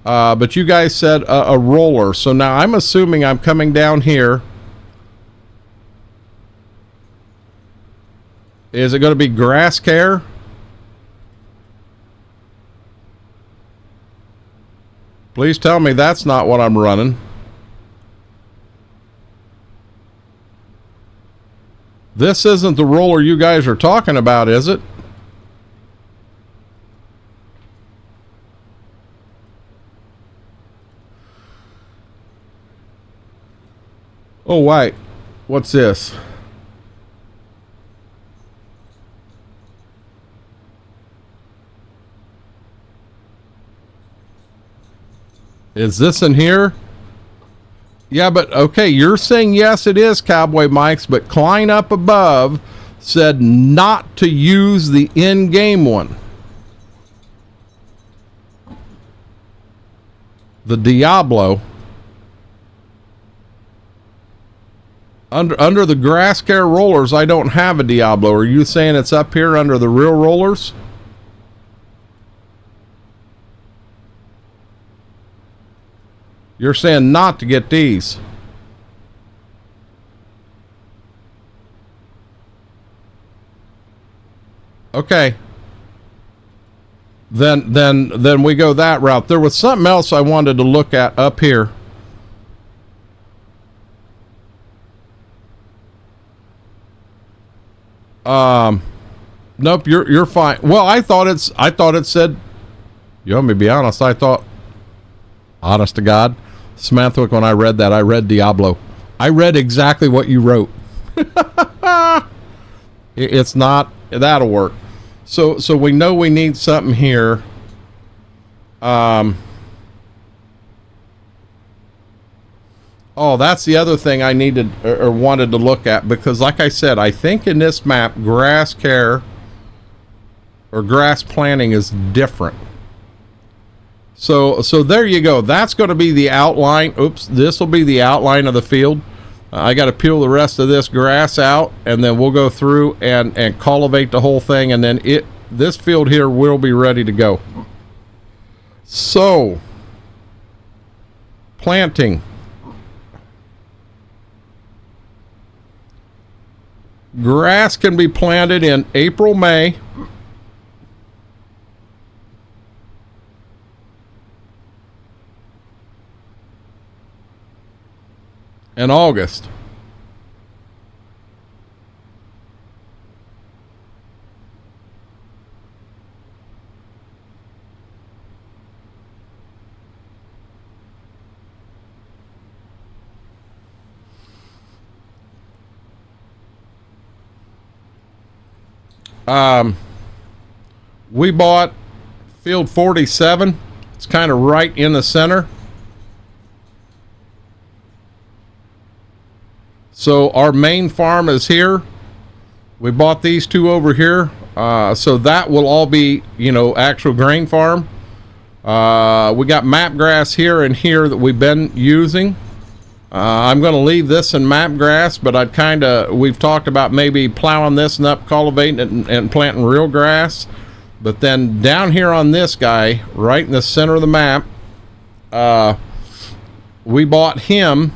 But you guys said a roller, so now I'm assuming I'm coming down here. Is it going to be grass care? Please tell me that's not what I'm running. This isn't the roller you guys are talking about, is it? Oh, wait. What's this? Is this in here? Yeah, but okay, you're saying yes, it is Cowboy Mike's, but Klein up above said not to use the in-game one. The Diablo. Under the grass care rollers, I don't have a Diablo. Are you saying it's up here under the real rollers? You're saying not to get these. Okay. Then we go that route. There was something else I wanted to look at up here. Nope, you're fine. Well, I thought it said, you want me to be honest, I thought, honest to God, Samantha, when I read that, I read Diablo. I read exactly what you wrote. It's not, that'll work. So we know we need something here. Oh, that's the other thing I needed or wanted to look at, because like I said, I think in this map, grass care or grass planting is different. So there you go. That's going to be the outline. Oops, this will be the outline of the field. I got to peel the rest of this grass out, and then we'll go through and cultivate the whole thing, and then this field here will be ready to go. So, planting. Grass can be planted in April, May. And August. We bought field 47. It's kind of right in the center. So our main farm is here. We bought these two over here. So that will all be, actual grain farm. We got map grass here and here that we've been using. I'm going to leave this in map grass, but we've talked about maybe plowing this and up, cultivating it and planting real grass. But then down here on this guy, right in the center of the map, we bought him.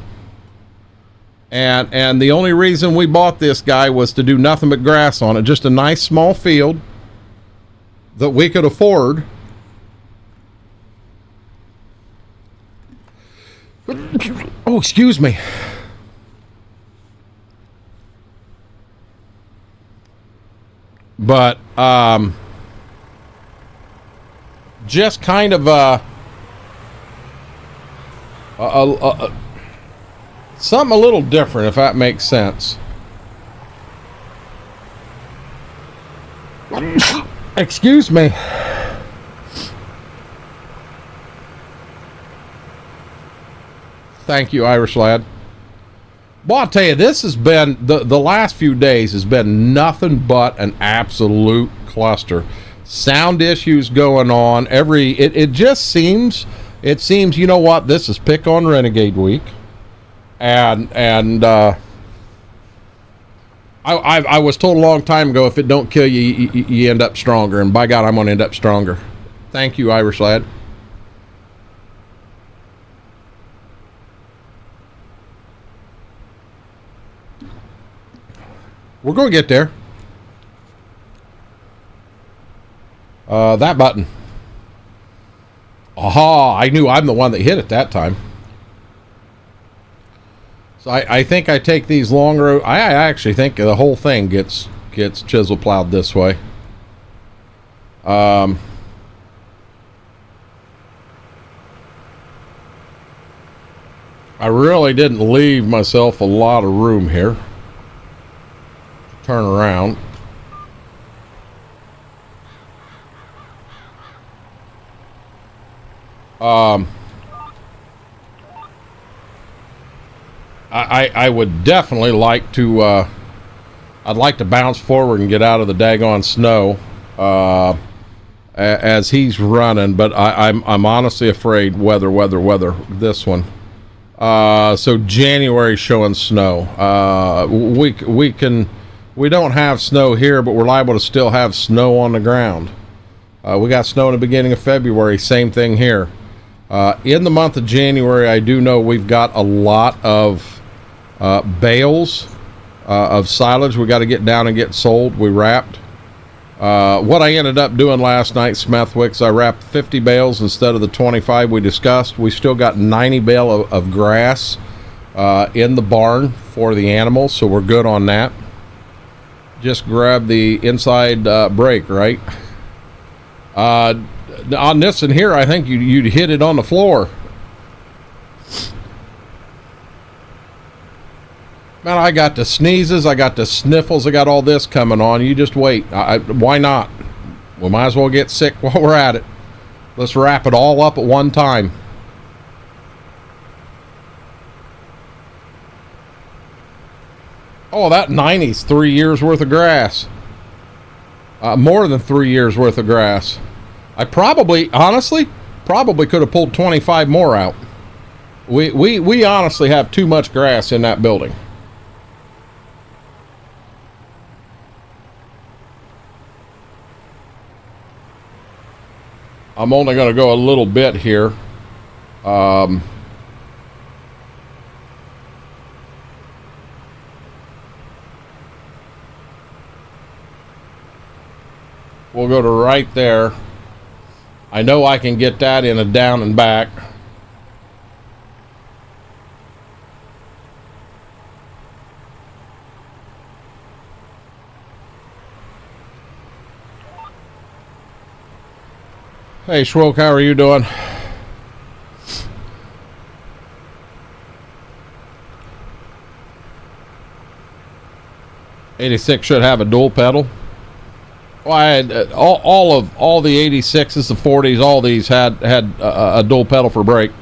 And the only reason we bought this guy was to do nothing but grass on it. Just a nice small field that we could afford. Oh, excuse me. But just kind of something a little different, if that makes sense. Excuse me. Thank you, Irish lad. Well, I'll tell you, this has been, the last few days has been nothing but an absolute cluster. Sound issues going on. It just seems, you know what, this is Pick on Renegade Week. And I was told a long time ago, if it don't kill you, you end up stronger. And by God, I'm going to end up stronger. Thank you, Irish lad. We're going to get there. That button. Aha, I knew I'm the one that hit it that time. So I think I take these longer. I actually think the whole thing gets chisel plowed this way. I really didn't leave myself a lot of room here. Turn around. I would definitely like to, I'd like to bounce forward and get out of the daggone snow, as he's running, but I'm honestly afraid weather, this one. So January showing snow. We don't have snow here, but we're liable to still have snow on the ground. We got snow in the beginning of February, same thing here. In the month of January, I do know we've got a lot of bales of silage we got to get down and get sold. We wrapped. What I ended up doing last night, Smethwick's, I wrapped 50 bales instead of the 25 we discussed. We still got 90 bale of grass in the barn for the animals, so we're good on that. Just grab the inside brake, right? On this one here, I think you'd hit it on the floor. Man, I got the sneezes, I got the sniffles, I got all this coming on. You just wait. Why not? We might as well get sick while we're at it. Let's wrap it all up at one time. Oh, that 90's 3 years worth of grass. More than 3 years worth of grass. I honestly could have pulled 25 more out. We honestly have too much grass in that building. I'm only going to go a little bit here. We'll go to right there. I know I can get that in a down and back. Hey Schwoke, how are you doing? '86 should have a dual pedal. Well, I had all the '86s, the '40s, all these had a dual pedal for brake.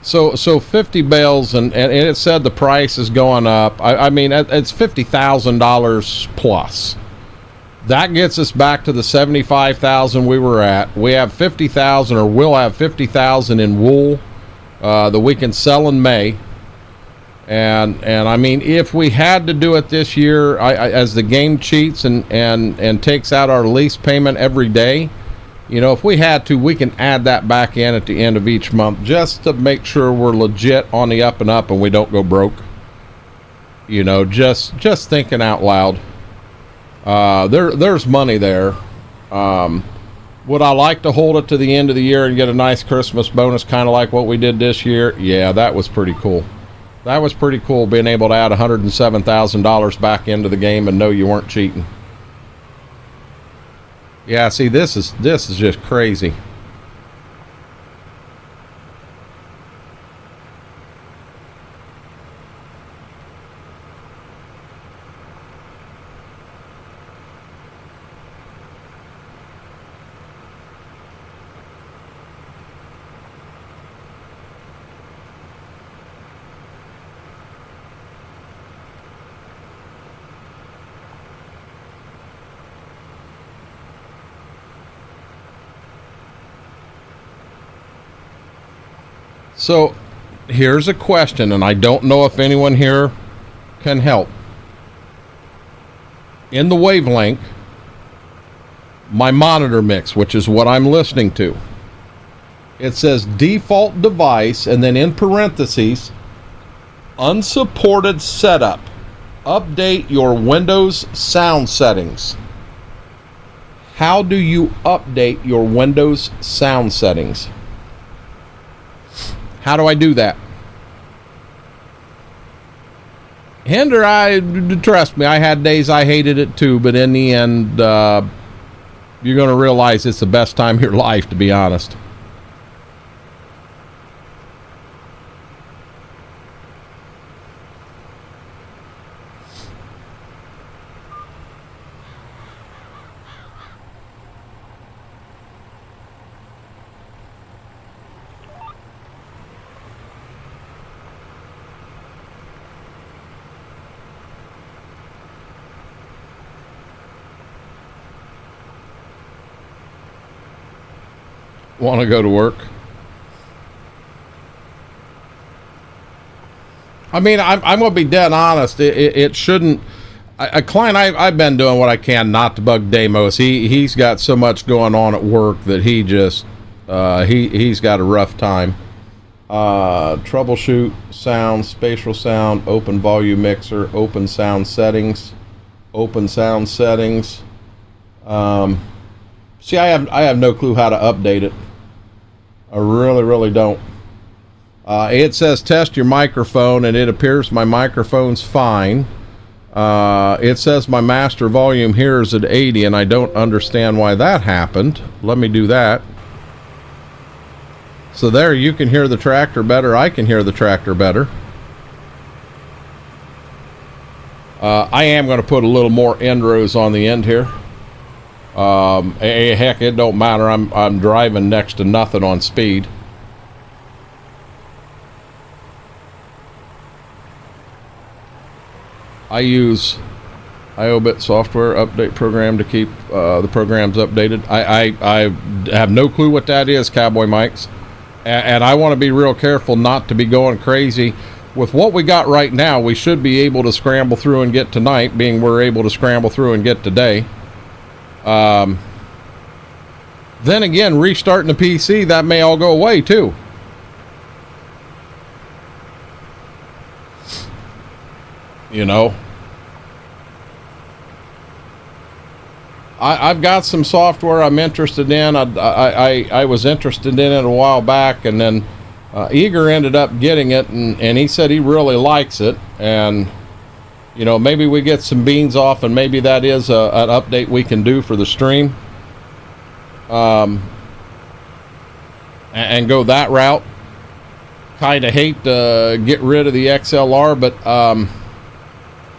So 50 bales, and it said the price is going up. I mean, it's $50,000 plus. That gets us back to the 75,000 we were at. We have 50,000, or we'll have 50,000 in wool that we can sell in May. And I mean, if we had to do it this year, as the game cheats and takes out our lease payment every day, you know, if we had to, we can add that back in at the end of each month just to make sure we're legit on the up and up and we don't go broke. You know, just thinking out loud. There's money there. Would I like to hold it to the end of the year and get a nice Christmas bonus, kind of like what we did this year? Yeah, that was pretty cool. That was pretty cool, being able to add $107,000 back into the game and know you weren't cheating. Yeah, see, this is just crazy. So here's a question, and I don't know if anyone here can help. In the wavelength, my monitor mix, which is what I'm listening to, it says default device, and then in parentheses, unsupported setup. Update your Windows sound settings. How do you update your Windows sound settings? How do I do that? Hinder, trust me, I had days I hated it too, but in the end, you're going to realize it's the best time of your life, to be honest. Want to go to work? I mean, I'm going to be dead honest. It shouldn't. A client, I've been doing what I can not to bug Deimos. He's got so much going on at work that he just he's got a rough time. Troubleshoot sound, spatial sound, open volume mixer, open sound settings, open sound settings. See, I have no clue how to update it. I really don't. It says test your microphone, and it appears my microphone's fine. It says my master volume here is at 80, and I don't understand why that happened. Let me do that. So there, you can hear the tractor better. I can hear the tractor better. I am going to put a little more end rows on the end here. Heck, it don't matter. I'm driving next to nothing on speed. I use IOBit software update program to keep the programs updated. I have no clue what that is, Cowboy Mikes, and I want to be real careful not to be going crazy. With what we got right now, we should be able to scramble through and get tonight, being we're able to scramble through and get today. Then again, restarting the PC, that may all go away too. You know, I've got some software I'm interested in. I was interested in it a while back, and then Eager ended up getting it, and he said he really likes it. And you know, maybe we get some beans off, and maybe that is an update we can do for the stream. And go that route. Kind of hate to get rid of the XLR, but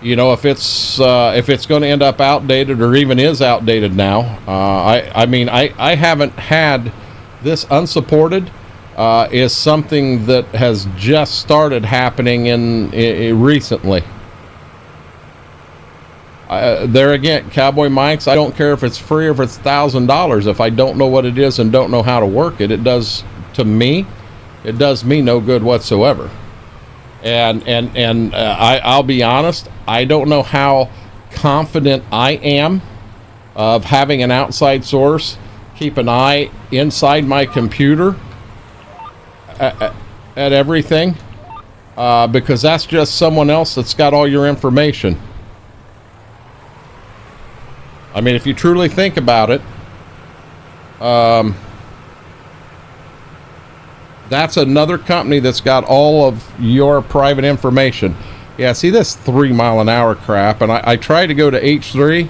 you know, if it's going to end up outdated, or even is outdated now, I mean, I haven't had this unsupported. Is something that has just started happening in recently. There again, Cowboy Mikes, I don't care if it's free or if it's $1,000. If I don't know what it is and don't know how to work it, it does me no good whatsoever. And I'll be honest, I don't know how confident I am of having an outside source keep an eye inside my computer at everything, because that's just someone else that's got all your information. I mean, if you truly think about it, that's another company that's got all of your private information. Yeah, see this 3 mile an hour crap, and I try to go to H3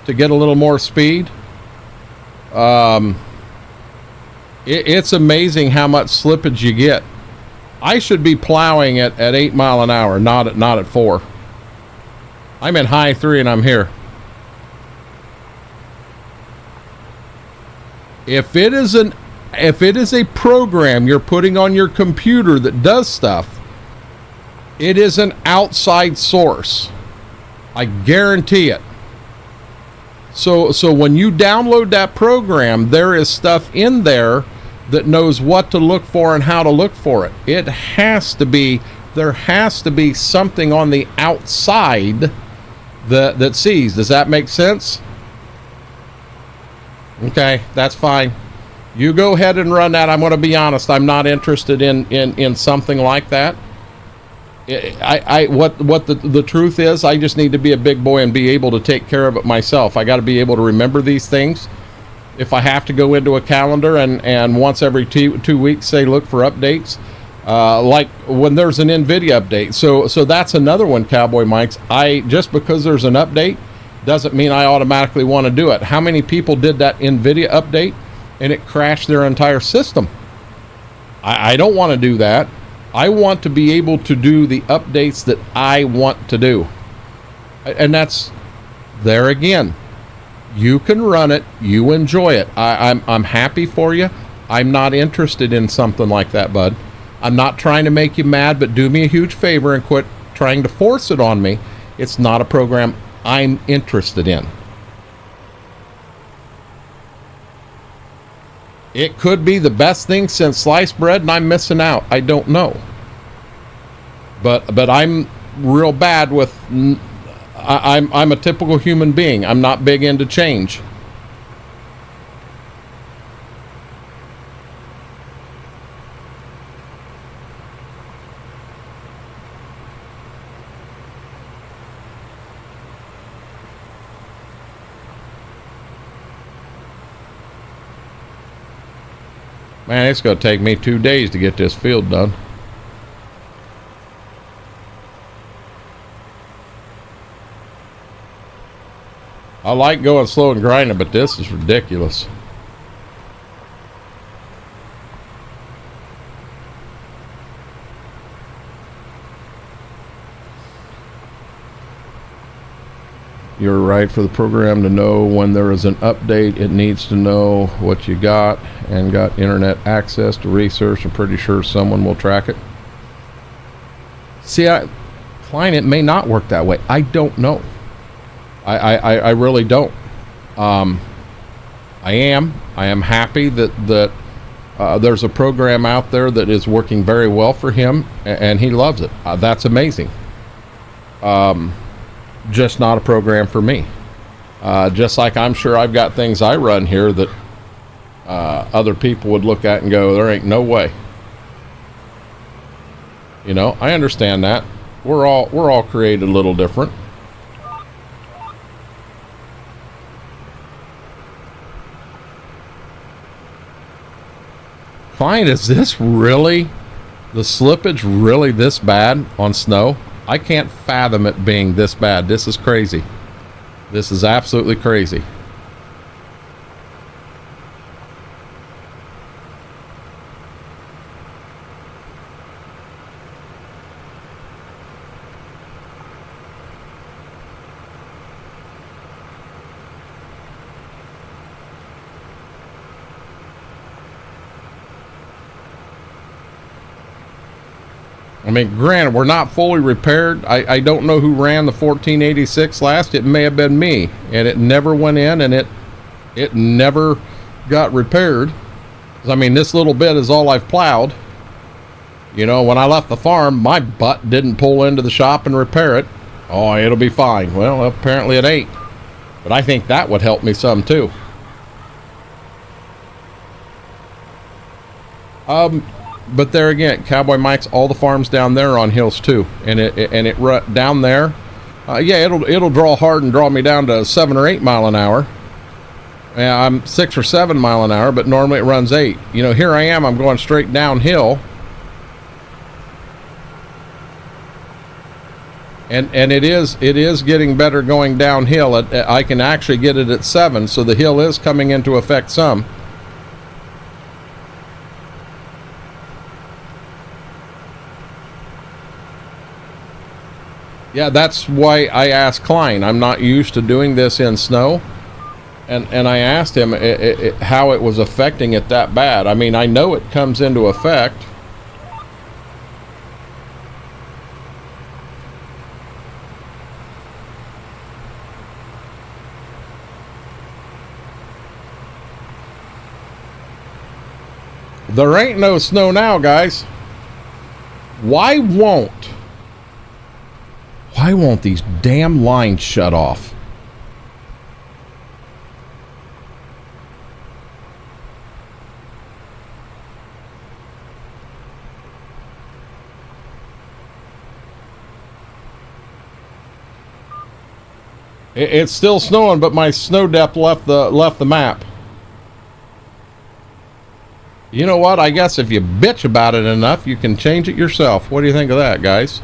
to get a little more speed. It's amazing how much slippage you get. I should be plowing at 8 mile an hour, not at 4. I'm in high 3 and I'm here. If it is a program you're putting on your computer that does stuff, it is an outside source. I guarantee it. So when you download that program, there is stuff in there that knows what to look for and how to look for it. There has to be something on the outside that sees. Does that make sense? Okay, that's fine. You go ahead and run that. I'm going to be honest. I'm not interested in something like that. What the truth is, I just need to be a big boy and be able to take care of it myself. I got to be able to remember these things. If I have to go into a calendar and once every two weeks say look for updates, like when there's an NVIDIA update. So that's another one, Cowboy Mikes. Just because there's an update doesn't mean I automatically want to do it. How many people did that NVIDIA update and it crashed their entire system? I don't want to do that. I want to be able to do the updates that I want to do. And that's, there again, you can run it, you enjoy it. I'm happy for you. I'm not interested in something like that, bud. I'm not trying to make you mad, but do me a huge favor and quit trying to force it on me. It's not a program I'm interested in. It could be the best thing since sliced bread and I'm missing out. I don't know. But I'm real bad with, I'm a typical human being. I'm not big into change. Man, it's going to take me 2 days to get this field done. I like going slow and grinding, but this is ridiculous. You're right, for the program to know when there is an update, it needs to know what you got and got internet access to research. I'm pretty sure someone will track it. See, Klein, it may not work that way. I don't know. I really don't. I am happy that there's a program out there that is working very well for him, and he loves it. That's amazing. Just not a program for me. Just like I'm sure I've got things I run here that other people would look at and go, there ain't no way. You know, I understand that. We're all created a little different. Fine, is this really, the slippage really this bad on snow? I can't fathom it being this bad. This is crazy. This is absolutely crazy. I mean, granted, we're not fully repaired. I don't know who ran the 1486 last. It may have been me, and it never went in, and it never got repaired. I mean, this little bit is all I've plowed. You know, when I left the farm, my butt didn't pull into the shop and repair it. Oh, it'll be fine. Well, apparently it ain't. But I think that would help me some too. But there again, Cowboy Mike's, all the farms down there are on hills too, and it down there, yeah, it'll draw hard and draw me down to 7 or 8 mile an hour. I'm 6 or 7 mile an hour, but normally it runs 8. You know, here I am, I'm going straight downhill, and it is getting better going downhill. I can actually get it at 7, so the hill is coming into effect some. Yeah, that's why I asked Klein. I'm not used to doing this in snow. And I asked him how it was affecting it that bad. I mean, I know it comes into effect. There ain't no snow now, guys. Why won't these damn lines shut off? It's still snowing, but my snow depth left the map. You know what? I guess if you bitch about it enough, you can change it yourself. What do you think of that, guys?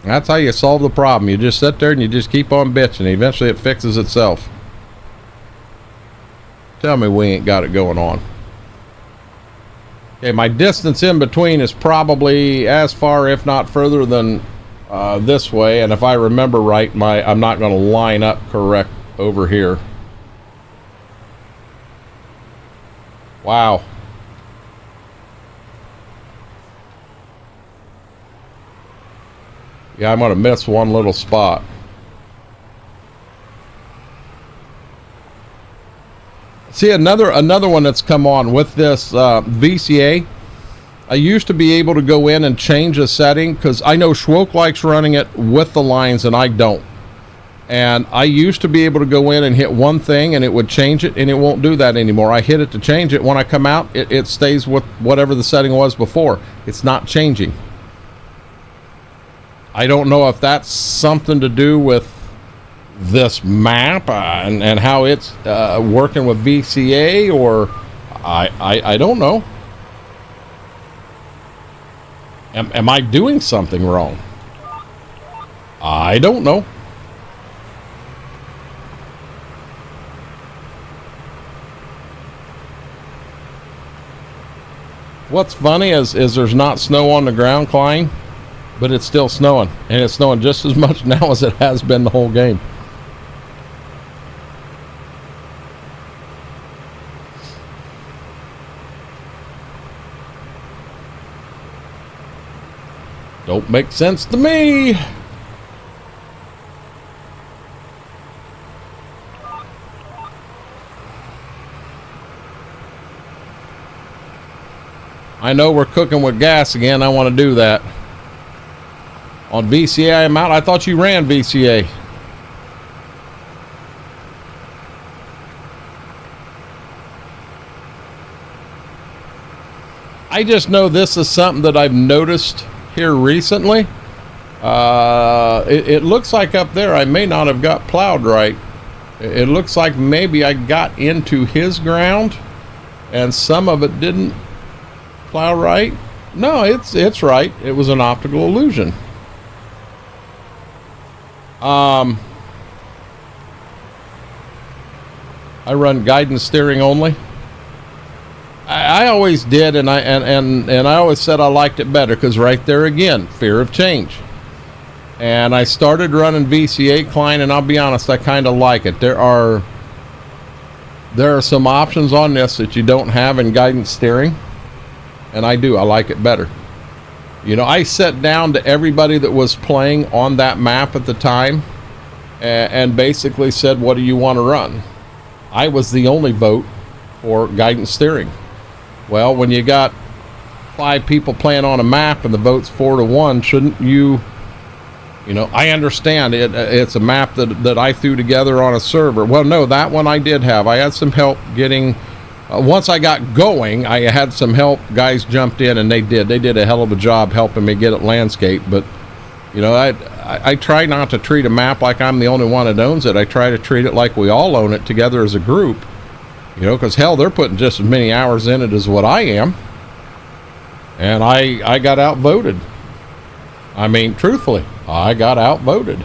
That's how you solve the problem. You just sit there and you just keep on bitching. Eventually it fixes itself. Tell me we ain't got it going on. Okay, my distance in between is probably as far, if not further, than this way. And if I remember right, I'm not going to line up correct over here. Wow. Yeah, I'm gonna miss one little spot. See, another one that's come on with this VCA. I used to be able to go in and change a setting because I know Schwoke likes running it with the lines and I don't. And I used to be able to go in and hit one thing and it would change it, and it won't do that anymore. I hit it to change it. When I come out, it stays with whatever the setting was before. It's not changing. I don't know if that's something to do with this map and how it's working with VCA, or I don't know. Am I doing something wrong? I don't know. What's funny is there's not snow on the ground, Klein, but it's still snowing, and it's snowing just as much now as it has been the whole game. Don't make sense to me. I know we're cooking with gas again. I want to do that. On VCA, I'm out. I thought you ran VCA. I just know this is something that I've noticed here recently. It looks like up there I may not have got plowed right. It looks like maybe I got into his ground and some of it didn't plow right. No, it's right. It was an optical illusion. I run guidance steering only. I always did, and I always said I liked it better because right there again, fear of change. And I started running VCA, Klein, and I'll be honest, I kind of like it. There are some options on this that you don't have in guidance steering, and I like it better. You know, I sat down to everybody that was playing on that map at the time and basically said, what do you want to run? I was the only vote for guidance steering. Well, when you got 5 people playing on a map and the vote's 4-1, shouldn't you know, I understand it's a map that I threw together on a server. Well, no, that one I did have. I had some help getting, once I got going, I had some help. Guys jumped in and they did a hell of a job helping me get it landscape. But, you know, I try not to treat a map like I'm the only one that owns it. I try to treat it like we all own it together as a group. You know, because hell, they're putting just as many hours in it as what I am. And I got outvoted. I mean, truthfully, I got outvoted.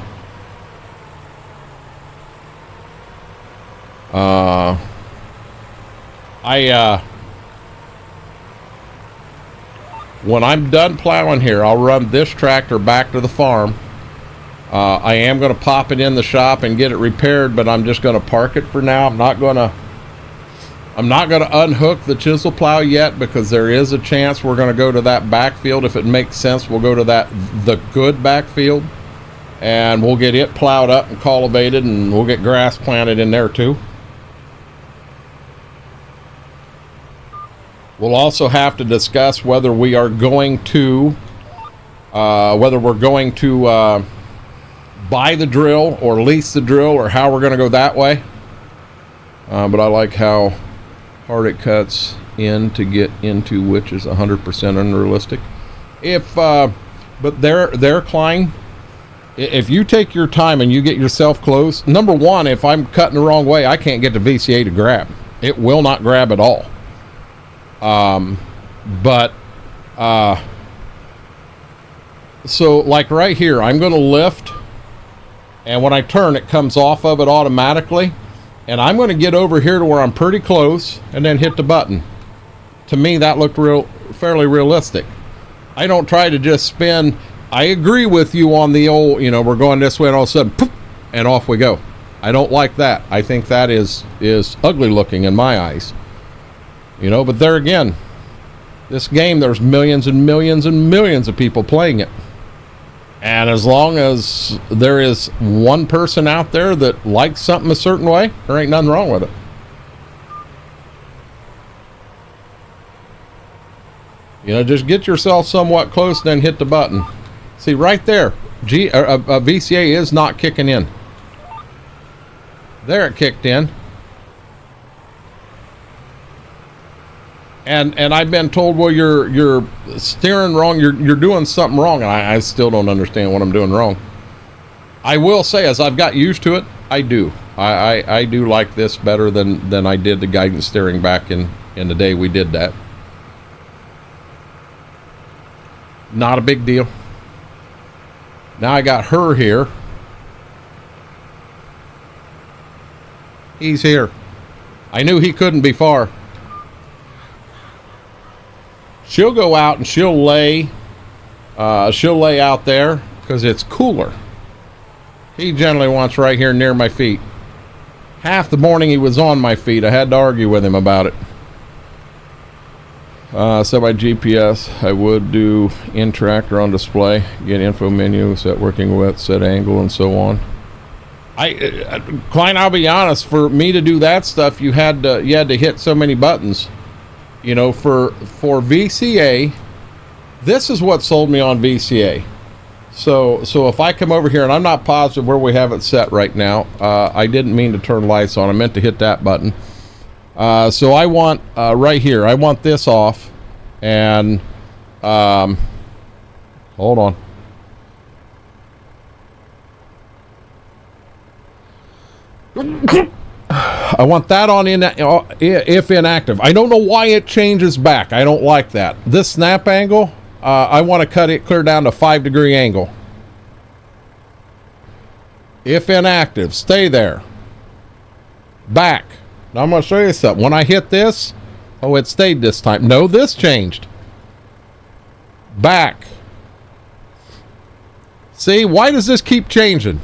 When I'm done plowing here, I'll run this tractor back to the farm. I am going to pop it in the shop and get it repaired, but I'm just going to park it for now. I'm not going to unhook the chisel plow yet because there is a chance we're going to go to that backfield. If it makes sense, we'll go to the good backfield and we'll get it plowed up and cultivated, and we'll get grass planted in there too. We'll also have to discuss whether we are going to buy the drill or lease the drill, or how we're going to go that way. But I like how hard it cuts in to get into, which is 100% unrealistic. But they're Klein, if you take your time and you get yourself close, number one, if I'm cutting the wrong way, I can't get the VCA to grab. It will not grab at all. So like right here, I'm going to lift, and when I turn, it comes off of it automatically. And I'm going to get over here to where I'm pretty close and then hit the button. To me, that looked fairly realistic. I don't try to just spin. I agree with you on the old, you know, we're going this way and all of a sudden, poof, and off we go. I don't like that. I think that is ugly looking in my eyes. You know, but there again, this game, there's millions and millions and millions of people playing it. And as long as there is one person out there that likes something a certain way, there ain't nothing wrong with it. You know, just get yourself somewhat close, then hit the button. See, right there, VCA is not kicking in. There it kicked in. And I've been told, well, you're steering wrong, you're doing something wrong, and I still don't understand what I'm doing wrong. I will say, as I've got used to it, I do. I do like this better than I did the guidance steering back in the day we did that. Not a big deal. Now I got her here. He's here. I knew he couldn't be far. She'll go out and she'll lay out there because it's cooler. He generally wants right here near my feet. Half the morning he was on my feet. I had to argue with him about it. Set by GPS. I would do in tractor on display, get info menu, set working width, set angle, and so on. Klein, I'll be honest, for me to do that stuff, you had to hit so many buttons. You know, for VCA, this is what sold me on VCA. So if I come over here, and I'm not positive where we have it set right now, I didn't mean to turn lights on. I meant to hit that button. So I want right here, I want this off, and hold on. I want that on if inactive. I don't know why it changes back. I don't like that. This snap angle, I want to cut it clear down to 5-degree angle. If inactive, stay there. Back. Now I'm going to show you something. When I hit this, oh, it stayed this time. No, this changed. Back. See, why does this keep changing?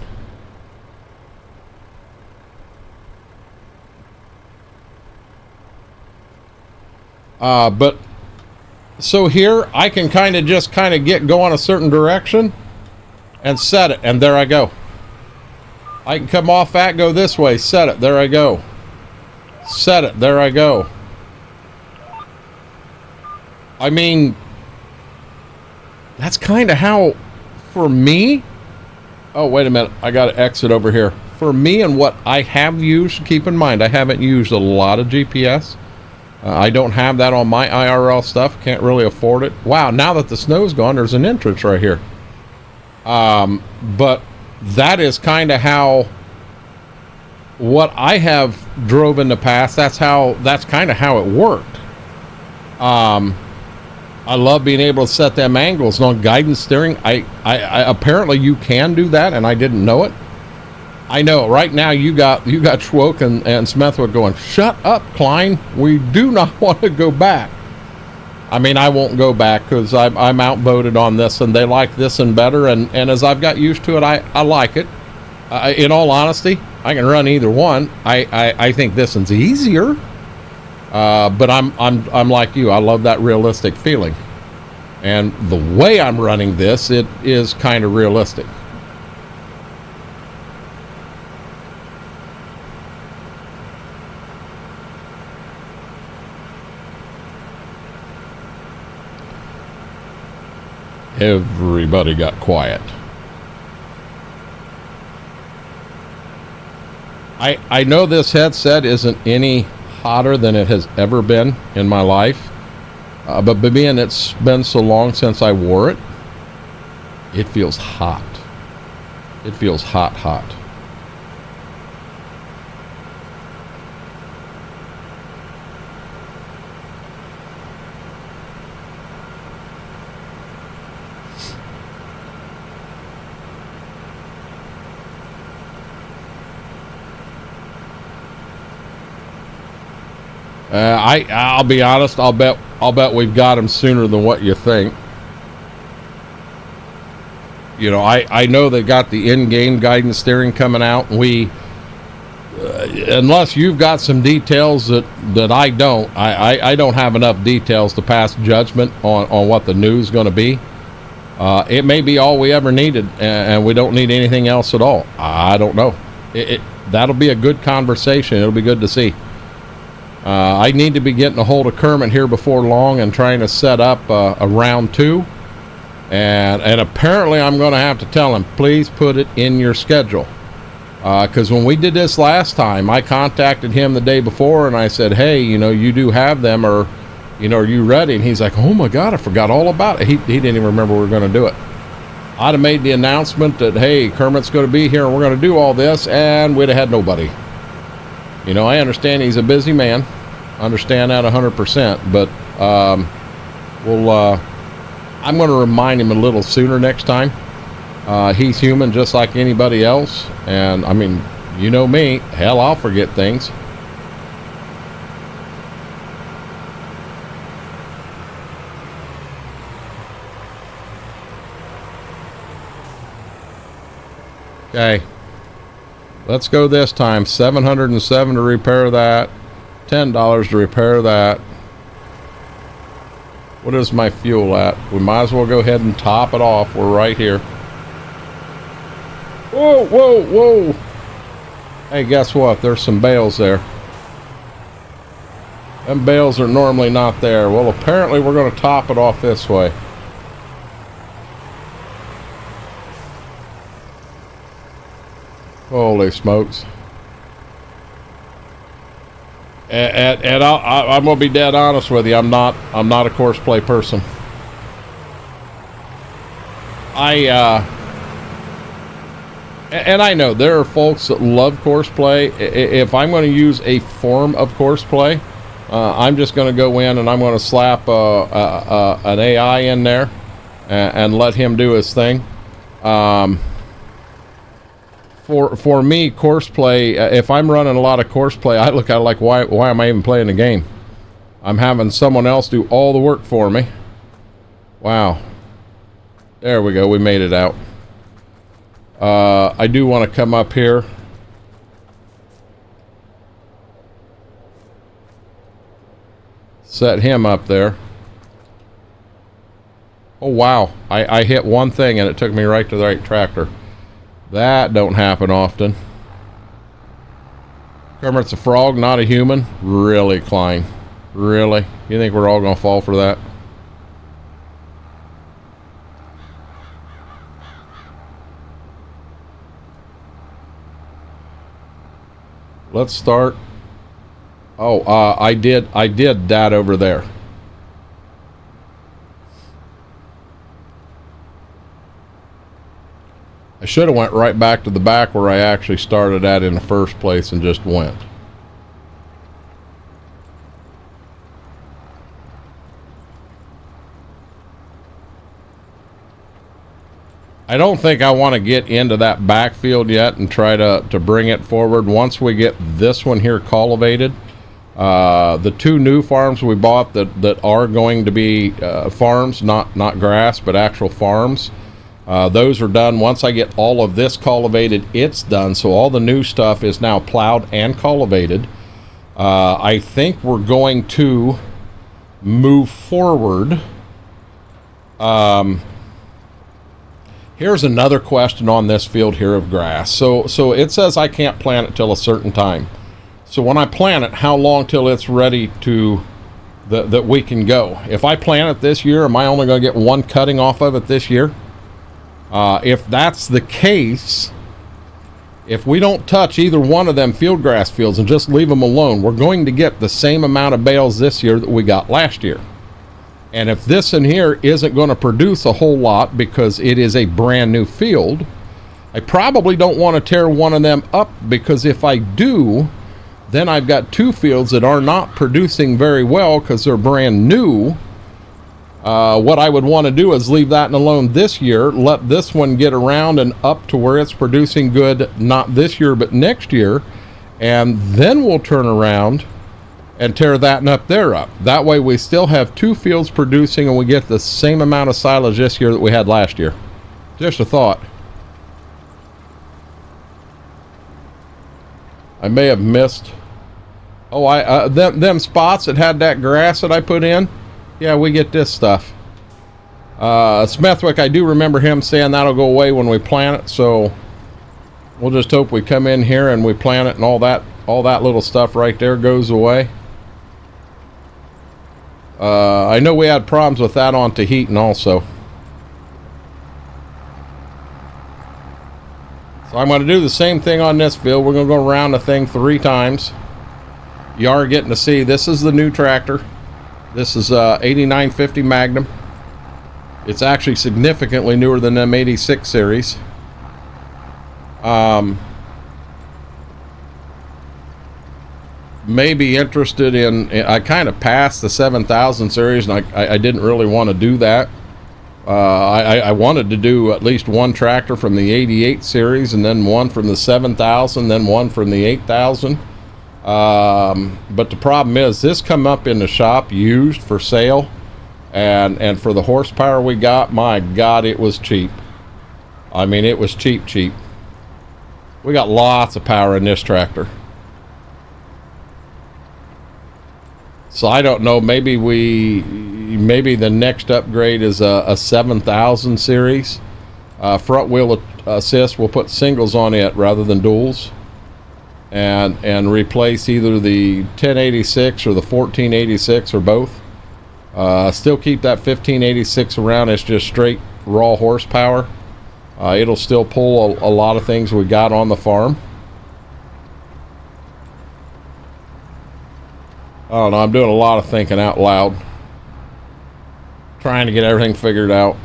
But so here I can kind of get going a certain direction and set it, and there I go. I can come off that, go this way, set it, there I go. Set it, there I go. I mean, that's kind of how, for me, oh, wait a minute, I got to exit over here. For me and what I have used, keep in mind, I haven't used a lot of GPS. I don't have that on my IRL stuff, can't really afford it. Wow, now that the snow's gone, there's an entrance right here. But that is kind of how, what I have drove in the past, that's kind of how it worked. I love being able to set them angles. And on guidance steering, I apparently you can do that, and I didn't know it. I know right now you got Schwoke and Smethwood going, shut up, Klein. We do not want to go back. I mean, I won't go back because I'm outvoted on this, and they like this and better. And as I've got used to it, I like it. In all honesty, I can run either one. I think this one's easier. But I'm like you. I love that realistic feeling. And the way I'm running this, it is kind of realistic. Everybody got quiet. I know this headset isn't any hotter than it has ever been in my life, but being it's been so long since I wore it, it feels hot. It feels hot. I'll be honest. I'll bet we've got him sooner than what you think. You know, I know they got the in-game guidance steering coming out. And we, unless you've got some details that I don't, I don't have enough details to pass judgment on what the news is going to be. It may be all we ever needed, and we don't need anything else at all. I don't know. That'll be a good conversation. It'll be good to see. I need to be getting a hold of Kermit here before long and trying to set up a round 2. And apparently I'm going to have to tell him, please put it in your schedule. Because when we did this last time, I contacted him the day before and I said, hey, you know, you do have them, or, you know, are you ready? And he's like, oh my God, I forgot all about it. He didn't even remember we were going to do it. I'd have made the announcement that, hey, Kermit's going to be here and we're going to do all this, and we'd have had nobody. You know, I understand he's a busy man. Understand that 100%, but I'm going to remind him a little sooner next time. He's human just like anybody else, and I mean, you know me, hell, I'll forget things. Okay, let's go this time. $707 to repair that, $10 to repair that. What is my fuel at? We might as well go ahead and top it off. We're right here. Whoa, whoa, whoa. Hey, guess what? There's some bales there. Them bales are normally not there. Well, apparently we're going to top it off this way. Holy smokes. And I'm going to be dead honest with you. I'm not a course play person. And I know there are folks that love course play. If I'm going to use a form of course play, I'm just going to go in and I'm going to slap an AI in there and let him do his thing. For me, course play, if I'm running a lot of course play, I look at it like, why am I even playing the game? I'm having someone else do all the work for me. Wow. There we go. We made it out. I do want to come up here. Set him up there. Oh, wow. I hit one thing and it took me right to the right tractor. That don't happen often. Kermit's a frog, not a human. Really, Klein? Really? You think we're all going to fall for that? Let's start. Oh, I did that over there. I should have went right back to the back where I actually started at in the first place and just went. I don't think I want to get into that backfield yet and try to bring it forward. Once we get this one here cultivated, the two new farms we bought that are going to be farms, not grass, but actual farms, those are done. Once I get all of this cultivated, it's done. So all the new stuff is now plowed and cultivated. I think we're going to move forward. Here's another question on this field here of grass. So it says I can't plant it till a certain time. So when I plant it, how long till it's ready to that we can go? If I plant it this year, am I only going to get one cutting off of it this year? If that's the case, if we don't touch either one of them field grass fields and just leave them alone, we're going to get the same amount of bales this year that we got last year. And if this in here isn't going to produce a whole lot because it is a brand new field, I probably don't want to tear one of them up, because if I do, then I've got two fields that are not producing very well because they're brand new. What I would want to do is leave that alone this year, let this one get around and up to where it's producing good, not this year, but next year, and then we'll turn around and tear that and up there up. That way we still have two fields producing and we get the same amount of silage this year that we had last year. Just a thought. I may have missed. Oh, them spots that had that grass that I put in. Yeah, we get this stuff. Smethwick, I do remember him saying that'll go away when we plant it, so we'll just hope we come in here and we plant it and all that little stuff right there goes away. I know we had problems with that on Tahitian also. So I'm going to do the same thing on this field. We're going to go around the thing 3 times. You are getting to see, this is the new tractor. This is 8950 Magnum. It's actually significantly newer than them 86 series. May be interested in, I kind of passed the 7000 series, and I didn't really want to do that. I wanted to do at least one tractor from the 88 series, and then one from the 7000, then one from the 8000. But the problem is, this come up in the shop used for sale, and for the horsepower we got, my God, it was cheap. I mean, it was cheap. We got lots of power in this tractor. So I don't know, maybe the next upgrade is a 7000 series. Front wheel assist, we'll put singles on it rather than duals. And replace either the 1086 or the 1486 or both. Still keep that 1586 around. It's just straight raw horsepower. It'll still pull a lot of things we got on the farm. I don't know, I'm doing a lot of thinking out loud, trying to get everything figured out.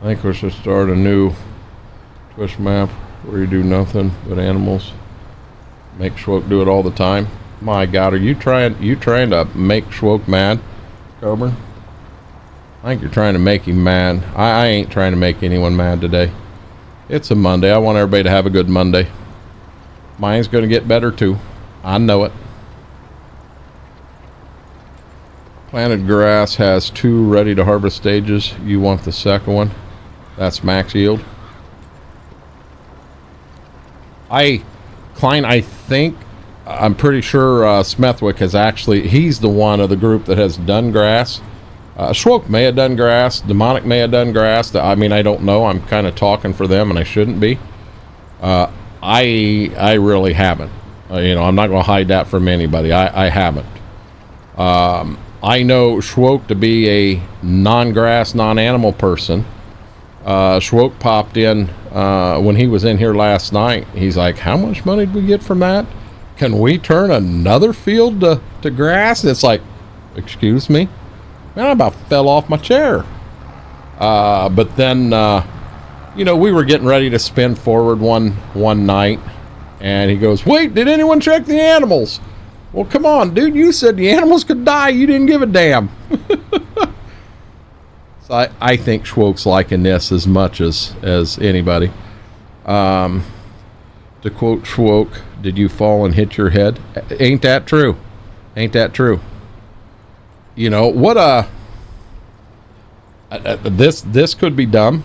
I think we should start a new twist map where you do nothing but animals. Make Schwoke do it all the time. My God, are you trying to make Schwoke mad, Coburn? I think you're trying to make him mad. I ain't trying to make anyone mad today. It's a Monday. I want everybody to have a good Monday. Mine's going to get better too. I know it. Planted grass has 2 ready to harvest stages. You want the second one. That's max yield. Klein, I'm pretty sure Smethwick has actually, he's the one of the group that has done grass. Schwoke may have done grass. Demonic may have done grass. I mean, I don't know. I'm kind of talking for them, and I shouldn't be. I really haven't. I'm not going to hide that from anybody. I haven't. I know Schwoke to be a non-grass, non-animal person. Schwoke popped in when he was in here last night. He's like, how much money did we get from that? Can we turn another field to grass? And it's like, excuse me? Man, I about fell off my chair. But then, we were getting ready to spin forward one night, and he goes, wait, did anyone check the animals? Well, come on, dude, you said the animals could die. You didn't give a damn. So I think Schwoke's liking this as much as anybody. To quote Schwoke, did you fall and hit your head? Ain't that true? Ain't that true? What this could be dumb.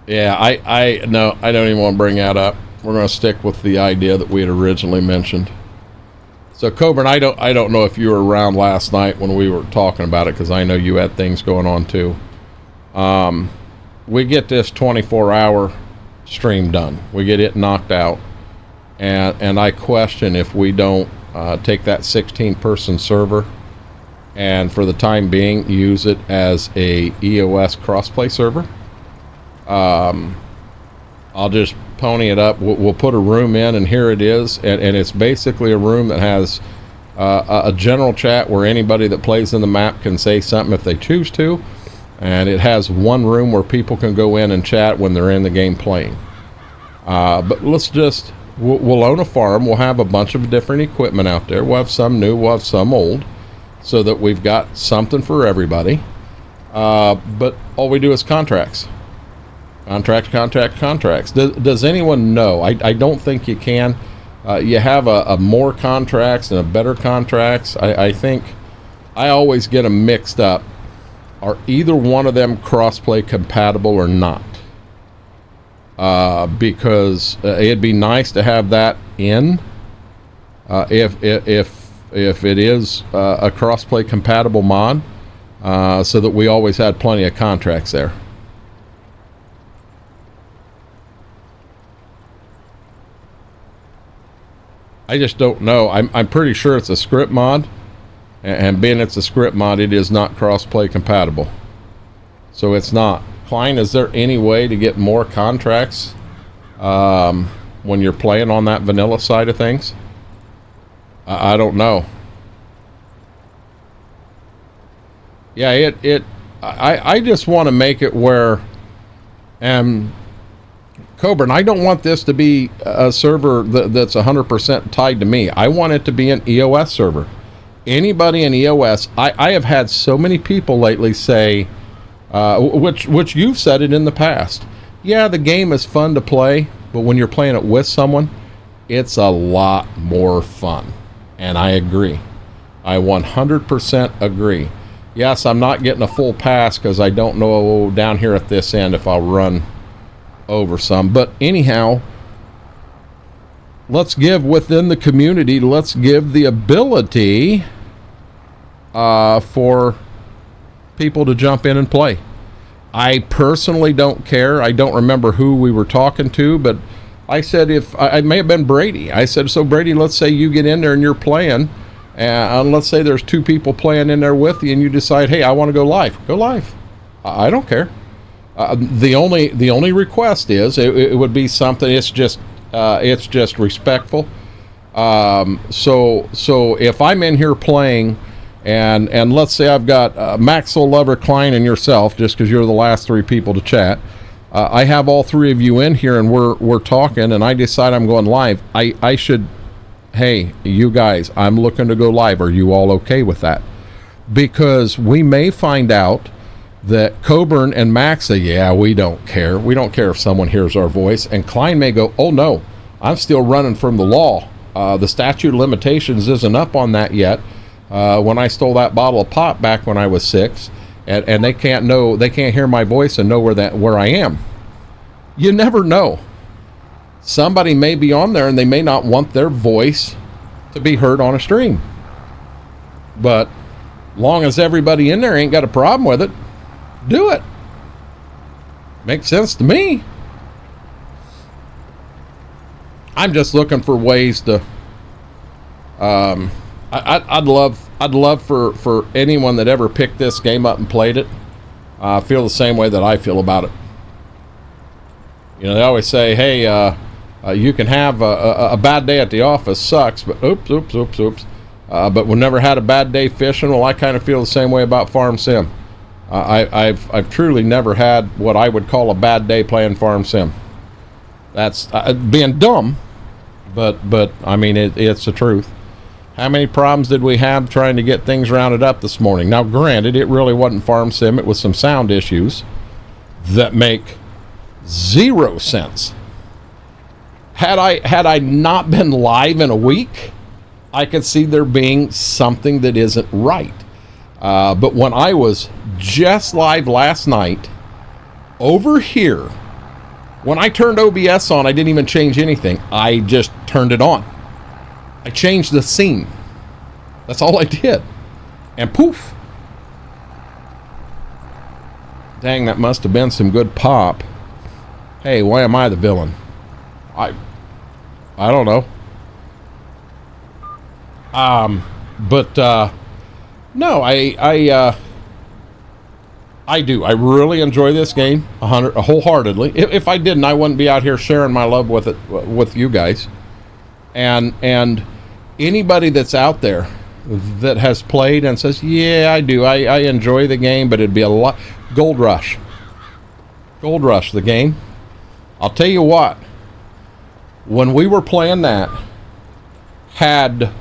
Yeah, I don't even want to bring that up. We're going to stick with the idea that we had originally mentioned. So Coburn, I don't know if you were around last night when we were talking about it, because I know you had things going on too. We get this 24-hour stream done. We get it knocked out. And I question if we don't take that 16-person server and for the time being use it as a EOS crossplay server. I'll just pony it up. We'll put a room in, and here it is. And it's basically a room that has a general chat where anybody that plays in the map can say something if they choose to. And it has one room where people can go in and chat when they're in the game playing. But we'll own a farm. We'll have a bunch of different equipment out there. We'll have some new, we'll have some old, so that we've got something for everybody. But all we do is contracts. Contracts. Does anyone know? I don't think you can. You have a more contracts and a better contracts. I think I always get them mixed up are either one of them crossplay compatible or not? Because it'd be nice to have that in. If it is a crossplay compatible mod, so that we always had plenty of contracts there. I just don't know. I'm pretty sure it's a script mod, and being it's a script mod, it is not crossplay compatible. So it's not. Klein, is there any way to get more contracts when you're playing on that vanilla side of things? I don't know. Yeah, I just want to make it where, Coburn, I don't want this to be a server that's 100% tied to me. I want it to be an EOS server. Anybody in EOS, I have had so many people lately say, which you've said it in the past. Yeah, the game is fun to play, but when you're playing it with someone, it's a lot more fun. And I agree. I 100% agree. Yes, I'm not getting a full pass because I don't know down here at this end if I'll run over some. But anyhow, let's give within the community, let's give the ability for people to jump in and play. I personally don't care. I don't remember who we were talking to, but I said, if I may have been Brady. I said, so Brady, let's say you get in there and you're playing, and let's say there's two people playing in there with you, and you decide, hey, I want to go live. Go live. I don't care. The only request is it would be something. It's just respectful. So if I'm in here playing, and let's say I've got Maxwell, Lover, Klein, and yourself, just because you're the last three people to chat. I have all three of you in here, and we're talking, and I decide I'm going live. I should, hey, you guys, I'm looking to go live. Are you all okay with that? Because we may find out that Coburn and Max say, yeah, we don't care. We don't care if someone hears our voice. And Klein may go, oh no, I'm still running from the law. The statute of limitations isn't up on that yet. When I stole that bottle of pop back when I was 6, and they can't hear my voice and know where I am. You never know. Somebody may be on there and they may not want their voice to be heard on a stream. But long as everybody in there ain't got a problem with it, do it. Makes sense to me. I'm just looking for ways to I'd love for anyone that ever picked this game up and played it feel the same way that I feel about it. You know, they always say, hey, you can have a bad day at the office, sucks, but oops. But we never had a bad day fishing. Well, I kind of feel the same way about Farm Sim. I've truly never had what I would call a bad day playing Farm Sim. That's being dumb, but I mean it's the truth. How many problems did we have trying to get things rounded up this morning? Now, granted, it really wasn't Farm Sim. It was some sound issues that make 0 sense. Had I not been live in a week, I could see there being something that isn't right. But when I was just live last night, over here, when I turned OBS on, I didn't even change anything. I just turned it on. I changed the scene. That's all I did. And poof. Dang, that must have been some good pop. Hey, why am I the villain? I don't know. No, I do. I really enjoy this game wholeheartedly. If I didn't, I wouldn't be out here sharing my love with it with you guys. And anybody that's out there that has played and says, yeah, I do. I enjoy the game, but it'd be a lot. Gold Rush, the game. I'll tell you what. When we were playing that, had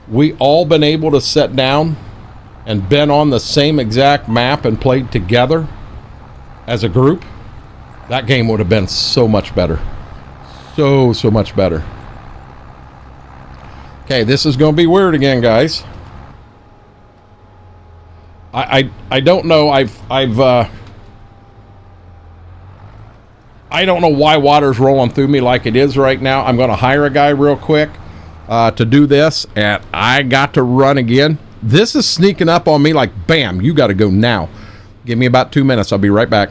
we all been able to sit down and been on the same exact map and played together as a group, that game would have been so much better. So much better. Okay, this is going to be weird again, guys. I don't know. I don't know why water's rolling through me like it is right now. I'm going to hire a guy real quick to do this, and I got to run again. This is sneaking up on me like, bam, you got to go now. Give me about 2 minutes. I'll be right back.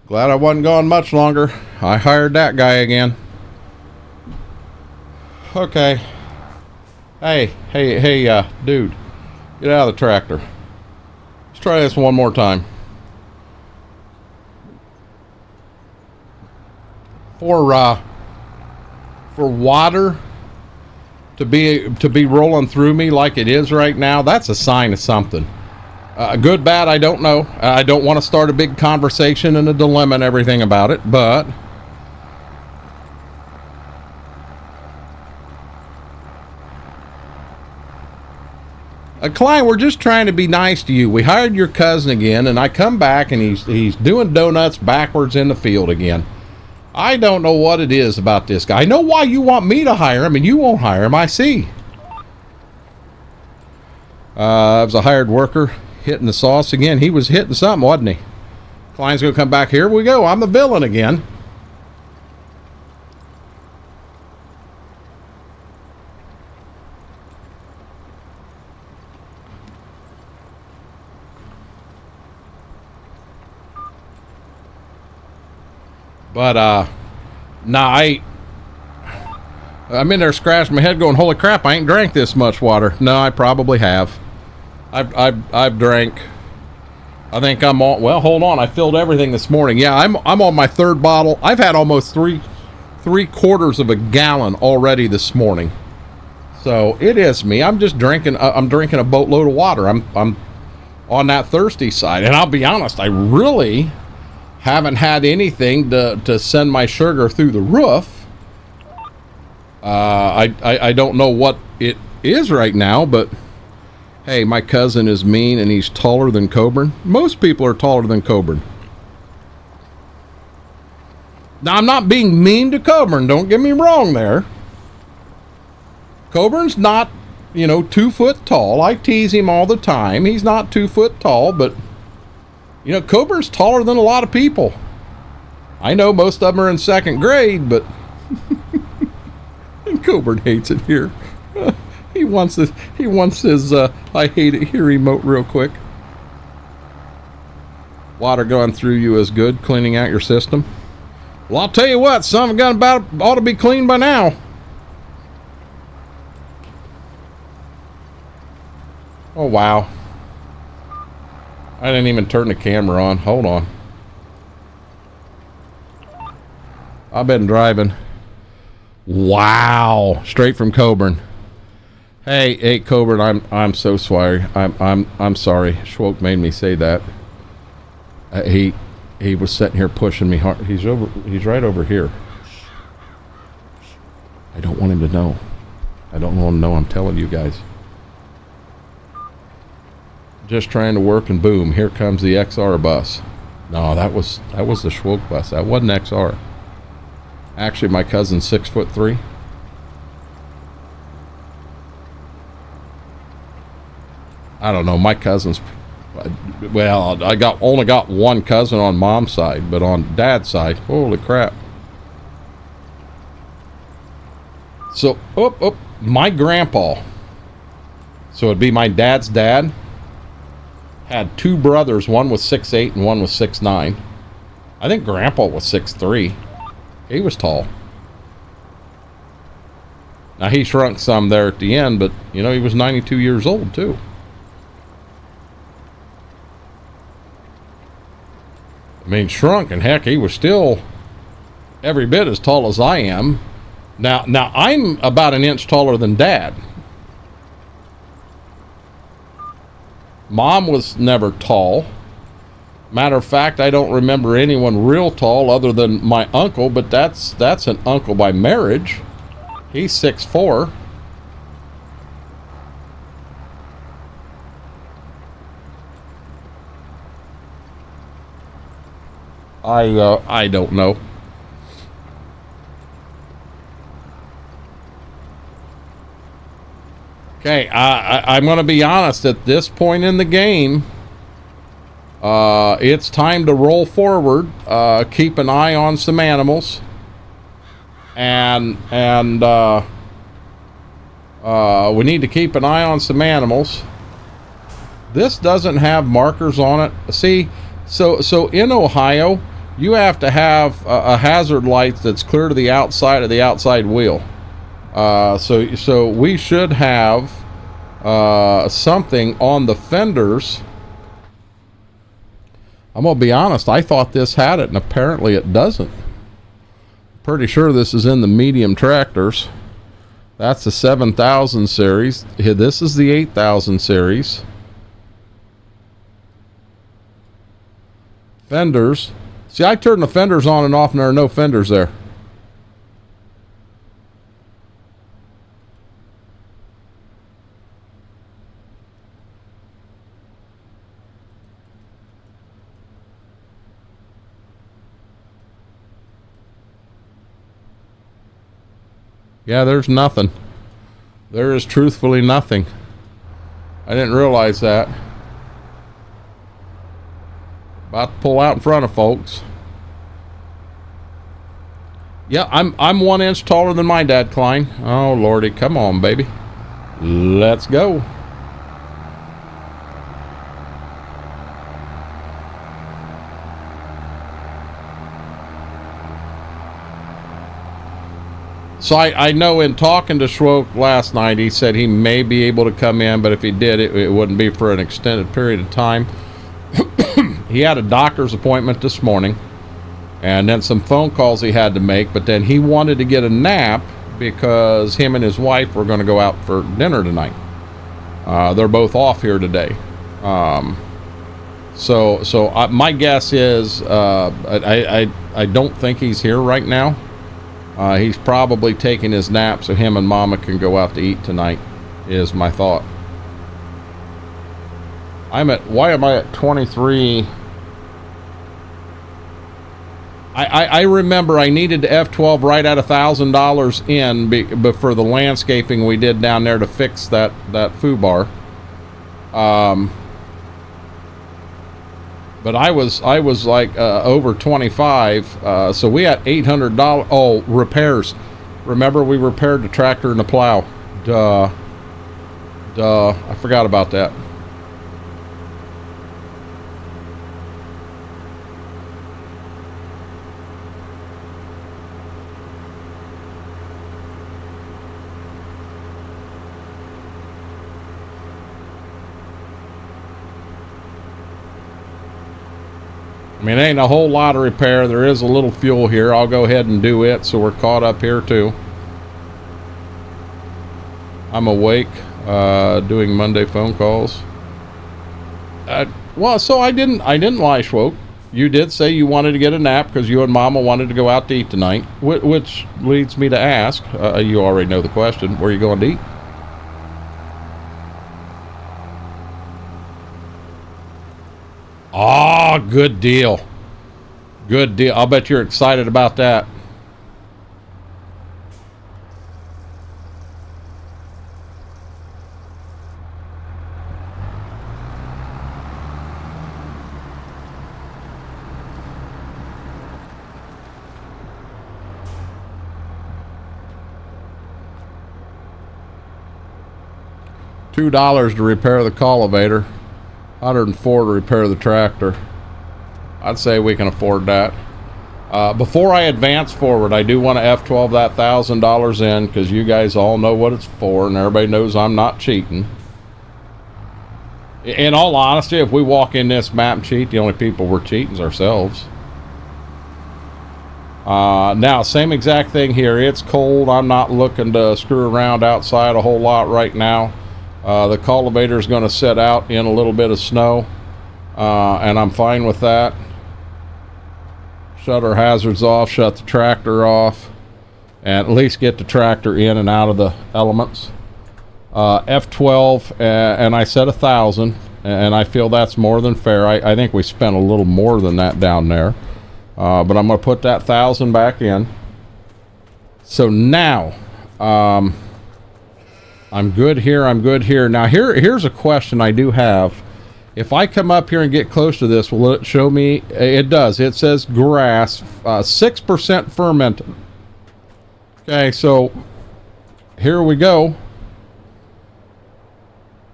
Glad I wasn't gone much longer. I hired that guy again. Okay. Hey, dude. Get out of the tractor. Let's try this one more time. For water to be rolling through me like it is right now, that's a sign of something. Good, bad, I don't know. I don't want to start a big conversation and a dilemma and everything about it, but Klein, we're just trying to be nice to you. We hired your cousin again, and I come back and he's doing donuts backwards in the field again. I don't know what it is about this guy. I know why you want me to hire him, and you won't hire him. I see. I was a hired worker. Hitting the sauce again. He was hitting something, wasn't he? Klein's gonna come back. Here we go. I'm the villain again. But nah, I'm in there scratching my head going, holy crap, I ain't drank this much water. No, I probably have. I've drank. I think I'm on. Well, hold on. I filled everything this morning. Yeah, I'm on my third bottle. I've had almost three quarters of a gallon already this morning. So it is me. I'm just drinking. I'm drinking a boatload of water. I'm on that thirsty side. And I'll be honest, I really haven't had anything to send my sugar through the roof. I don't know what it is right now, but. Hey, my cousin is mean and he's taller than Coburn. Most people are taller than Coburn. Now, I'm not being mean to Coburn. Don't get me wrong there. Coburn's not, 2 foot tall. I tease him all the time. He's not 2 foot tall, but, Coburn's taller than a lot of people. I know most of them are in second grade, but and Coburn hates it here. He He wants his I hate it here emote real quick. Water going through you is good, cleaning out your system. Well, I'll tell you what, some of gun about ought to be clean by now. Oh, wow. I didn't even turn the camera on. Hold on. I've been driving. Wow. Straight from Coburn. Hey, Coburn, I'm so sorry. I'm sorry. Schwoke made me say that. He was sitting here pushing me hard. He's right over here. I don't want him to know. I don't want him to know I'm telling you guys. Just trying to work, and boom, here comes the XR bus. No, that was the Schwoke bus. That wasn't XR. Actually, my cousin's 6'3". I don't know. My cousin's, well, I only got one cousin on mom's side, but on dad's side, holy crap. So, my grandpa, so it'd be my dad's dad, had two brothers. One was 6'8" and one was 6'9". I think grandpa was 6'3". He was tall. Now he shrunk some there at the end, but you know, he was 92 years old too. I mean, shrunk, and heck, he was still every bit as tall as I am. Now I'm about an inch taller than Dad. Mom was never tall. Matter of fact, I don't remember anyone real tall other than my uncle, but that's an uncle by marriage. He's 6'4". I don't know. Okay, I'm going to be honest. At this point in the game, it's time to roll forward. Keep an eye on some animals, and we need to keep an eye on some animals. This doesn't have markers on it. See, so in Ohio, you have to have a hazard light that's clear to the outside of the outside wheel. So we should have something on the fenders. I'm gonna be honest, I thought this had it, and apparently it doesn't. Pretty sure this is in the medium tractors. That's the 7000 series. This is the 8000 series. Fenders. See, I turned the fenders on and off, and there are no fenders there. Yeah, there's nothing. There is truthfully nothing. I didn't realize that. About to pull out in front of folks. Yeah, I'm 1 inch taller than my dad, Klein. Oh lordy, come on, baby. Let's go. So I know in talking to Schwoke last night, he said he may be able to come in, but if he did, it wouldn't be for an extended period of time. He had a doctor's appointment this morning, and then some phone calls he had to make, but then he wanted to get a nap because him and his wife were going to go out for dinner tonight. They're both off here today. So my guess is I don't think he's here right now. He's probably taking his nap so him and Mama can go out to eat tonight, is my thought. Why am I at 23? I remember I needed to F12 right at $1,000 in for the landscaping we did down there to fix that foobar. But I was like over 25, so we had $800. Oh, repairs. Remember, we repaired the tractor and the plow. Duh. Duh, I forgot about that. I mean, it ain't a whole lot of repair. There is a little fuel here. I'll go ahead and do it, so we're caught up here too. I'm awake, doing Monday phone calls. Well, so I didn't lie, Schwoke. You did say you wanted to get a nap because you and Mama wanted to go out to eat tonight, which leads me to ask, you already know the question, where are you going to eat? Ah, good deal. Good deal. I'll bet you're excited about that. $2 to repair the cultivator. 104 to repair the tractor. I'd say we can afford that. Before I advance forward, I do want to F12 that $1,000 in because you guys all know what it's for, and everybody knows I'm not cheating. In all honesty, if we walk in this map and cheat, the only people we're cheating is ourselves. Now, same exact thing here. It's cold. I'm not looking to screw around outside a whole lot right now. The cultivator is going to set out in a little bit of snow, and I'm fine with that. Shut our hazards off, shut the tractor off, and at least get the tractor in and out of the elements. F12, and I said 1,000, and I feel that's more than fair. I think we spent a little more than that down there, but I'm going to put that 1,000 back in. So now, I'm good here. I'm good here. Now, here's a question I do have. If I come up here and get close to this, will it show me? It does. It says grass, 6% fermented. Okay, so here we go.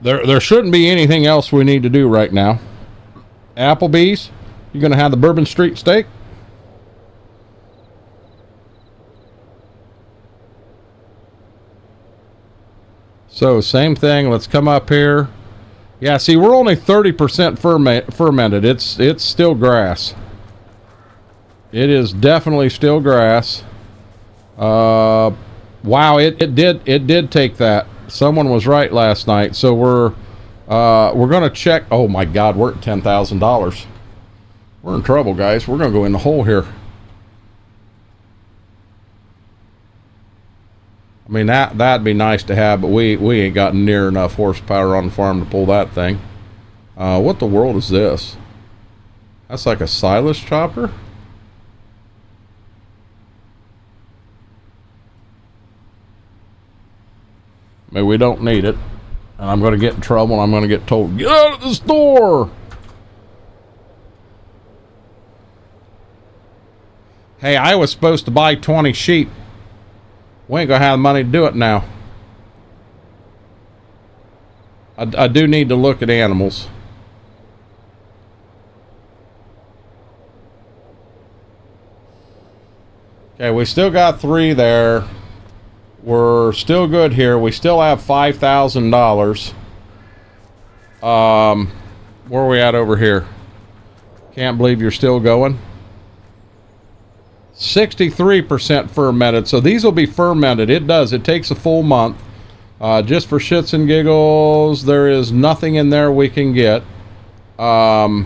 There shouldn't be anything else we need to do right now. Applebee's, you're going to have the Bourbon Street steak? So same thing. Let's come up here. Yeah, see, we're only 30% fermented. It's still grass. It is definitely still grass. Wow, it did take that. Someone was right last night. So we're gonna check. Oh my God, we're at $10,000. We're in trouble, guys. We're gonna go in the hole here. I mean, that'd be nice to have, but we ain't got near enough horsepower on the farm to pull that thing. What the world is this? That's like a silage chopper? I mean, we don't need it. And I'm going to get in trouble, and I'm going to get told, get out of the store! Hey, I was supposed to buy 20 sheep. We ain't gonna have the money to do it now. I do need to look at animals. Okay, we still got 3 there. We're still good here. We still have $5,000. Where are we at over here? Can't believe you're still going. 63% fermented, so these will be fermented. It takes a full month. Just for shits and giggles, there is nothing in there we can get. I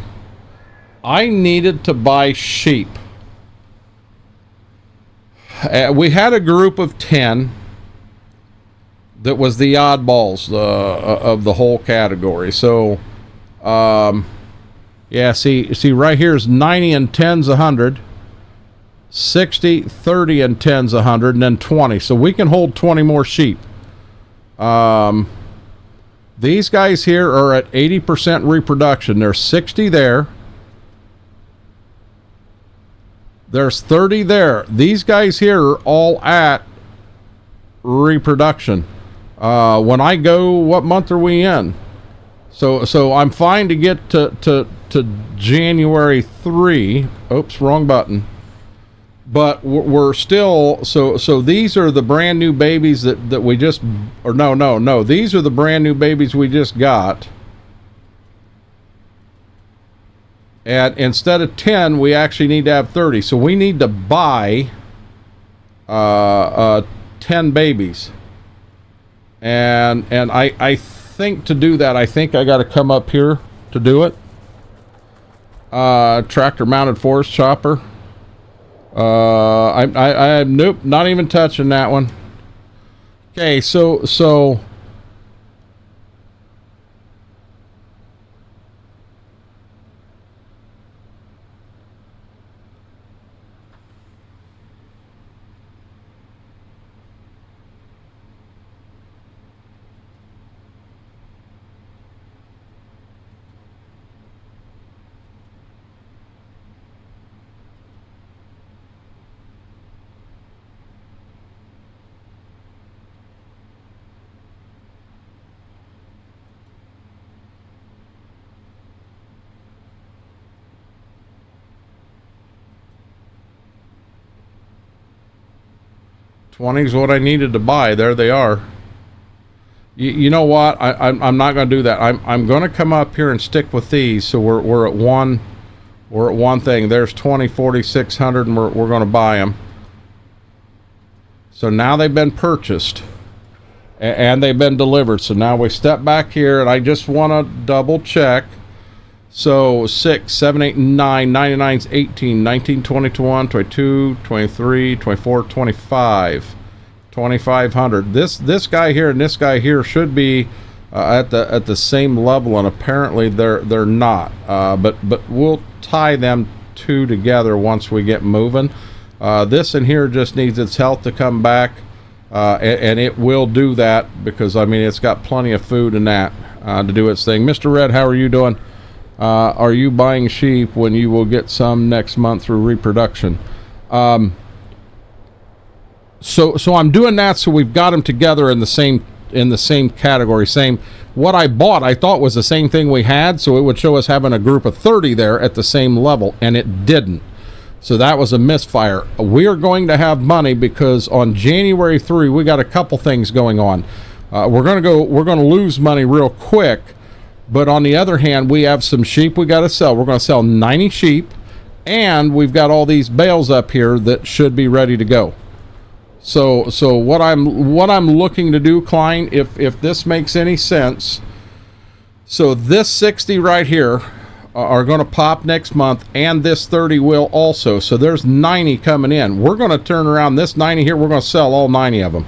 needed to buy sheep. We had a group of 10 that was the oddballs of the whole category. So yeah, see right here is 90 and 10's 100. 60, 30, and 10's 100, and then 20. So we can hold 20 more sheep. These guys here are at 80% reproduction. There's 60 there. There's 30 there. These guys here are all at reproduction. When I go, what month are we in? So I'm fine to get to January 3. Oops, wrong button. But we're still, so these are the brand new babies that we just, or no, these are the brand new babies we just got. And instead of 10, we actually need to have 30. So we need to buy 10 babies. And I think to do that, I think I got to come up here to do it. Tractor mounted forest chopper. I nope, not even touching that one. Okay, so $20 is what I needed to buy. There they are. You know what? I'm not going to do that. I'm going to come up here and stick with these. So we're at one. We're at one thing. There's 20, 40, 600, and we're going to buy them. So now they've been purchased and they've been delivered. So now we step back here, and I just want to double check. So 6, 7, 8, 9, 99's 18, 19, 20, 21, 22, 23, 24, 25, 2,500. This guy here and this guy here should be at the same level, and apparently they're not. But we'll tie them two together once we get moving. This in here just needs its health to come back, and it will do that because I mean it's got plenty of food in that to do its thing. Mr. Red, how are you doing? Are you buying sheep when you will get some next month through reproduction? So I'm doing that so we've got them together in the same category. Same what I bought I thought was the same thing we had, so it would show us having a group of 30 there at the same level, and it didn't. So that was a misfire. We are going to have money because on January 3 we got a couple things going on. We're going to lose money real quick. But on the other hand, we have some sheep we got to sell. We're going to sell 90 sheep, and we've got all these bales up here that should be ready to go. So what I'm looking to do, Klein, if this makes any sense, so this 60 right here are going to pop next month, and this 30 will also. So there's 90 coming in. We're going to turn around this 90 here. We're going to sell all 90 of them.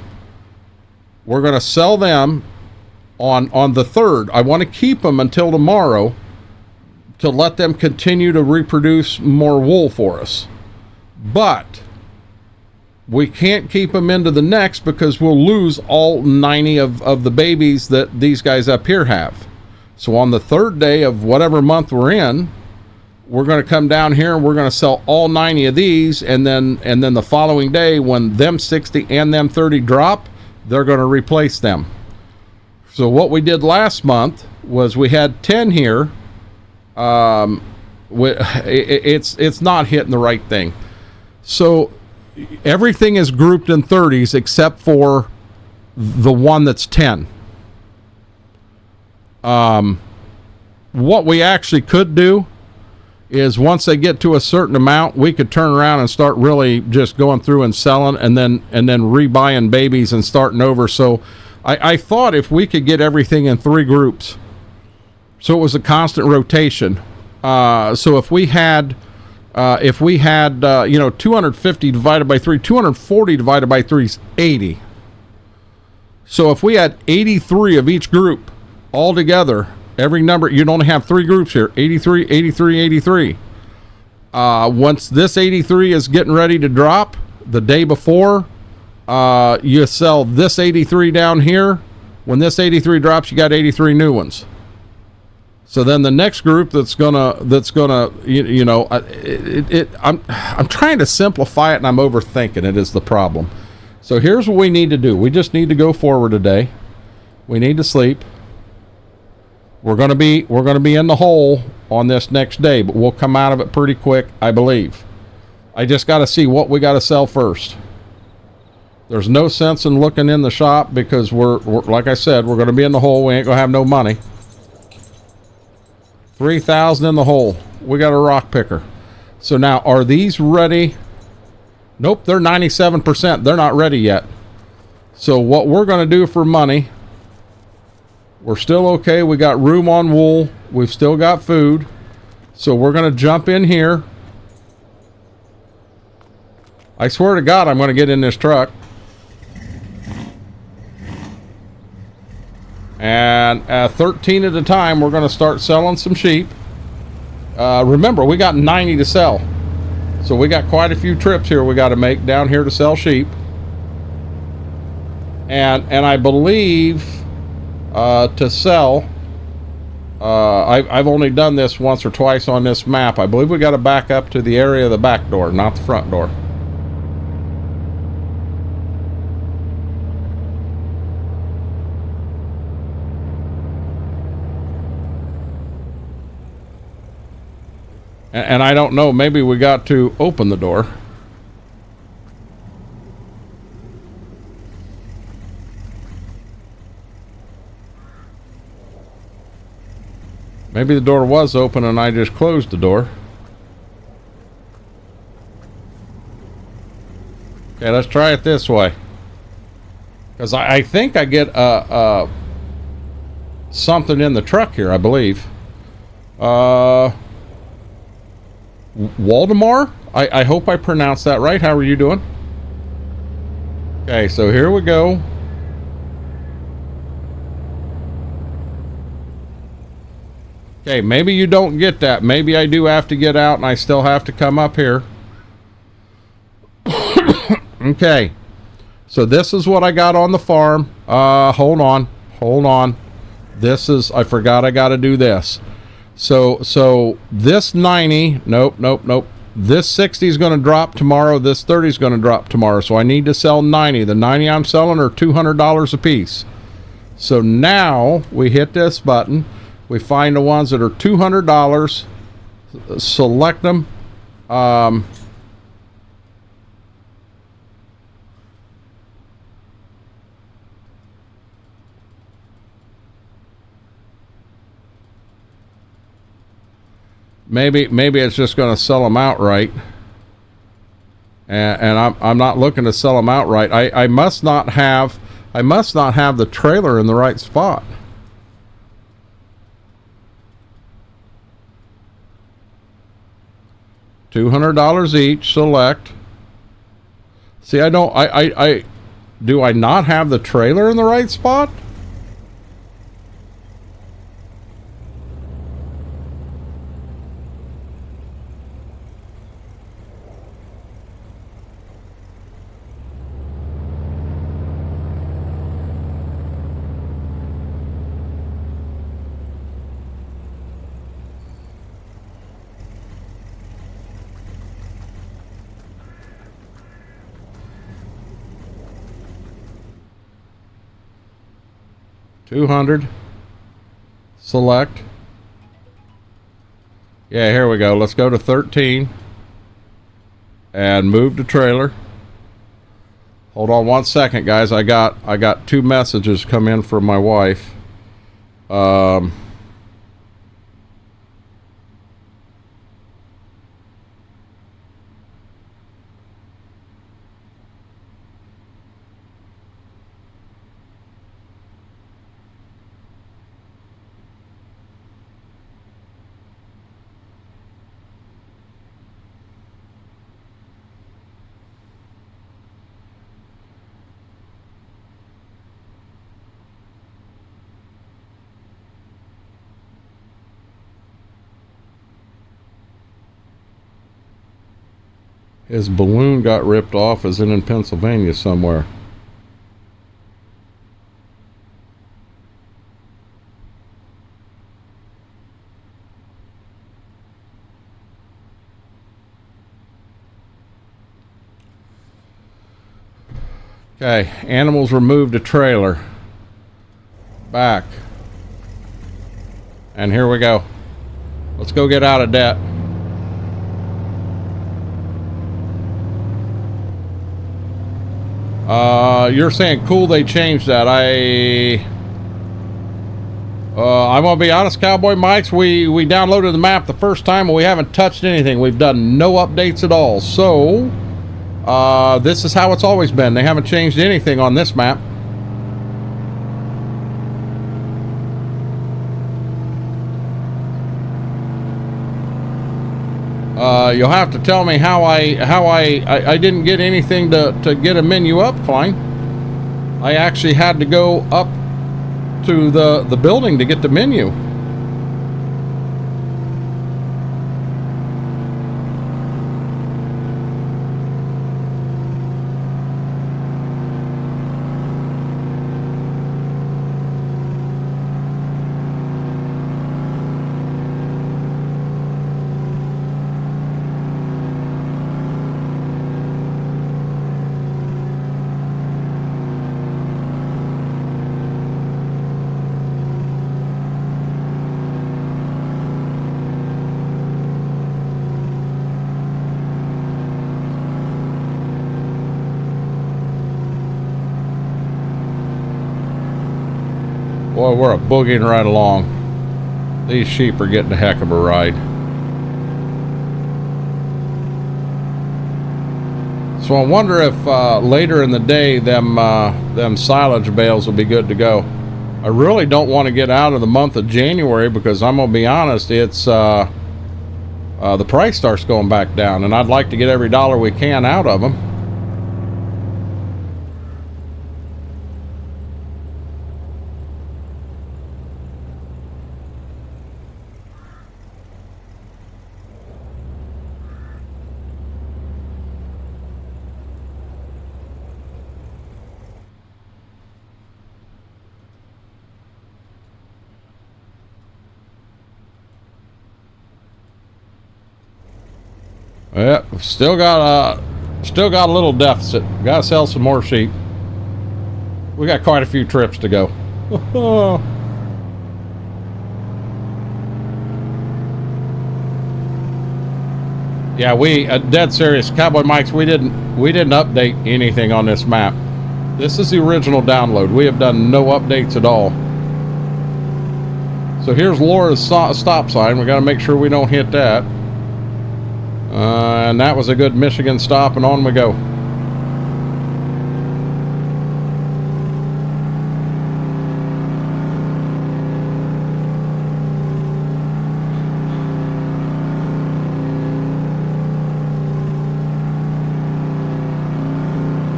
We're going to sell them on the 3rd. I want to keep them until tomorrow to let them continue to reproduce more wool for us. But we can't keep them into the next because we'll lose all 90 of the babies that these guys up here have. So on the 3rd day of whatever month we're in, we're going to come down here and we're going to sell all 90 of these, and then the following day when them 60 and them 30 drop, they're going to replace them. So what we did last month was we had 10 here. It's not hitting the right thing. So everything is grouped in 30s except for the one that's 10. What we actually could do is once they get to a certain amount, we could turn around and start really just going through and selling, and then rebuying babies and starting over. So I thought if we could get everything in 3 groups, so it was a constant rotation. So if we had 250 divided by 3, 240 divided by 3 is 80. So if we had 83 of each group all together, every number, you'd only have 3 groups here, 83, 83, 83. Once this 83 is getting ready to drop, the day before, you sell this 83 down here. When this 83 drops, you got 83 new ones. So then the next group that's gonna I'm trying to simplify it, and I'm overthinking it is the problem. So here's what we need to do. We just need to go forward today. We need to sleep. We're gonna be in the hole on this next day, but we'll come out of it pretty quick, I believe. I just got to see what we got to sell first. There's no sense in looking in the shop because we're like I said, we're going to be in the hole. We ain't going to have no money. 3,000 in the hole. We got a rock picker. So now, are these ready? Nope, they're 97%. They're not ready yet. So what we're going to do for money, we're still okay. We got room on wool. We've still got food. So we're going to jump in here. I swear to God, I'm going to get in this truck. And at 13 at a time, we're going to start selling some sheep. Remember, we got 90 to sell. So we got quite a few trips here we got to make down here to sell sheep. And I believe to sell, I've only done this once or twice on this map. I believe we got to back up to the area of the back door, not the front door. And I don't know, maybe we got to open the door. Maybe the door was open and I just closed the door. Okay, let's try it this way. Because I think I get something in the truck here, I believe. Waldemar? I hope I pronounced that right. How are you doing? Okay, so here we go. Okay, maybe you don't get that. Maybe I do have to get out and I still have to come up here. Okay. So this is what I got on the farm. Hold on. This is, I forgot I got to do this. So this 90, nope. This 60 is going to drop tomorrow. This 30 is going to drop tomorrow. So I need to sell 90. The 90 I'm selling are $200 a piece. So now we hit this button. We find the ones that are $200, select them. Maybe it's just going to sell them outright. And I'm not looking to sell them outright. I must not have the trailer in the right spot. $200 each, select. See, do I not have the trailer in the right spot? $200, select. Yeah, here we go. Let's go to 13 and move the trailer. Hold on one second, guys. I got two messages come in from my wife. His balloon got ripped off, is in Pennsylvania somewhere. Okay, animals removed a trailer. back. And here we go. Let's go get out of debt. You're saying cool they changed that. I'm gonna be honest, Cowboy Mikes, we downloaded the map the first time and we haven't touched anything. We've done no updates at all. So this is how it's always been. They haven't changed anything on this map. You'll have to tell me how I didn't get anything to get a menu up, Klein. I actually had to go up to the building to get the menu. Boy, we're a boogieing right along. These sheep are getting a heck of a ride. So I wonder if later in the day them silage bales will be good to go. I really don't want to get out of the month of January because I'm gonna be honest, it's the price starts going back down, and I'd like to get every dollar we can out of them. Yep, still got a little deficit. Gotta sell some more sheep. We got quite a few trips to go. Yeah, we dead serious, Cowboy Mikes. We didn't update anything on this map. This is the original download. We have done no updates at all. So here's Laura's stop sign. We got to make sure we don't hit that. And that was a good Michigan stop, and on we go.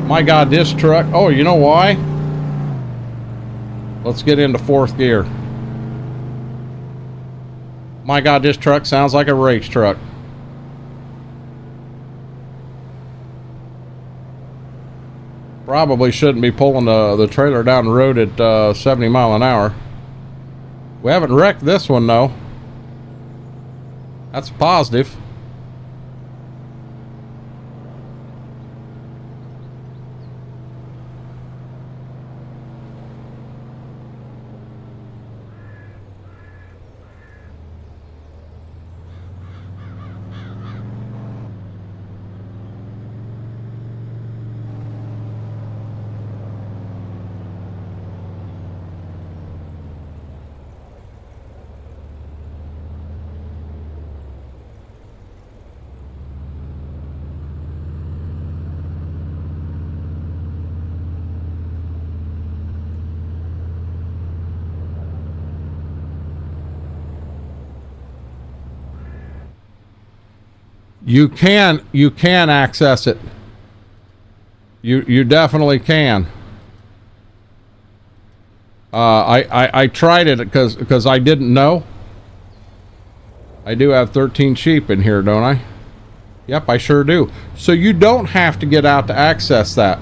My God, this truck. Oh, you know why? Let's get into fourth gear. My God, this truck sounds like a race truck. Probably shouldn't be pulling the trailer down the road at 70 mile an hour. We haven't wrecked this one though. That's positive. You can access it. You definitely can. I tried it because I didn't know. I do have 13 sheep in here, don't I? Yep, I sure do. So you don't have to get out to access that.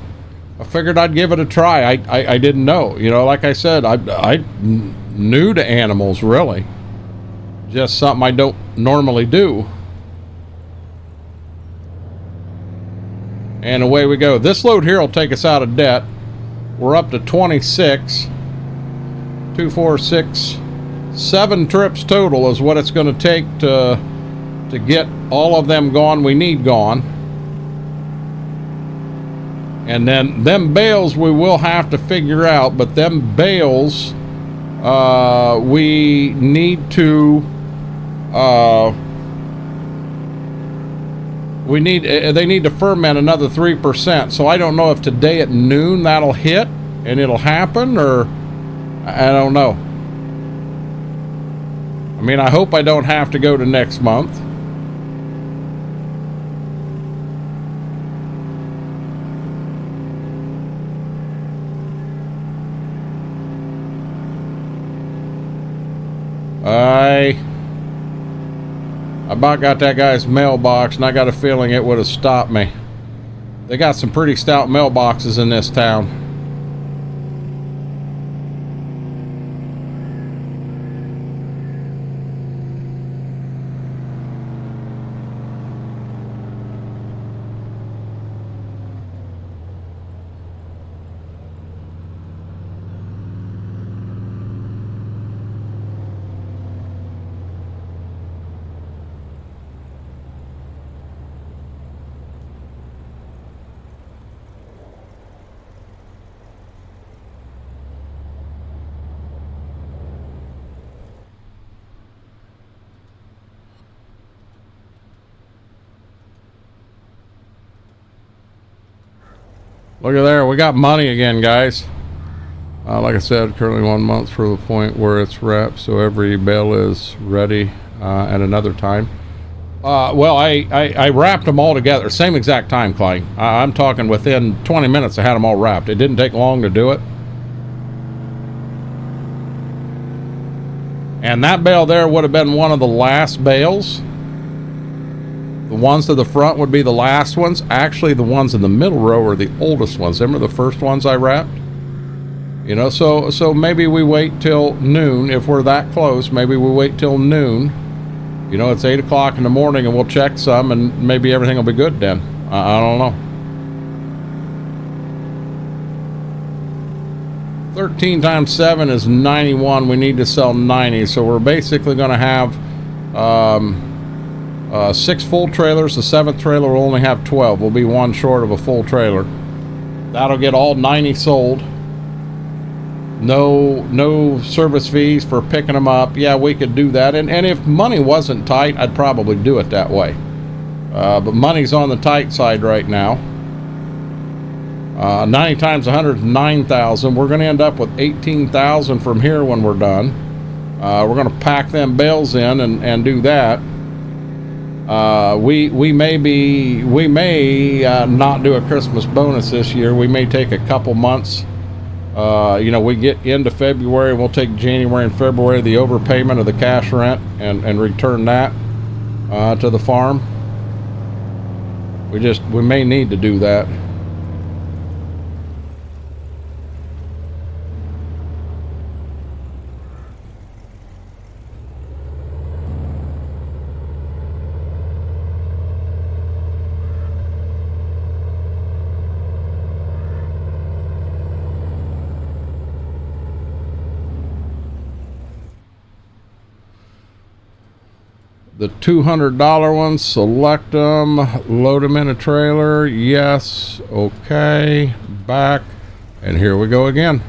I figured I'd give it a try. I didn't know. You know, like I said, I'm new to animals, really. Just something I don't normally do. And away we go. This load here will take us out of debt. We're up to 26. 2, 4, 6, 7 trips total is what it's going to take to get all of them gone we need gone. And then them bales we will have to figure out, but them bales we need to they need to ferment another 3%. So I don't know if today at noon that'll hit and it'll happen, or I don't know. I mean, I hope I don't have to go to next month. I about got that guy's mailbox, and I got a feeling it would have stopped me. They got some pretty stout mailboxes in this town. Look at there, we got money again, guys. Like I said, currently 1 month for the point where it's wrapped, so every bale is ready at another time. Well, I wrapped them all together, same exact time, Clay. I'm talking within 20 minutes I had them all wrapped. It didn't take long to do it. And that bale there would have been one of the last bales. The ones to the front would be the last ones. Actually, the ones in the middle row are the oldest ones. Them are the first ones I wrapped. You know, so maybe we wait till noon. If we're that close, maybe we wait till noon. You know, it's 8 o'clock in the morning and we'll check some and maybe everything will be good then. I don't know. 13 times 7 is 91. We need to sell 90. So we're basically going to have 6 full trailers. The 7th trailer will only have 12. We'll be one short of a full trailer. That'll get all 90 sold. No service fees for picking them up. Yeah, we could do that. And if money wasn't tight, I'd probably do it that way. But money's on the tight side right now. 90 times 100 is 9,000. We're going to end up with 18,000 from here when we're done. We're going to pack them bales in and do that. We may not do a Christmas bonus this year. We may take a couple months. You know, we get into February, we'll take January and February, the overpayment of the cash rent, and return that to the farm. We may need to do that. The $200 ones, select them, load them in a trailer. Yes, okay, back, and here we go again.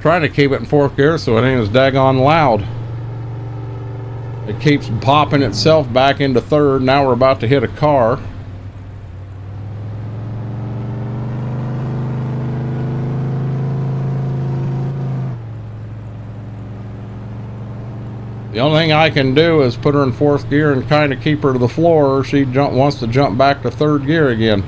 Trying to keep it in 4th gear so it ain't as daggone loud. It keeps popping itself back into 3rd. Now we're about to hit a car. The only thing I can do is put her in 4th gear and kind of keep her to the floor, or she wants to jump back to 3rd gear again.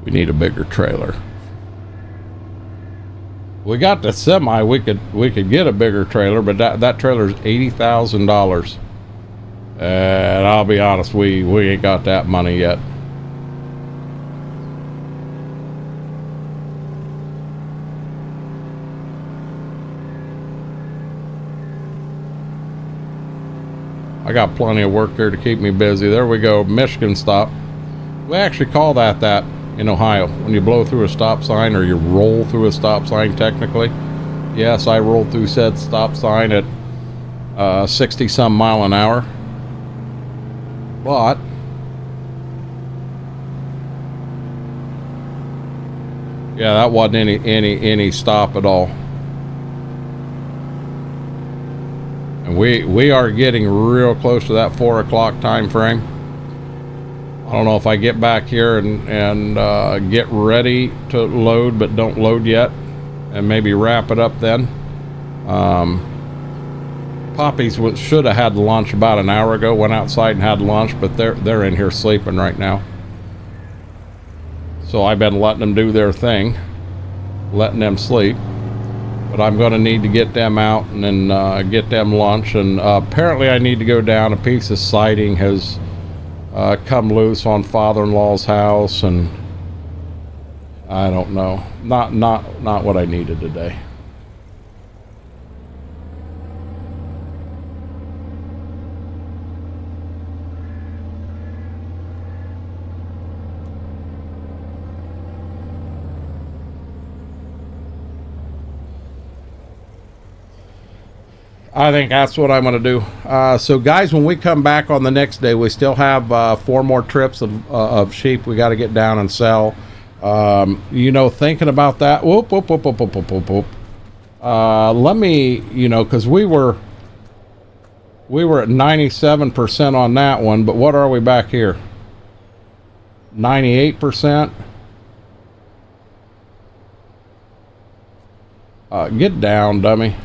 We need a bigger trailer. We got the semi. We could get a bigger trailer, but that trailer is $80,000. And I'll be honest, we ain't got that money yet. I got plenty of work here to keep me busy. There we go, Michigan stop. We actually call that in Ohio, when you blow through a stop sign, or you roll through a stop sign technically. Yes, I rolled through said stop sign at 60 some mile an hour. But yeah, that wasn't any stop at all. And we are getting real close to that 4 o'clock time frame. I don't know if I get back here and get ready to load, but don't load yet, and maybe wrap it up then. Poppies should have had lunch about an hour ago. Went outside and had lunch, but they're in here sleeping right now. So I've been letting them do their thing, letting them sleep. But I'm going to need to get them out and then get them lunch. And apparently I need to go down. A piece of siding has come loose on father-in-law's house, and I don't know. Not what I needed today. I think that's what I'm going to do. So guys, when we come back on the next day, we still have 4 more trips of sheep we got to get down and sell. Thinking about that. Whoop. Let me, because we were at 97% on that one, but what are we back here? 98%. Get down, dummy.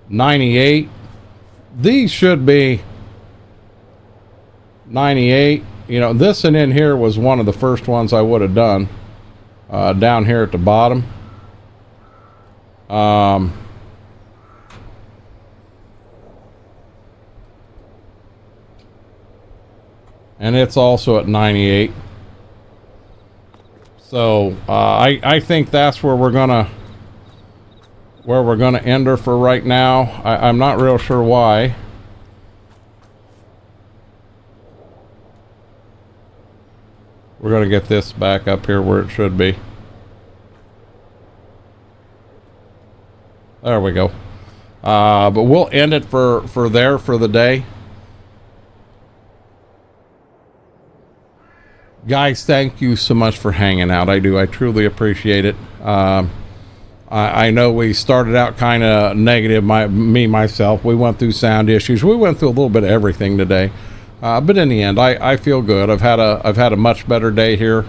98. These should be 98. This and in here was one of the first ones I would have done down here at the bottom. And it's also at 98. So I think that's where we're gonna end her for right now. I'm not real sure why. We're gonna get this back up here where it should be. There we go. But we'll end it for the day. Guys, thank you so much for hanging out. I truly appreciate it. I know we started out kind of negative, myself. We went through sound issues. We went through a little bit of everything today. But in the end, I feel good. I've had a much better day here.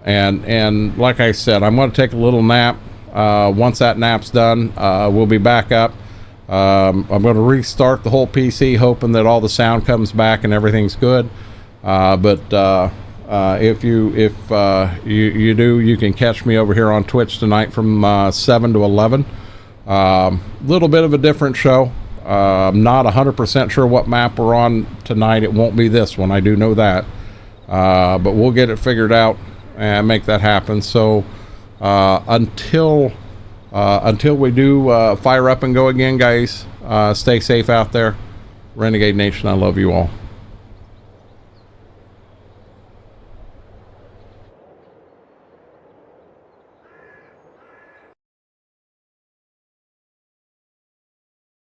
And like I said, I'm going to take a little nap. Once that nap's done, we'll be back up. I'm going to restart the whole PC, hoping that all the sound comes back and everything's good. If you do, you can catch me over here on Twitch tonight from 7 to 11. Little bit of a different show. I'm not 100% sure what map we're on tonight. It won't be this one, I do know that. But we'll get it figured out and make that happen. So until we do fire up and go again, guys, stay safe out there. Renegade Nation, I love you all.